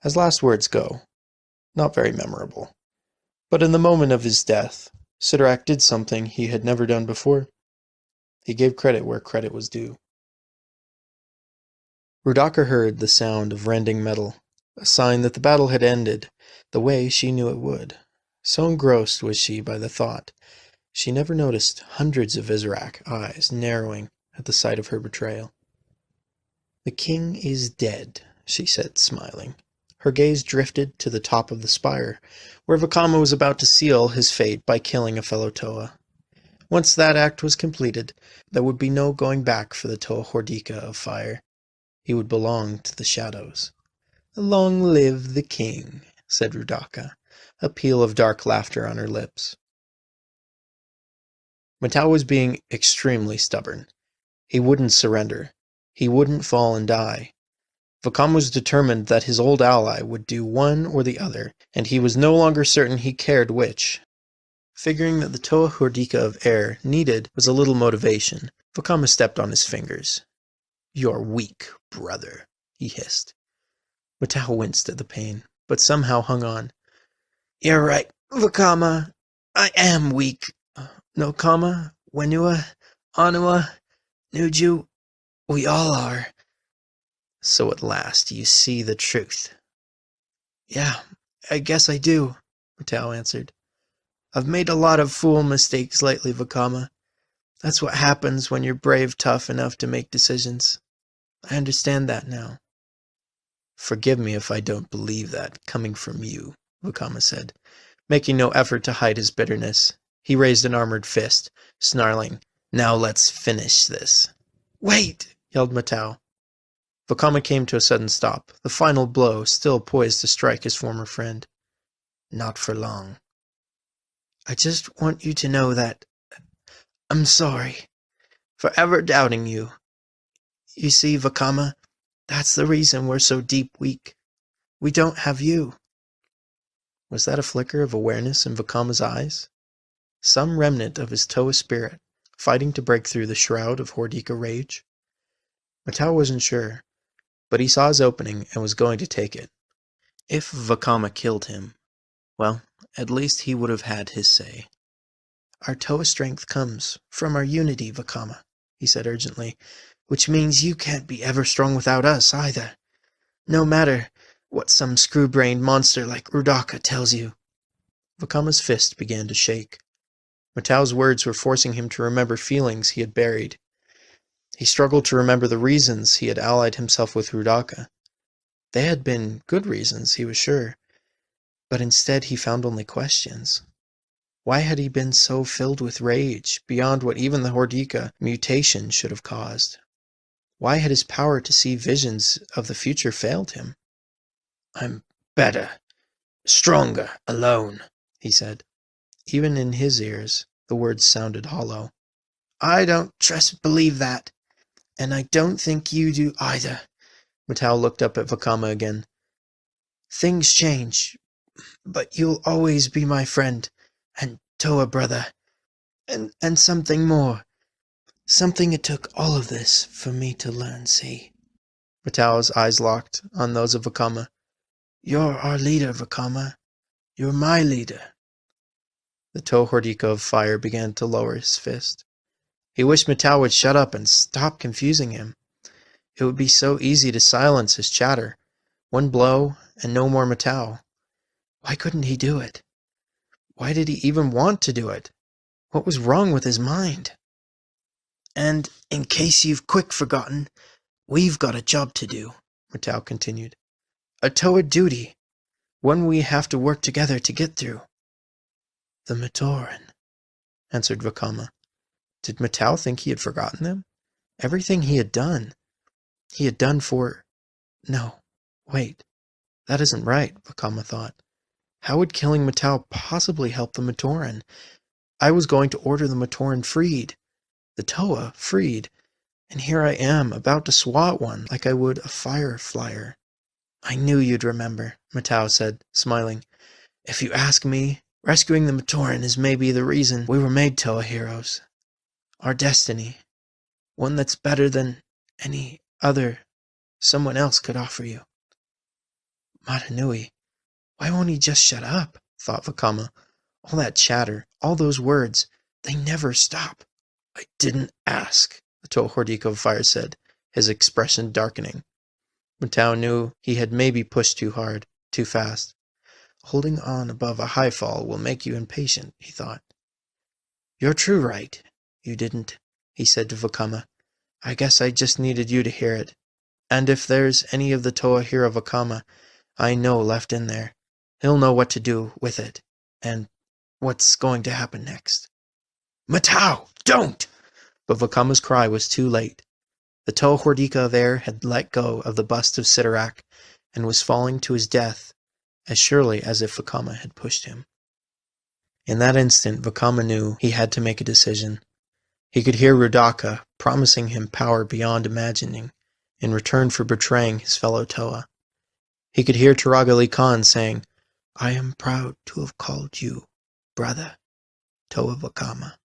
As last words go, not very memorable. But in the moment of his death, Sidorak did something he had never done before. He gave credit where credit was due. Hordika heard the sound of rending metal, a sign that the battle had ended the way she knew it would. So engrossed was she by the thought, she never noticed hundreds of Visorak eyes narrowing at the sight of her betrayal. "The king is dead," she said, smiling. Her gaze drifted to the top of the spire, where Vakama was about to seal his fate by killing a fellow Toa. Once that act was completed, there would be no going back for the Toa Hordika of fire. He would belong to the shadows. "Long live the king," said Hordika, a peal of dark laughter on her lips. Matau was being extremely stubborn. He wouldn't surrender. He wouldn't fall and die. Vakam was determined that his old ally would do one or the other, and he was no longer certain he cared which. Figuring that the Toa Hordika of air needed was a little motivation, Vakama stepped on his fingers. "You're weak, brother," he hissed. Matau winced at the pain, but somehow hung on. "You're right, Vakama. I am weak. No Kama, Wenua, Anua, Nuju, we all are. So at last you see the truth." "Yeah, I guess I do," Matau answered. "I've made a lot of fool mistakes lately, Vakama. That's what happens when you're brave tough enough to make decisions. I understand that now." "Forgive me if I don't believe that, coming from you," Vakama said, making no effort to hide his bitterness. He raised an armored fist, snarling, "Now let's finish this." "Wait!" yelled Matau. Vakama came to a sudden stop, the final blow still poised to strike his former friend. "Not for long. I just want you to know that I'm sorry for ever doubting you. You see, Vakama, that's the reason we're so deep weak. We don't have you." Was that a flicker of awareness in Vakama's eyes? Some remnant of his Toa spirit, fighting to break through the shroud of Hordika rage? Matau wasn't sure, but he saw his opening and was going to take it. If Vakama killed him, well, at least he would have had his say. "Our Toa strength comes from our unity, Vakama," he said urgently, "which means you can't be ever strong without us, either. No matter what some screw-brained monster like Hordika tells you." Vakama's fist began to shake. Matau's words were forcing him to remember feelings he had buried. He struggled to remember the reasons he had allied himself with Hordika. They had been good reasons, he was sure, but instead he found only questions. Why had he been so filled with rage, beyond what even the Hordika mutation should have caused? Why had his power to see visions of the future failed him? "I'm better, stronger, alone," he said. Even in his ears, the words sounded hollow. "I don't just believe that, and I don't think you do either." Matau looked up at Vakama again. "Things change, but you'll always be my friend, and Toa brother, and something more. Something it took all of this for me to learn, see?" Matau's eyes locked on those of Vakama. "You're our leader, Vakama. You're my leader." The Toa Hordika of fire began to lower his fist. He wished Matau would shut up and stop confusing him. It would be so easy to silence his chatter. One blow, and no more Matau. Why couldn't he do it? Why did he even want to do it? What was wrong with his mind? And in case you've quick forgotten, we've got a job to do, Matau continued. A Toa duty, one we have to work together to get through. The Matoran, answered Vakama. Did Matau think he had forgotten them? Everything he had done for... No, wait, that isn't right, Vakama thought. How would killing Matau possibly help the Matoran? I was going to order the Matoran freed, the Toa freed, and here I am, about to swat one like I would a fire flyer. I knew you'd remember, Matau said, smiling. If you ask me, rescuing the Matoran is maybe the reason we were made Toa heroes. Our destiny, one that's better than any other someone else could offer you. Matanui, why won't he just shut up? Thought Vakama. All that chatter, all those words, they never stop. I didn't ask, the Toa Hordika of Fire said, his expression darkening. Matau knew he had maybe pushed too hard, too fast. Holding on above a high fall will make you impatient, he thought. You're true right. You didn't, he said to Vakama. I guess I just needed you to hear it. And if there's any of the Toa hero Vakama I know left in there, he'll know what to do with it, and what's going to happen next. Matau, don't! But Vakama's cry was too late. The Toa Hordika of Air had let go of the bust of Visorak and was falling to his death as surely as if Vakama had pushed him. In that instant, Vakama knew he had to make a decision. He could hear Rudaka promising him power beyond imagining in return for betraying his fellow Toa. He could hear Turagali Khan saying, I am proud to have called you brother, Toa Vakama.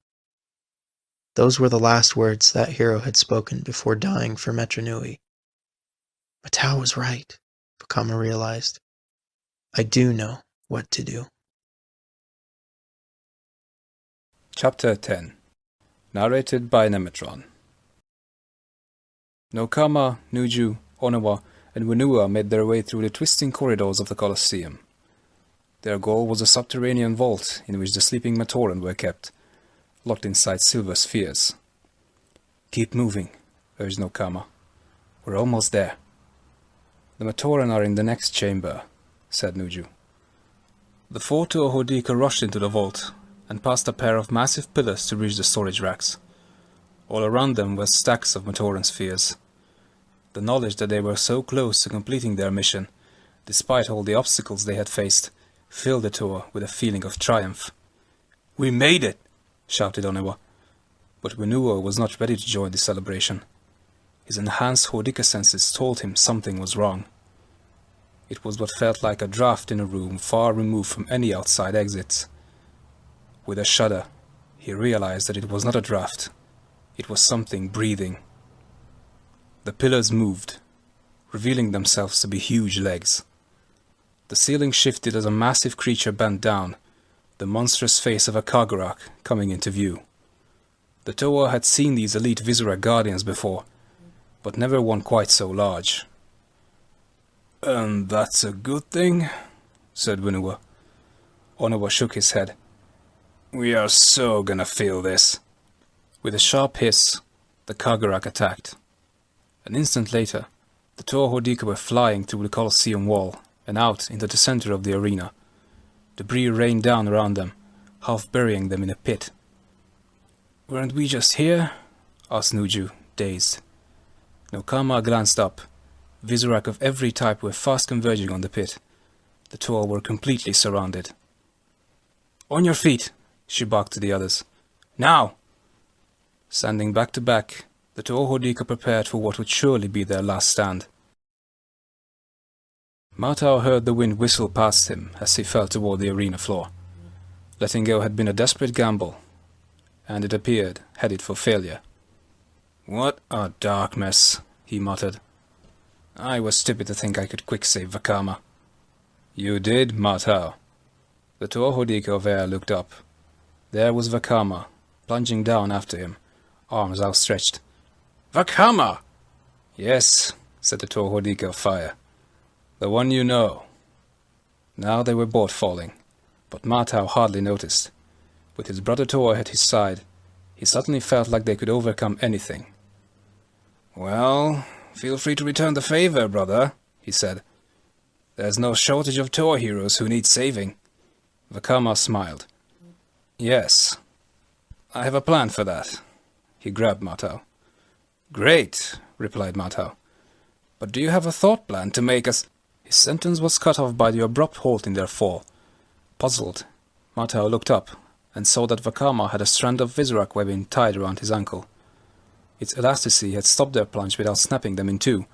Those were the last words that hero had spoken before dying for Metru Nui. Matau was right, Vakama realized. I do know what to do. Chapter 10. Narrated by Nemetron. Nokama, Nuju, Onawa, and Wenua made their way through the twisting corridors of the Colosseum. Their goal was a subterranean vault in which the sleeping Matoran were kept, locked inside silver spheres. Keep moving, urged Nokama. We're almost there. The Matoran are in the next chamber, said Nuju. The four Toa Hordika rushed into the vault, and past a pair of massive pillars to reach the storage racks. All around them were stacks of Matoran spheres. The knowledge that they were so close to completing their mission, despite all the obstacles they had faced, filled the Toa with a feeling of triumph. We made it! Shouted Onewa. But Wenua was not ready to join the celebration. His enhanced Hordika senses told him something was wrong. It was what felt like a draft in a room far removed from any outside exits. With a shudder, he realized that it was not a draft. It was something breathing. The pillars moved, revealing themselves to be huge legs. The ceiling shifted as a massive creature bent down, the monstrous face of a Kagarak coming into view. The Toa had seen these elite Visorak guardians before, but never one quite so large. And that's a good thing, said Wenua. Onawa shook his head. We are so gonna feel this. With a sharp hiss, the Kagarak attacked. An instant later, the Toa Hordika were flying through the Colosseum wall and out into the center of the arena. Debris rained down around them, half burying them in a pit. Weren't we just here? Asked Nuju, dazed. Nokama glanced up. Visorak of every type were fast converging on the pit. The Toa were completely surrounded. On your feet, she barked to the others. Now! Standing back to back, the Toa Hordika prepared for what would surely be their last stand. Matau heard the wind whistle past him as he fell toward the arena floor. Letting go had been a desperate gamble, and it appeared headed for failure. What a dark mess, he muttered. I was stupid to think I could quick-save Vakama. You did, Matau. The Toa Hordika of Air looked up. There was Vakama, plunging down after him, arms outstretched. Vakama! Yes, said the Toa Hordika of Fire. The one you know. Now they were both falling, but Matau hardly noticed. With his brother Toa at his side, He suddenly felt like they could overcome anything. "Well, feel free to return the favor, brother," he said. "There's no shortage of Toa heroes who need saving." Vakama smiled. "Yes, I have a plan for that." He grabbed Matau. "Great," replied Matau. "But do you have a thought plan to make us—" His sentence was cut off by the abrupt halt in their fall. Puzzled, Matau looked up and saw that Vakama had a strand of Visorak webbing tied around his ankle. Its elasticity had stopped their plunge without snapping them in two,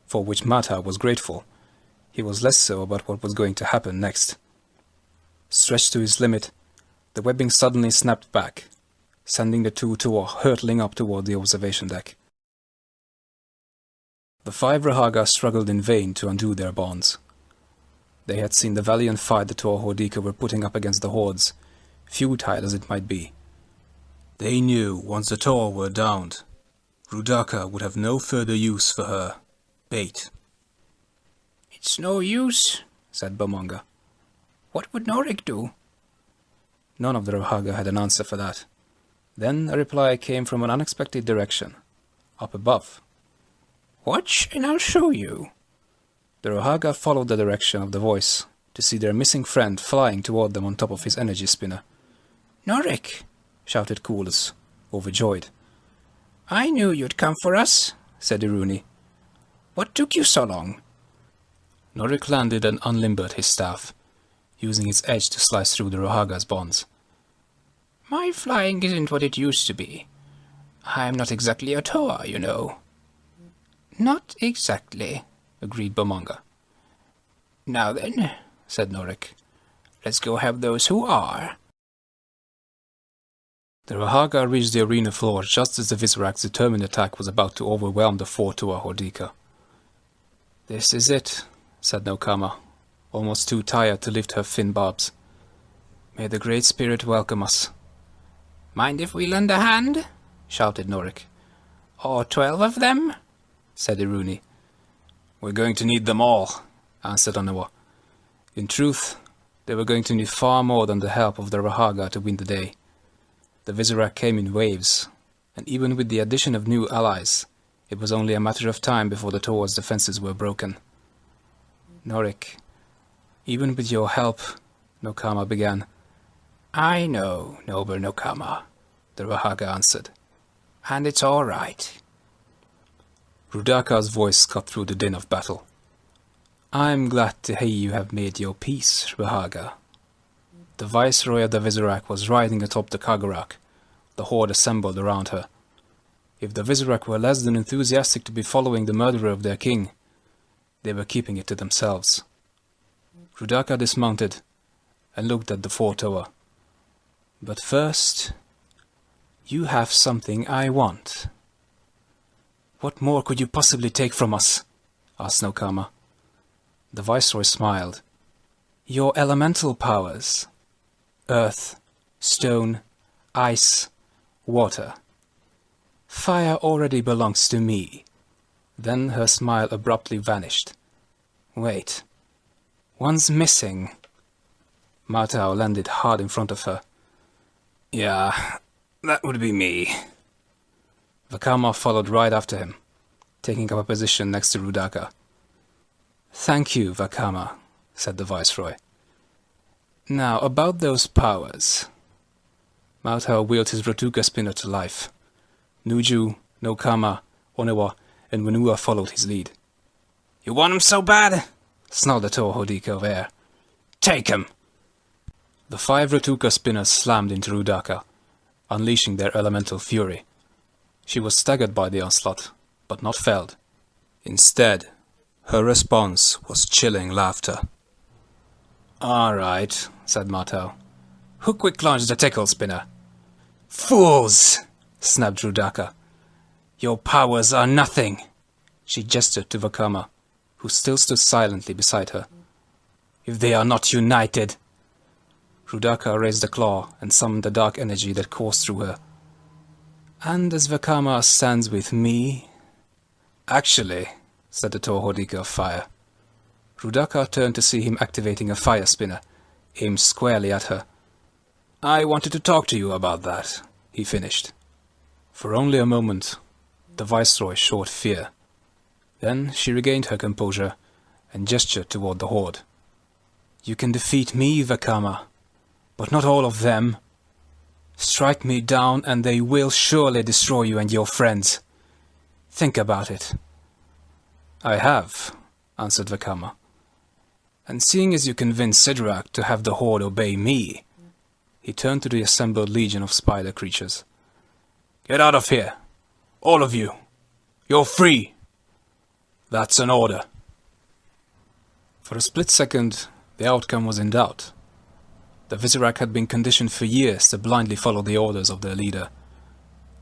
for which Matau was grateful. He was less so about what was going to happen next. Stretched to his limit, the webbing suddenly snapped back, sending the two Toa hurtling up toward the observation deck. The 5 Rahaga struggled in vain to undo their bonds. They had seen the valiant fight the Toa Hordika were putting up against the hordes, futile as it might be. They knew once the Toa were downed, Rudaka would have no further use for her bait. "It's no use," said Bomonga. "What would Norik do?" None of the Rahaga had an answer for that. Then a reply came from an unexpected direction, up above. "Watch and I'll show you." The Rahaga followed the direction of the voice to see their missing friend flying toward them on top of his energy spinner. "Norik," shouted Coolus, overjoyed. "I knew you'd come for us," said Iruni. "What took you so long?" Norik landed and unlimbered his staff, using its edge to slice through the Rahaga's bonds. "My flying isn't what it used to be. I'm not exactly a Toa, you know." "Not exactly," agreed Bomonga. "Now then," said Norik, "let's go have those who are." The Rahaga reached the arena floor just as the Visorak's determined attack was about to overwhelm the 4 Toa Hordika. "This is it," said Nokama, almost too tired to lift her fin barbs. "May the Great Spirit welcome us." "Mind if we lend a hand?" shouted Norik. "Or 12 of them?" said Iruni. "We're going to need them all," answered Onawa. In truth, they were going to need far more than the help of the Rahaga to win the day. The Visorak came in waves, and even with the addition of new allies, it was only a matter of time before the Toa's defenses were broken. "Norik, even with your help," Nokama began. "I know, noble Nokama," the Rahaga answered. "And it's all right." Rudaka's voice cut through the din of battle. "I'm glad to hear you have made your peace, Rahaga." The Viceroy of the Visorak was riding atop the Kagarak, the horde assembled around her. If the Visorak were less than enthusiastic to be following the murderer of their king, they were keeping it to themselves. Rudaka dismounted and looked at the 4 Toa. "But first, you have something I want." "What more could you possibly take from us?" asked Nokama. The Viceroy smiled. "Your elemental powers. Earth, stone, ice, water. Fire already belongs to me." Then her smile abruptly vanished. "Wait, one's missing." Matau landed hard in front of her. "Yeah, that would be me." Vakama followed right after him, taking up a position next to Rudaka. "Thank you, Vakama," said the Viceroy. "Now, about those powers." Matau wheeled his Rotuka spinner to life. Nuju, Nokama, Onewa, and Wenua followed his lead. "You want 'em so bad?" snarled the Toa Hordika of air. "Take 'em!" The 5 Rotuka spinners slammed into Rudaka, unleashing their elemental fury. She was staggered by the onslaught, but not felled. Instead, her response was chilling laughter. "All right," said Matau. "Who quick launched the tickle spinner?" "Fools!" snapped Rudaka. "Your powers are nothing." She gestured to Vakama, who still stood silently beside her. "If they are not united." Rudaka raised a claw and summoned the dark energy that coursed through her. "And as Vakama stands with me?" "Actually," said the Toa Hordika of fire. Rudaka turned to see him activating a fire spinner, aimed squarely at her. "I wanted to talk to you about that," he finished. For only a moment, the Viceroy showed fear. Then she regained her composure and gestured toward the Horde. You can defeat me, Vakama, but not all of them. Strike me down and they will surely destroy you and your friends. Think about it. I have, answered Vakama. And seeing as you convinced Sidorak to have the Horde obey me, he turned to the assembled legion of spider creatures. Get out of here, all of you. You're free. That's an order. For a split second, the outcome was in doubt. The Visorak had been conditioned for years to blindly follow the orders of their leader.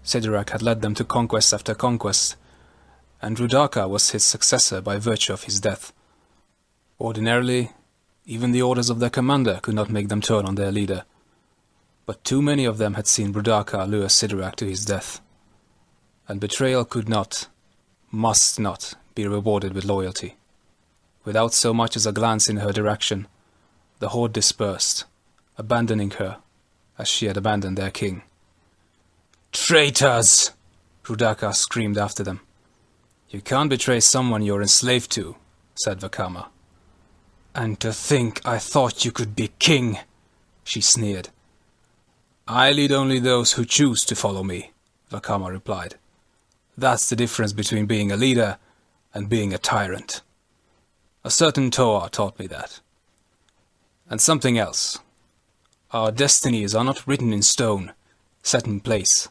Sidorak had led them to conquest after conquest, and Rudaka was his successor by virtue of his death. Ordinarily, even the orders of their commander could not make them turn on their leader. But too many of them had seen Rudaka lure Sidorak to his death. And betrayal could not, must not, be rewarded with loyalty. Without so much as a glance in her direction, the Horde dispersed, abandoning her, as she had abandoned their king. Traitors! Rudaka screamed after them. You can't betray someone you're enslaved to, said Vakama. And to think I thought you could be king, she sneered. I lead only those who choose to follow me, Vakama replied. That's the difference between being a leader and being a tyrant. A certain Toa taught me that. And something else. Our destinies are not written in stone, set in place.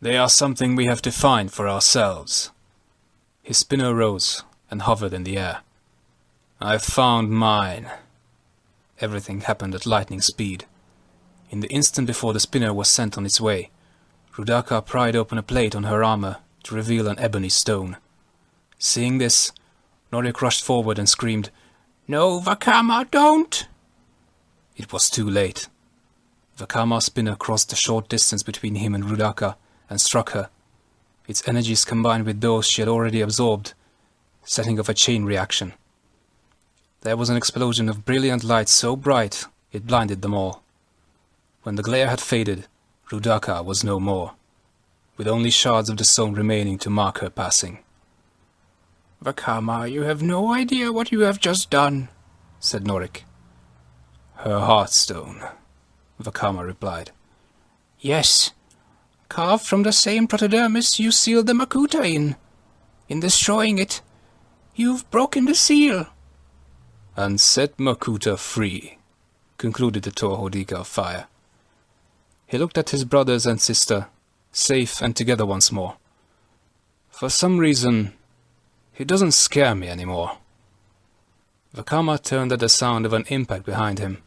They are something we have defined for ourselves. His spinner rose and hovered in the air. I found mine. Everything happened at lightning speed. In the instant before the spinner was sent on its way, Rudaka pried open a plate on her armor to reveal an ebony stone. Seeing this, Norik rushed forward and screamed, No, Vakama, don't! It was too late. Vakama's spinner crossed the short distance between him and Rudaka and struck her. Its energies combined with those she had already absorbed, setting off a chain reaction. There was an explosion of brilliant light so bright it blinded them all. When the glare had faded, Rudaka was no more, with only shards of the stone remaining to mark her passing. Vakama, you have no idea what you have just done, said Norik. Her heartstone, Vakama replied. Yes, carved from the same protodermis you sealed the Makuta in. In destroying it, you've broken the seal. And set Makuta free, concluded the Toa Hordika of Fire. He looked at his brothers and sister, safe and together once more. For some reason, he doesn't scare me anymore. Vakama turned at the sound of an impact behind him.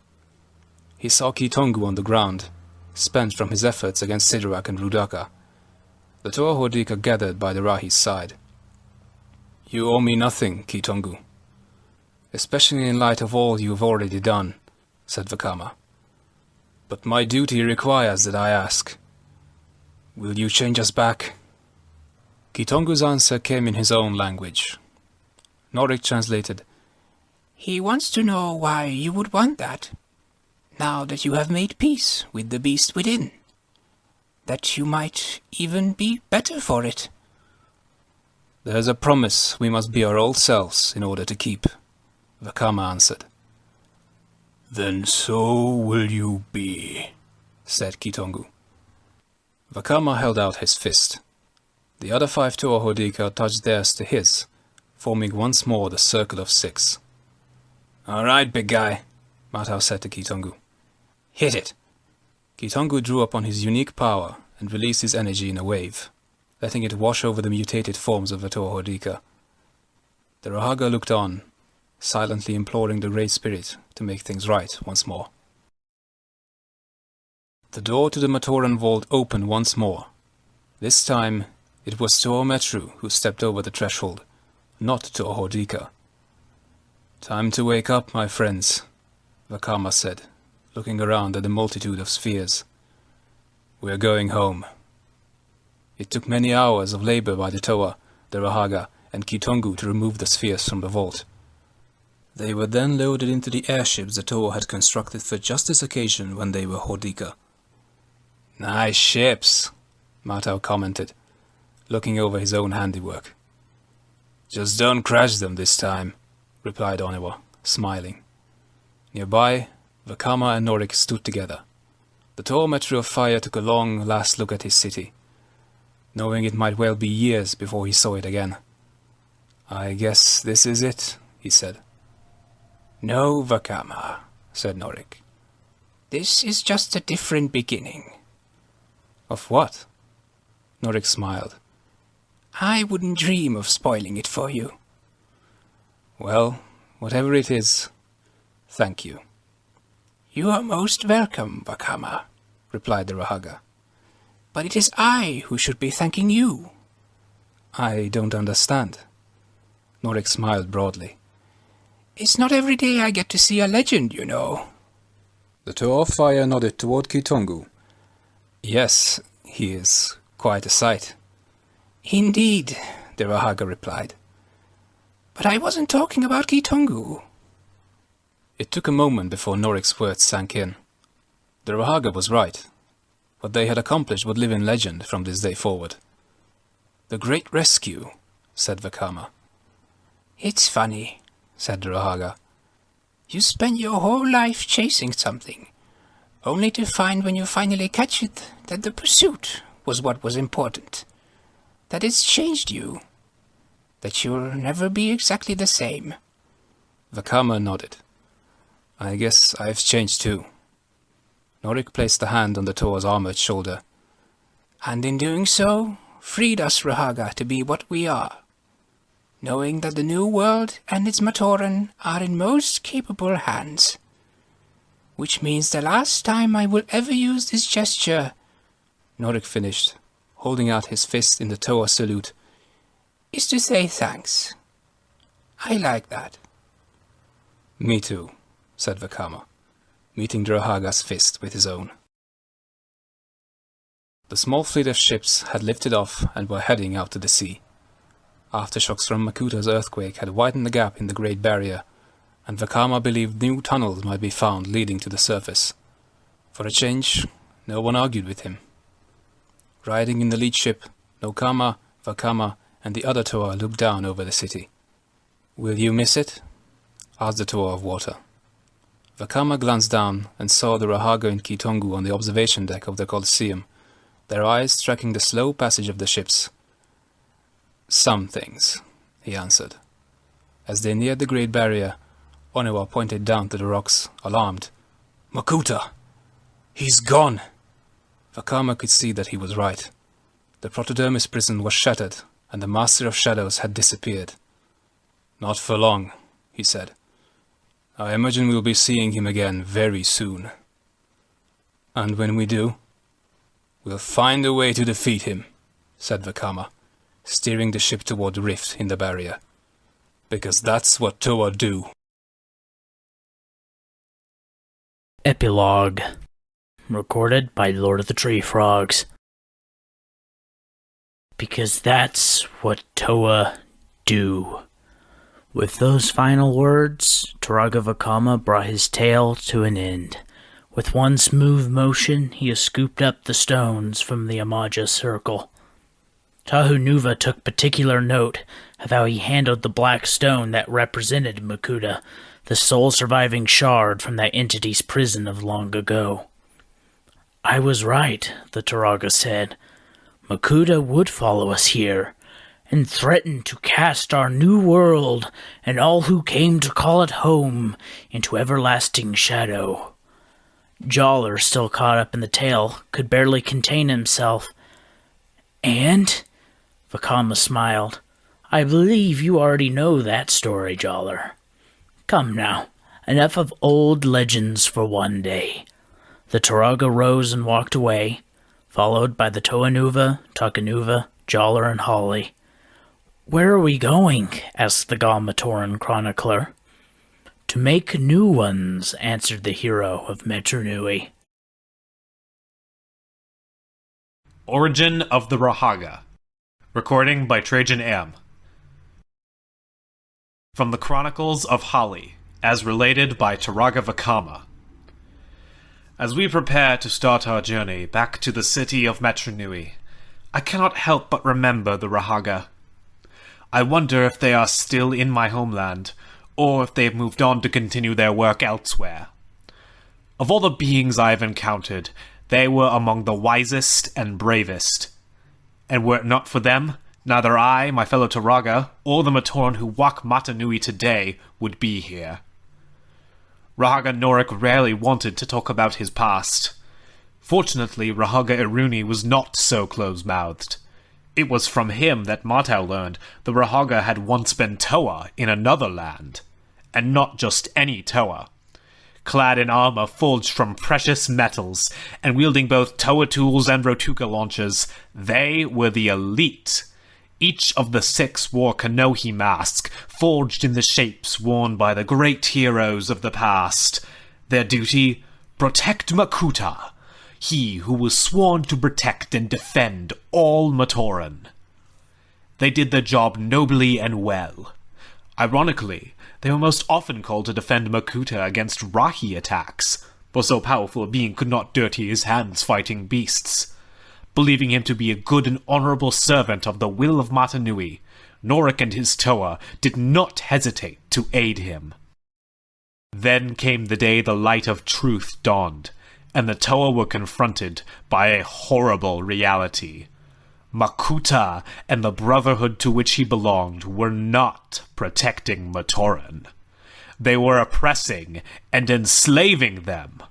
He saw Kitongu on the ground, spent from his efforts against Sidorak and Rudaka. The Toa Hordika gathered by the Rahi's side. You owe me nothing, Kitongu. Especially in light of all you have already done, said Vakama. But my duty requires that I ask. Will you change us back? Kitongu's answer came in his own language. Norik translated. He wants to know why you would want that, now that you have made peace with the beast within. That you might even be better for it. There's a promise we must be our old selves in order to keep, Vakama answered. Then so will you be, said Kitongu. Vakama held out his fist. The other 5 Toa Hordika touched theirs to his, forming once more the circle of 6. All right, big guy, Matau said to Kitongu. Hit it. Kitongu drew upon his unique power and released his energy in a wave, letting it wash over the mutated forms of the Toa Hordika. The Rahaga looked on, silently imploring the Great Spirit to make things right once more. The door to the Matoran vault opened once more. This time, it was Toa Metru who stepped over the threshold, not Toa Hordika. Time to wake up, my friends, Vakama said, looking around at the multitude of spheres. We're going home. It took many hours of labor by the Toa, the Rahaga, and Kitongu to remove the spheres from the vault. They were then loaded into the airships the Toa had constructed for just this occasion when they were Hordika. Nice ships, Matau commented, looking over his own handiwork. Just don't crash them this time, replied Onewa, smiling. Nearby, Vakama and Norik stood together. The tall Metru of Fire took a long last look at his city, knowing it might well be years before he saw it again. I guess this is it, he said. No, Vakama, said Norik. This is just a different beginning. Of what? Norik smiled. I wouldn't dream of spoiling it for you. Well, whatever it is, thank you. You are most welcome, Vakama, replied the Rahaga. But it is I who should be thanking you. I don't understand. Norik smiled broadly. It's not every day I get to see a legend, you know. The Toa of Fire nodded toward Kitongu. Yes, he is quite a sight. Indeed, the Rahaga replied. But I wasn't talking about Kitongu. It took a moment before Norik's words sank in. The Rahaga was right. What they had accomplished would live in legend from this day forward. The Great Rescue, said Vakama. It's funny, said the Rahaga. You spend your whole life chasing something, only to find when you finally catch it that the pursuit was what was important. That it's changed you. That you'll never be exactly the same. Vakama nodded. I guess I've changed too. Norik placed a hand on the Toa's armored shoulder. And in doing so, freed us Rahaga to be what we are. Knowing that the new world and its Matoran are in most capable hands. Which means the last time I will ever use this gesture, Norik finished, holding out his fist in the Toa salute, is to say thanks. I like that. Me too, said Vakama, meeting the Rahaga's fist with his own. The small fleet of ships had lifted off and were heading out to the sea. Aftershocks from Makuta's earthquake had widened the gap in the Great Barrier, and Vakama believed new tunnels might be found leading to the surface. For a change, no one argued with him. Riding in the lead ship, Nokama, Vakama, and the other Toa looked down over the city. Will you miss it? Asked the Toa of Water. Vakama glanced down and saw the Rahaga and Kitongu on the observation deck of the Colosseum, their eyes tracking the slow passage of the ships. Some things, he answered. As they neared the Great Barrier, Onewa pointed down to the rocks, alarmed. Makuta! He's gone! Vakama could see that he was right. The Protodermis prison was shattered, and the Master of Shadows had disappeared. Not for long, he said. I imagine we'll be seeing him again very soon. And when we do, we'll find a way to defeat him, said Vakama, steering the ship toward the rift in the barrier. Because that's what Toa do. Epilogue. Recorded by Lord of the Tree Frogs. Because that's what Toa do. With those final words, Turaga Vakama brought his tale to an end. With one smooth motion, he scooped up the stones from the Amaja circle. Tahunuva took particular note of how he handled the black stone that represented Makuta, the sole surviving shard from that entity's prison of long ago. I was right, the Turaga said. Makuta would follow us here, and threaten to cast our new world and all who came to call it home into everlasting shadow. Joller, still caught up in the tale, could barely contain himself. And? Vakama smiled. I believe you already know that story, Joller. Come now, enough of old legends for one day. The Turaga rose and walked away, followed by the Toanuva, Takanuva, Joller, and Holly. Where are we going? Asked the Galmatoran chronicler. To make new ones, answered the hero of Metru Nui. Origin of the Rahaga. Recording by Trajan Ehm. From the Chronicles of Holly, as related by Turaga Vakama. As we prepare to start our journey back to the city of Metru Nui, I cannot help but remember the Rahaga. I wonder if they are still in my homeland, or if they have moved on to continue their work elsewhere. Of all the beings I have encountered, they were among the wisest and bravest. And were it not for them, neither I, my fellow Turaga, or the Matoran who walk Mata Nui today would be here. Rahaga Norik rarely wanted to talk about his past. Fortunately, Rahaga Iruni was not so close-mouthed. It was from him that Matau learned the Rahaga had once been Toa in another land, and not just any Toa. Clad in armor forged from precious metals, and wielding both Toa tools and Rotuka launchers, they were the elite. Each of the 6 wore Kanohi masks, forged in the shapes worn by the great heroes of the past. Their duty? Protect Makuta, he who was sworn to protect and defend all Matoran. They did their job nobly and well. Ironically, they were most often called to defend Makuta against Rahi attacks, for so powerful a being could not dirty his hands fighting beasts. Believing him to be a good and honorable servant of the will of Mata Nui, Norik and his Toa did not hesitate to aid him. Then came the day the light of truth dawned, and the Toa were confronted by a horrible reality. Makuta and the brotherhood to which he belonged were not protecting Matoran. They were oppressing and enslaving them.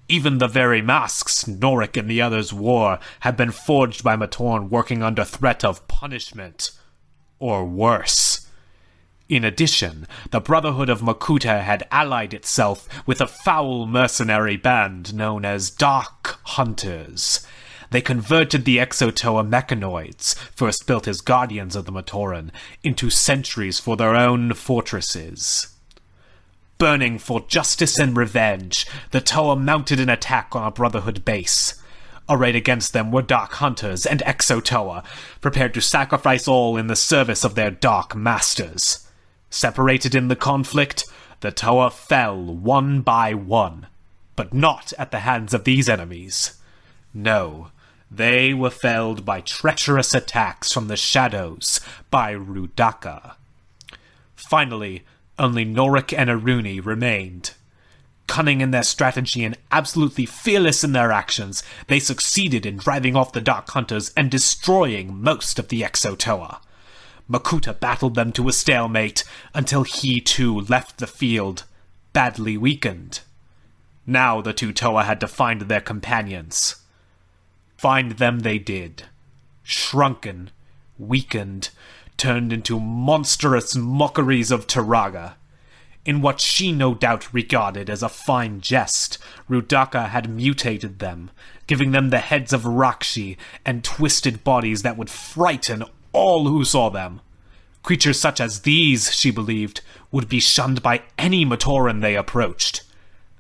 Even the very masks Norik and the others wore had been forged by Matoran working under threat of punishment, or worse. In addition, the Brotherhood of Makuta had allied itself with a foul mercenary band known as Dark Hunters. They converted the Exotoa mechanoids, first built as guardians of the Matoran, into sentries for their own fortresses. Burning for justice and revenge, the Toa mounted an attack on a Brotherhood base. Arrayed against them were Dark Hunters and Exotoa, prepared to sacrifice all in the service of their Dark Masters. Separated in the conflict, the Toa fell one by one, but not at the hands of these enemies. No, they were felled by treacherous attacks from the shadows by Rudaka. Finally, only Norik and Iruni remained. Cunning in their strategy and absolutely fearless in their actions, they succeeded in driving off the Dark Hunters and destroying most of the Exotoa. Makuta battled them to a stalemate until he too left the field, badly weakened. Now the 2 Toa had to find their companions. Find them they did. Shrunken, weakened, turned into monstrous mockeries of Turaga. In what she no doubt regarded as a fine jest, Rudaka had mutated them, giving them the heads of Rakshi and twisted bodies that would frighten all who saw them. Creatures such as these, she believed, would be shunned by any Matoran they approached.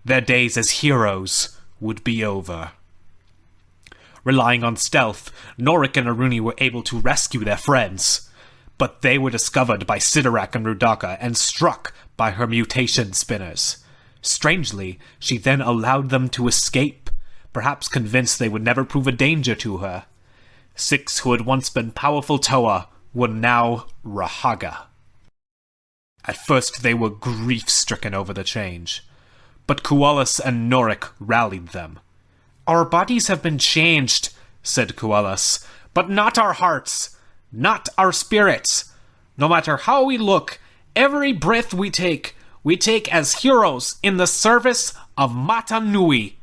Their days as heroes would be over. Relying on stealth, Norik and Iruni were able to rescue their friends. But they were discovered by Sidorak and Rudaka and struck by her mutation spinners. Strangely, she then allowed them to escape, perhaps convinced they would never prove a danger to her. 6 who had once been powerful Toa were now Rahaga. At first they were grief-stricken over the change, but Kualas and Norik rallied them. "Our bodies have been changed," said Kualas, "but not our hearts. Not our spirits. No matter how we look, every breath we take as heroes in the service of Mata Nui."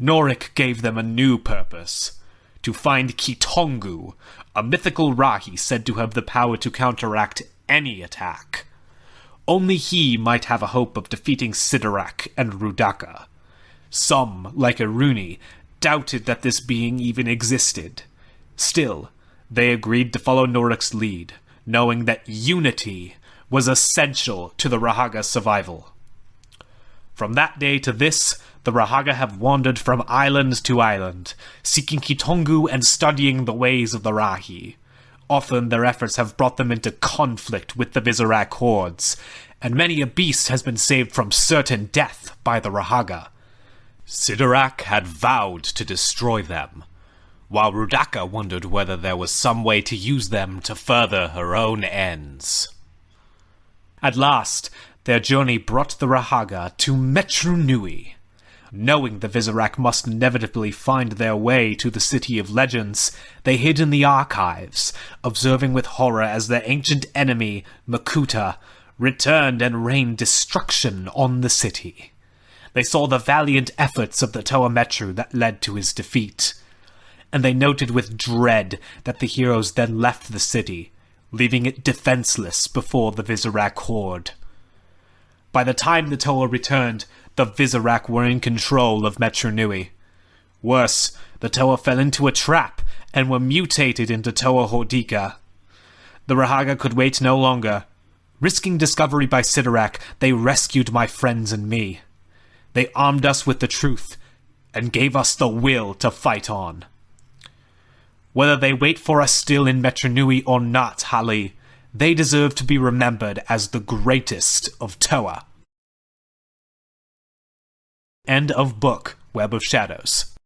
Norik gave them a new purpose: to find Kitongu, a mythical Rahi said to have the power to counteract any attack. Only he might have a hope of defeating Sidorak and Rudaka. Some, like Iruni, doubted that this being even existed. Still, they agreed to follow Norik's lead, knowing that unity was essential to the Rahaga's survival. From that day to this, the Rahaga have wandered from island to island, seeking Kitongu and studying the ways of the Rahi. Often their efforts have brought them into conflict with the Visorak hordes, and many a beast has been saved from certain death by the Rahaga. Sidorak had vowed to destroy them. while Rudaka wondered whether there was some way to use them to further her own ends. At last, their journey brought the Rahaga to Metru Nui. Knowing the Visorak must inevitably find their way to the City of Legends, they hid in the archives, observing with horror as their ancient enemy, Makuta, returned and rained destruction on the city. They saw the valiant efforts of the Toa Metru that led to his defeat, and they noted with dread that the heroes then left the city, leaving it defenseless before the Visorak horde. By the time the Toa returned, the Visorak were in control of Metru Nui. Worse, the Toa fell into a trap and were mutated into Toa Hordika. The Rahaga could wait no longer. Risking discovery by Sidorak, they rescued my friends and me. They armed us with the truth and gave us the will to fight on. Whether they wait for us still in Metru Nui or not, Hali, they deserve to be remembered as the greatest of Toa. End of book, Web of Shadows.